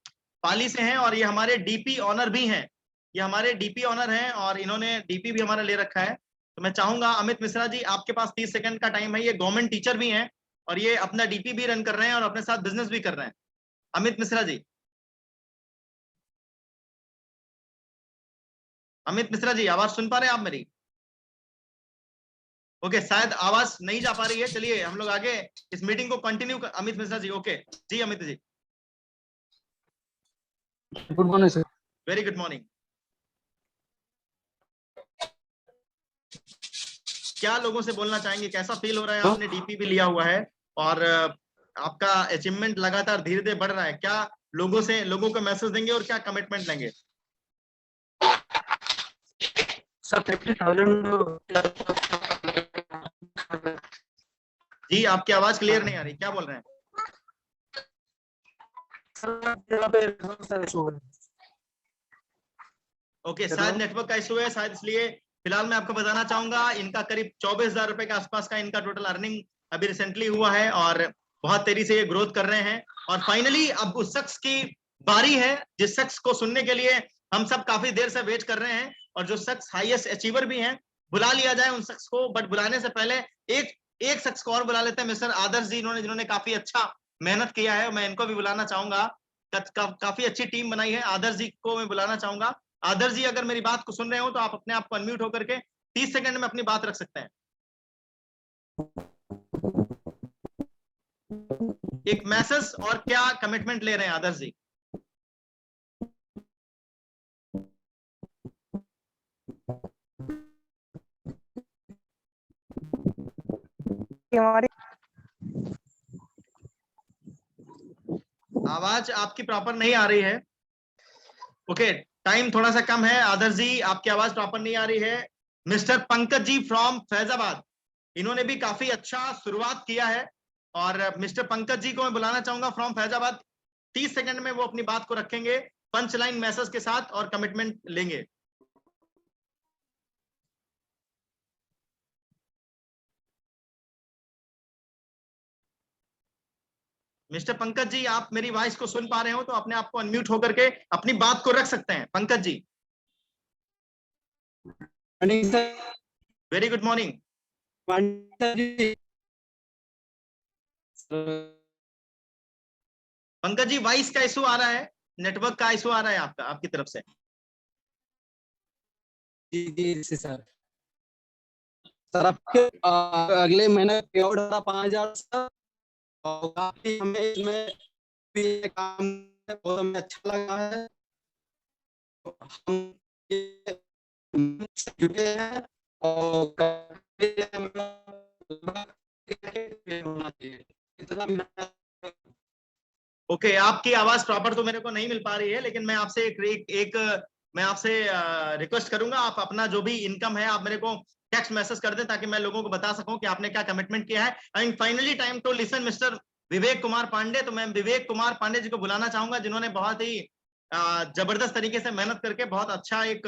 Speaker 2: Pali से हैं, और ये हमारे डीपी ऑनर भी हैं। ये हमारे डीपी ऑनर हैं और इन्होंने डीपी भी हमारा ले रखा है। तो मैं चाहूंगा अमित मिश्रा जी, आपके पास 30 सेकंड का टाइम है। ये गवर्नमेंट टीचर भी हैं और ये अपना डीपी भी रन कर रहे हैं और अपने साथ बिजनेस भी कर रहे हैं। अमित मिश्रा जी, अमित मिश्रा जी, आवाज सुन पा रहे हैं आप मेरी? ओके, शायद आवाज नहीं जा पा रही है। चलिए हम लोग आगे इस मीटिंग को कंटिन्यू अमित मिश्रा जी, ओके जी Amit ji.
Speaker 14: Good morning sir.
Speaker 2: Very good morning. क्या लोगों से बोलना चाहेंगे, कैसा फील हो रहा है? आपने डीपी भी लिया हुआ है और आपका अचीवमेंट लगातार धीरे धीरे बढ़ रहा है। क्या लोगों को मैसेज देंगे और क्या कमिटमेंट लेंगे?
Speaker 14: सर 50,000
Speaker 2: जी, आपकी आवाज क्लियर नहीं आ रही, क्या बोल रहे हैं? ओके, शायद नेटवर्क का इशू है, शायद इसलिए। फिलहाल मैं आपको बताना चाहूंगा, इनका करीब 24,000 रुपए के आसपास का इनका टोटल अर्निंग अभी रिसेंटली हुआ है और बहुत तेजी से ये ग्रोथ कर रहे हैं। और फाइनली अब उस शख्स की बारी है जिस शख्स को सुनने के लिए हम सब काफी देर से वेट कर रहे हैं और जो शख्स हाईएस्ट अचीवर भी हैं। बुला लिया जाए उन शख्स को, बट बुलाने से पहले एक शख्स को और बुला लेते हैं, मिस्टर आदर्श जी, जिन्होंने काफी अच्छा मेहनत किया है। मैं इनको भी बुलाना चाहूंगा, काफी अच्छी टीम बनाई है। आदर्श जी को मैं बुलाना चाहूंगा। आदर्श जी, अगर मेरी बात को सुन रहे हो तो आप अपने आप को अनम्यूट होकर के 30 सेकंड में अपनी बात रख सकते हैं। एक मैसेज और क्या कमिटमेंट ले रहे हैं आदर्श जी?
Speaker 12: हमारी
Speaker 2: आवाज आपकी प्रॉपर नहीं आ रही है। ओके, टाइम थोड़ा सा कम है। आदर्श जी, आपकी आवाज प्रॉपर नहीं आ रही है। मिस्टर पंकज जी फ्रॉम फैजाबाद, इन्होंने भी काफी अच्छा शुरुआत किया है और मिस्टर पंकज जी को मैं बुलाना चाहूंगा फ्रॉम फैजाबाद। 30 सेकंड में वो अपनी बात को रखेंगे पंच लाइन मैसेज के साथ और कमिटमेंट लेंगे। मिस्टर पंकज जी, आप मेरी वॉइस को सुन पा रहे हो तो अपने आप को अनम्यूट होकर के अपनी बात को रख सकते हैं। Pankaj ji, very good morning. Pankaj ji, voice का इशू आ रहा है, नेटवर्क का इशू आ रहा है आपकी तरफ से।
Speaker 14: जी सर। सर आपके अगले महीने पे ऑर्डर था 5,000 सर, और काफी हमें इसमें भी काम बहुत हमें अच्छा लगा है। हम जुटे हैं और
Speaker 2: ओके, आपकी आवाज प्रॉपर तो मेरे को नहीं मिल पा रही है, लेकिन मैं आपसे मैं आपसे रिक्वेस्ट करूंगा, आप अपना जो भी इनकम है आप मेरे को टेक्स्ट मैसेज कर दें ताकि मैं लोगों को बता सकूं कि आपने क्या कमिटमेंट किया है। And finally time to listen Mr Vivek Kumar Pandey. तो मैं विवेक कुमार पांडे जी को बुलाना चाहूंगा, जिन्होंने बहुत ही जबरदस्त तरीके से मेहनत करके बहुत अच्छा एक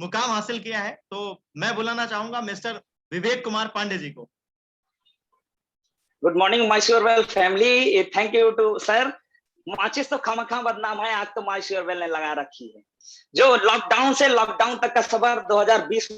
Speaker 2: मुकाम हासिल किया है। तो मैं बुलाना चाहूंगा मिस्टर विवेक कुमार पांडे जी को।
Speaker 1: Good morning my Shorwell family, thank you too sir. माचिस तो खामखा बदनाम है, आग तो माय श्योरवेल ने लगा रखी है। जो लॉकडाउन से लॉकडाउन तक का सफर 2020 से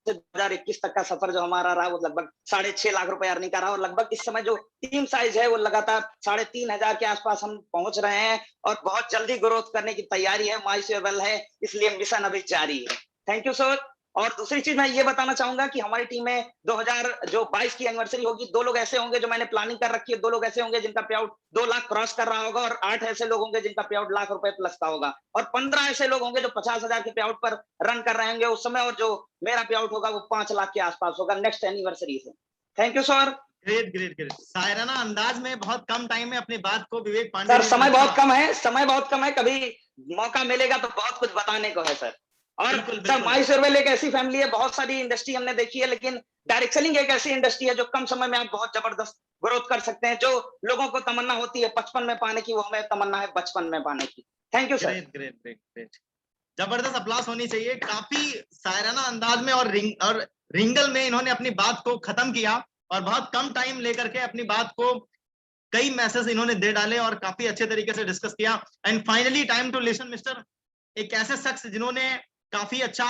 Speaker 1: 2021 तक का सफर जो हमारा रहा, वो लगभग 6.5 लाख रुपए अर्निंग का रहा और लगभग इस समय जो टीम साइज है वो लगातार 3,500 के आसपास हम पहुंच रहे हैं और बहुत जल्दी ग्रोथ करने की तैयारी है। माय श्योरवेल है, इसलिए मिशन अभी जारी है। Thank you sir. और दूसरी चीज मैं ये बताना चाहूंगा कि हमारी टीम में 2022 की एनिवर्सरी होगी। 2 लोग ऐसे होंगे जो मैंने प्लानिंग कर रखी है, 2 लोग ऐसे होंगे जिनका पे आउट 2 लाख क्रॉस कर रहा होगा और 8 ऐसे लोग होंगे जिनका पे आउट लाख रुपए प्लस का होगा और 15 ऐसे लोग होंगे जो 50,000 के पे आउट पर रन कर रहे होंगे उस समय, और जो मेरा पे आउट होगा वो 5 लाख के आसपास होगा नेक्स्ट एनिवर्सरी से। Thank you sir.
Speaker 2: Great great great. शायराना अंदाज में बहुत कम टाइम में अपनी बात को विवेक पांडे
Speaker 1: सर समय बहुत कम है, समय बहुत कम है, कभी मौका मिलेगा तो बहुत कुछ बताने को है सर। और सर माय श्योरवेल एक ऐसी फैमिली है, बहुत सारी इंडस्ट्री हमने देखी है, लेकिन डायरेक्ट सेलिंग एक ऐसी इंडस्ट्री है जो कम समय में आप बहुत जबरदस्त ग्रोथ कर सकते हैं। जो लोगों को तमन्ना होती है 55 में पाने की, वो हमें तमन्ना है 55 में पाने की। Thank you sir.
Speaker 2: Great great great great. जबरदस्त अप्लास होनी चाहिए। काफी शायराना अंदाज में और रिंगल में इन्होंने अपनी बात को खत्म किया और बहुत कम टाइम लेकर के अपनी बात को कई मैसेज इन्होंने दे डाले और काफी अच्छे तरीके से डिस्कस किया। And finally time to listen mister, एक ऐसे शख्स जिन्होंने काफी अच्छा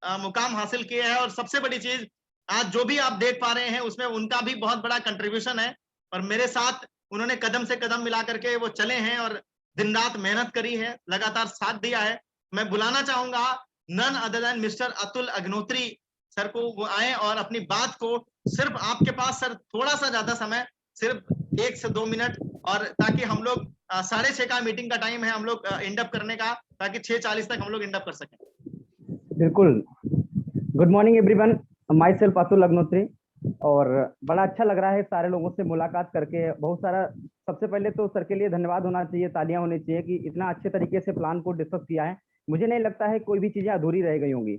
Speaker 2: मुकाम हासिल किए हैं। और सबसे बड़ी चीज आज जो भी आप देख पा रहे हैं उसमें उनका भी बहुत बड़ा कंट्रीब्यूशन है, और मेरे साथ उन्होंने कदम से कदम मिला करके वो चले हैं और दिन रात मेहनत करी है, लगातार साथ दिया है। मैं बुलाना चाहूंगा none other than mister Atul Agnihotri sir को, वो आए और अपनी बात को, सिर्फ आपके पास सर थोड़ा सा ज्यादा समय, सिर्फ 1 से 2 मिनट, और ताकि हम लोग 6:30 का मीटिंग का टाइम है हम लोग एंड अप करने का, ताकि 6:40 तक हम लोग एंड अप कर सकें।
Speaker 15: बिल्कुल। Good morning everyone, my self Atul Agnihotri. और बड़ा अच्छा लग रहा है सारे लोगों से मुलाकात करके, बहुत सारा। सबसे पहले तो सर के लिए धन्यवाद होना चाहिए, तालियां होनी चाहिए कि इतना अच्छे तरीके से प्लान को डिस्कस किया है। मुझे नहीं लगता है कोई भी चीजें अधूरी रह गई होंगी।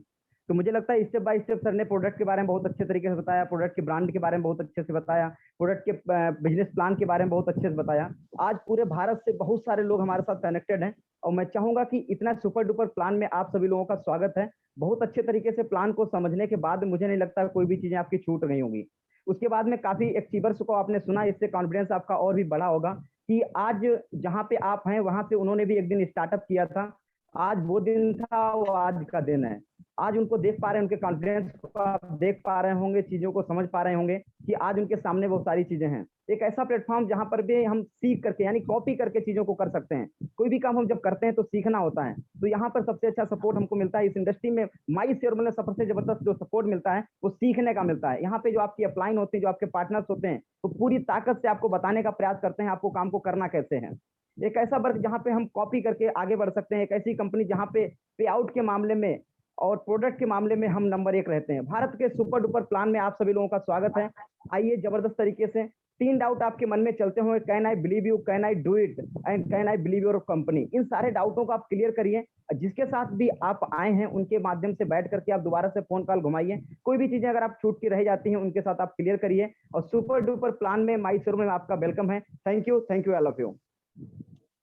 Speaker 15: तो मुझे लगता है स्टेप बाय स्टेप सर ने प्रोडक्ट के बारे में बहुत अच्छे तरीके से बताया, प्रोडक्ट के ब्रांड के बारे में बहुत अच्छे से बताया, प्रोडक्ट के बिजनेस प्लान के बारे में बहुत अच्छे से बताया। आज पूरे भारत से बहुत सारे लोग हमारे साथ कनेक्टेड हैं, और मैं चाहूंगा कि इतना सुपर डुपर प्लान में आप सभी लोगों का स्वागत है। बहुत अच्छे तरीके से प्लान को समझने के बाद मुझे नहीं लगता कोई भी चीजें आपकी छूट गई होंगी। उसके बाद में काफी अचीवर्स को आपने सुना, इससे कॉन्फिडेंस आपका और भी बड़ा होगा कि आज जहाँ पे आप हैं वहां से उन्होंने भी एक दिन स्टार्टअप किया था। आज वो दिन था, वो आज का दिन है। आज उनको देख पा रहे हैं, उनके कॉन्फिडेंस को आप देख पा रहे होंगे, चीजों को समझ पा रहे होंगे कि आज उनके सामने वो सारी चीजें हैं। एक ऐसा प्लेटफॉर्म जहां पर भी हम सीख करके, यानी कॉपी करके चीजों को कर सकते हैं। कोई भी काम हम जब करते हैं तो सीखना होता है, तो यहाँ पर सबसे अच्छा सपोर्ट हमको मिलता है इस इंडस्ट्री में। माई शेयरहोल्डर में सबसे जबरदस्त जो सपोर्ट मिलता है वो सीखने का मिलता है। यहाँ पे जो आपकी अपलाइन होते हैं, जो आपके पार्टनर्स होते हैं, वो पूरी ताकत से आपको बताने का प्रयास करते हैं आपको काम को करना कैसे है। एक ऐसा वर्क जहाँ पे हम कॉपी करके आगे बढ़ सकते हैं, एक ऐसी कंपनी जहाँ पे पे आउट के मामले में और प्रोडक्ट के मामले में हम नंबर 1 रहते हैं। भारत के सुपर डुपर प्लान में आप सभी लोगों का स्वागत है। आइए जबरदस्त तरीके से 3 डाउट आपके मन में चलते हुए, can I believe you, can I do it and can I believe your company. इन सारे डाउटों को आप क्लियर करिए। जिसके साथ भी आप आए हैं उनके माध्यम से बैठ करके आप दोबारा से फोन कॉल घुमाइए। कोई भी चीजें अगर आप छूट की रह जाती हैं उनके साथ आप क्लियर करिए। और सुपर डुपर प्लान में माई शेयरहोल्डर में आपका वेलकम है। Thank you all of you.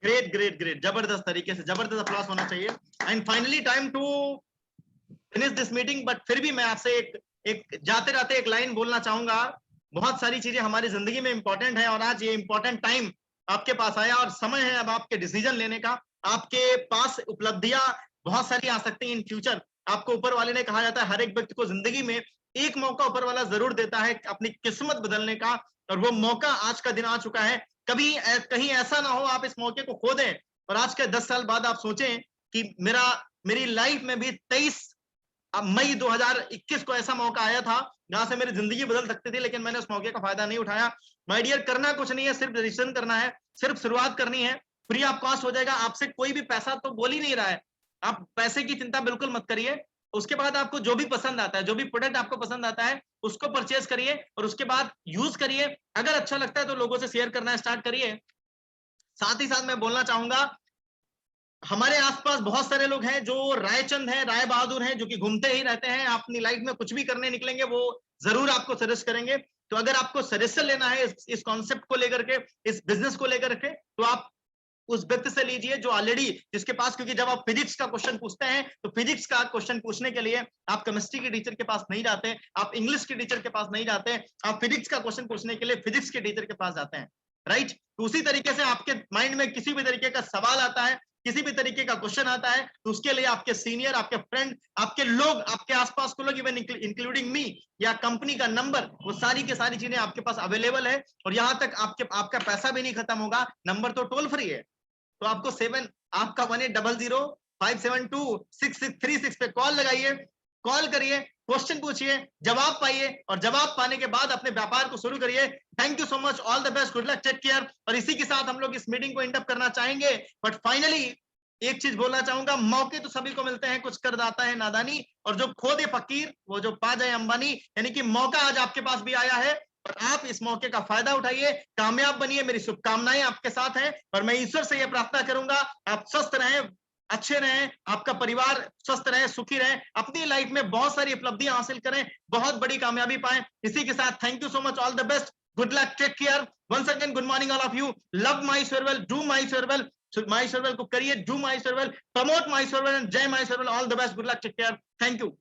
Speaker 2: Great great great, जबरदस्त तरीके से, जबरदस्त अप्लॉज होना चाहिए। And finally time to finish this meeting, but फिर भी मैं आपसे एक जाते जाते एक लाइन बोलना चाहूंगा। बहुत सारी चीजें हमारी जिंदगी में इंपॉर्टेंट है, और आज ये इंपॉर्टेंट टाइम आपके पास आया और समय है अब आपके डिसीजन लेने का। आपके पास उपलब्धियां बहुत सारी आ सकती हैं इन फ्यूचर। आपको ऊपर वाले ने कहा जाता है हर एक व्यक्ति को जिंदगी में एक मौका ऊपर वाला जरूर देता है अपनी किस्मत बदलने का, और वो मौका आज का दिन आ चुका है। कभी कहीं ऐसा ना हो आप इस मौके को खो दें और आज के 10 साल बाद आप सोचें कि मेरी लाइफ में भी 23 मई 2021 को ऐसा मौका आया था जहां से मेरी जिंदगी बदल सकती थी, लेकिन मैंने उस मौके का फायदा नहीं उठाया। माय डियर, करना कुछ नहीं है, सिर्फ रजिस्ट्रेशन करना है, सिर्फ शुरुआत करनी है। फ्री ऑफ कॉस्ट हो जाएगा। आपसे कोई भी पैसा तो बोल ही नहीं रहा है, आप पैसे की चिंता बिल्कुल मत करिए। उसके बाद आपको जो भी पसंद आता है, जो भी प्रोडक्ट आपको पसंद आता है उसको परचेज करिए और उसके बाद यूज करिए। अगर अच्छा लगता है तो लोगों से शेयर करना स्टार्ट करिए। साथ ही साथ मैं बोलना चाहूंगा, हमारे आसपास बहुत सारे लोग हैं जो रायचंद हैं, राय बहादुर हैं, जो कि घूमते ही रहते हैं। अपनी लाइफ में कुछ भी करने निकलेंगे वो जरूर आपको सजेस्ट करेंगे। तो अगर आपको सजेशन लेना है इस कॉन्सेप्ट को लेकर के, इस बिजनेस को लेकर के, तो आप उस व्यक्ति से लीजिए जो ऑलरेडी, जिसके पास, क्योंकि जब आप फिजिक्स का क्वेश्चन पूछते हैं तो फिजिक्स का क्वेश्चन पूछने के लिए आप केमिस्ट्री के टीचर के पास नहीं जाते, आप इंग्लिश के टीचर के पास नहीं जाते, आप फिजिक्स का क्वेश्चन पूछने के लिए फिजिक्स के टीचर के पास जाते हैं, राइट। तो उसी तरीके से आपके माइंड में किसी भी तरीके का सवाल आता है, किसी भी तरीके का क्वेश्चन आता है, तो उसके लिए आपके सीनियर, आपके फ्रेंड, आपके लोग, आपके आसपास के लोग, इवन इंक्लूडिंग मी, या कंपनी का नंबर, वो सारी की सारी चीजें आपके पास अवेलेबल है। और यहाँ तक आपका पैसा भी नहीं खत्म होगा। नंबर तो टोल फ्री है, तो आपको 1800-572-663 पे कॉल लगाइए, कॉल करिए, क्वेश्चन पूछिए, जवाब पाइए, और जवाब पाने के बाद अपने व्यापार को शुरू करिए। Thank you so much, all the best, good luck, take care. और इसी के साथ हम लोग इस मीटिंग को एंड अप करना चाहेंगे। बट फाइनली एक चीज बोलना चाहूंगा, मौके तो सभी को मिलते हैं, कुछ कर दाता है नादानी, और जो खो दे फकीर वो जो पा जाए अंबानी। यानी कि मौका आज आपके पास भी आया है और आप इस मौके का फायदा उठाइए, कामयाब बनिए। मेरी शुभकामनाएं आपके साथ हैं और मैं ईश्वर से यह प्रार्थना करूंगा आप स्वस्थ रहें, अच्छे रहें, आपका परिवार स्वस्थ रहे, सुखी रहे, अपनी लाइफ में बहुत सारी उपलब्धियां हासिल करें, बहुत बड़ी कामयाबी पाएं। इसी के साथ thank you so much, all the best, good luck, take care, once again good morning all of you, love my Shorwell, do my Shorwell, my Shorwell को करिए, do my Shorwell, promote my Shorwell and जय my Shorwell, all the best, good luck, take care, thank you.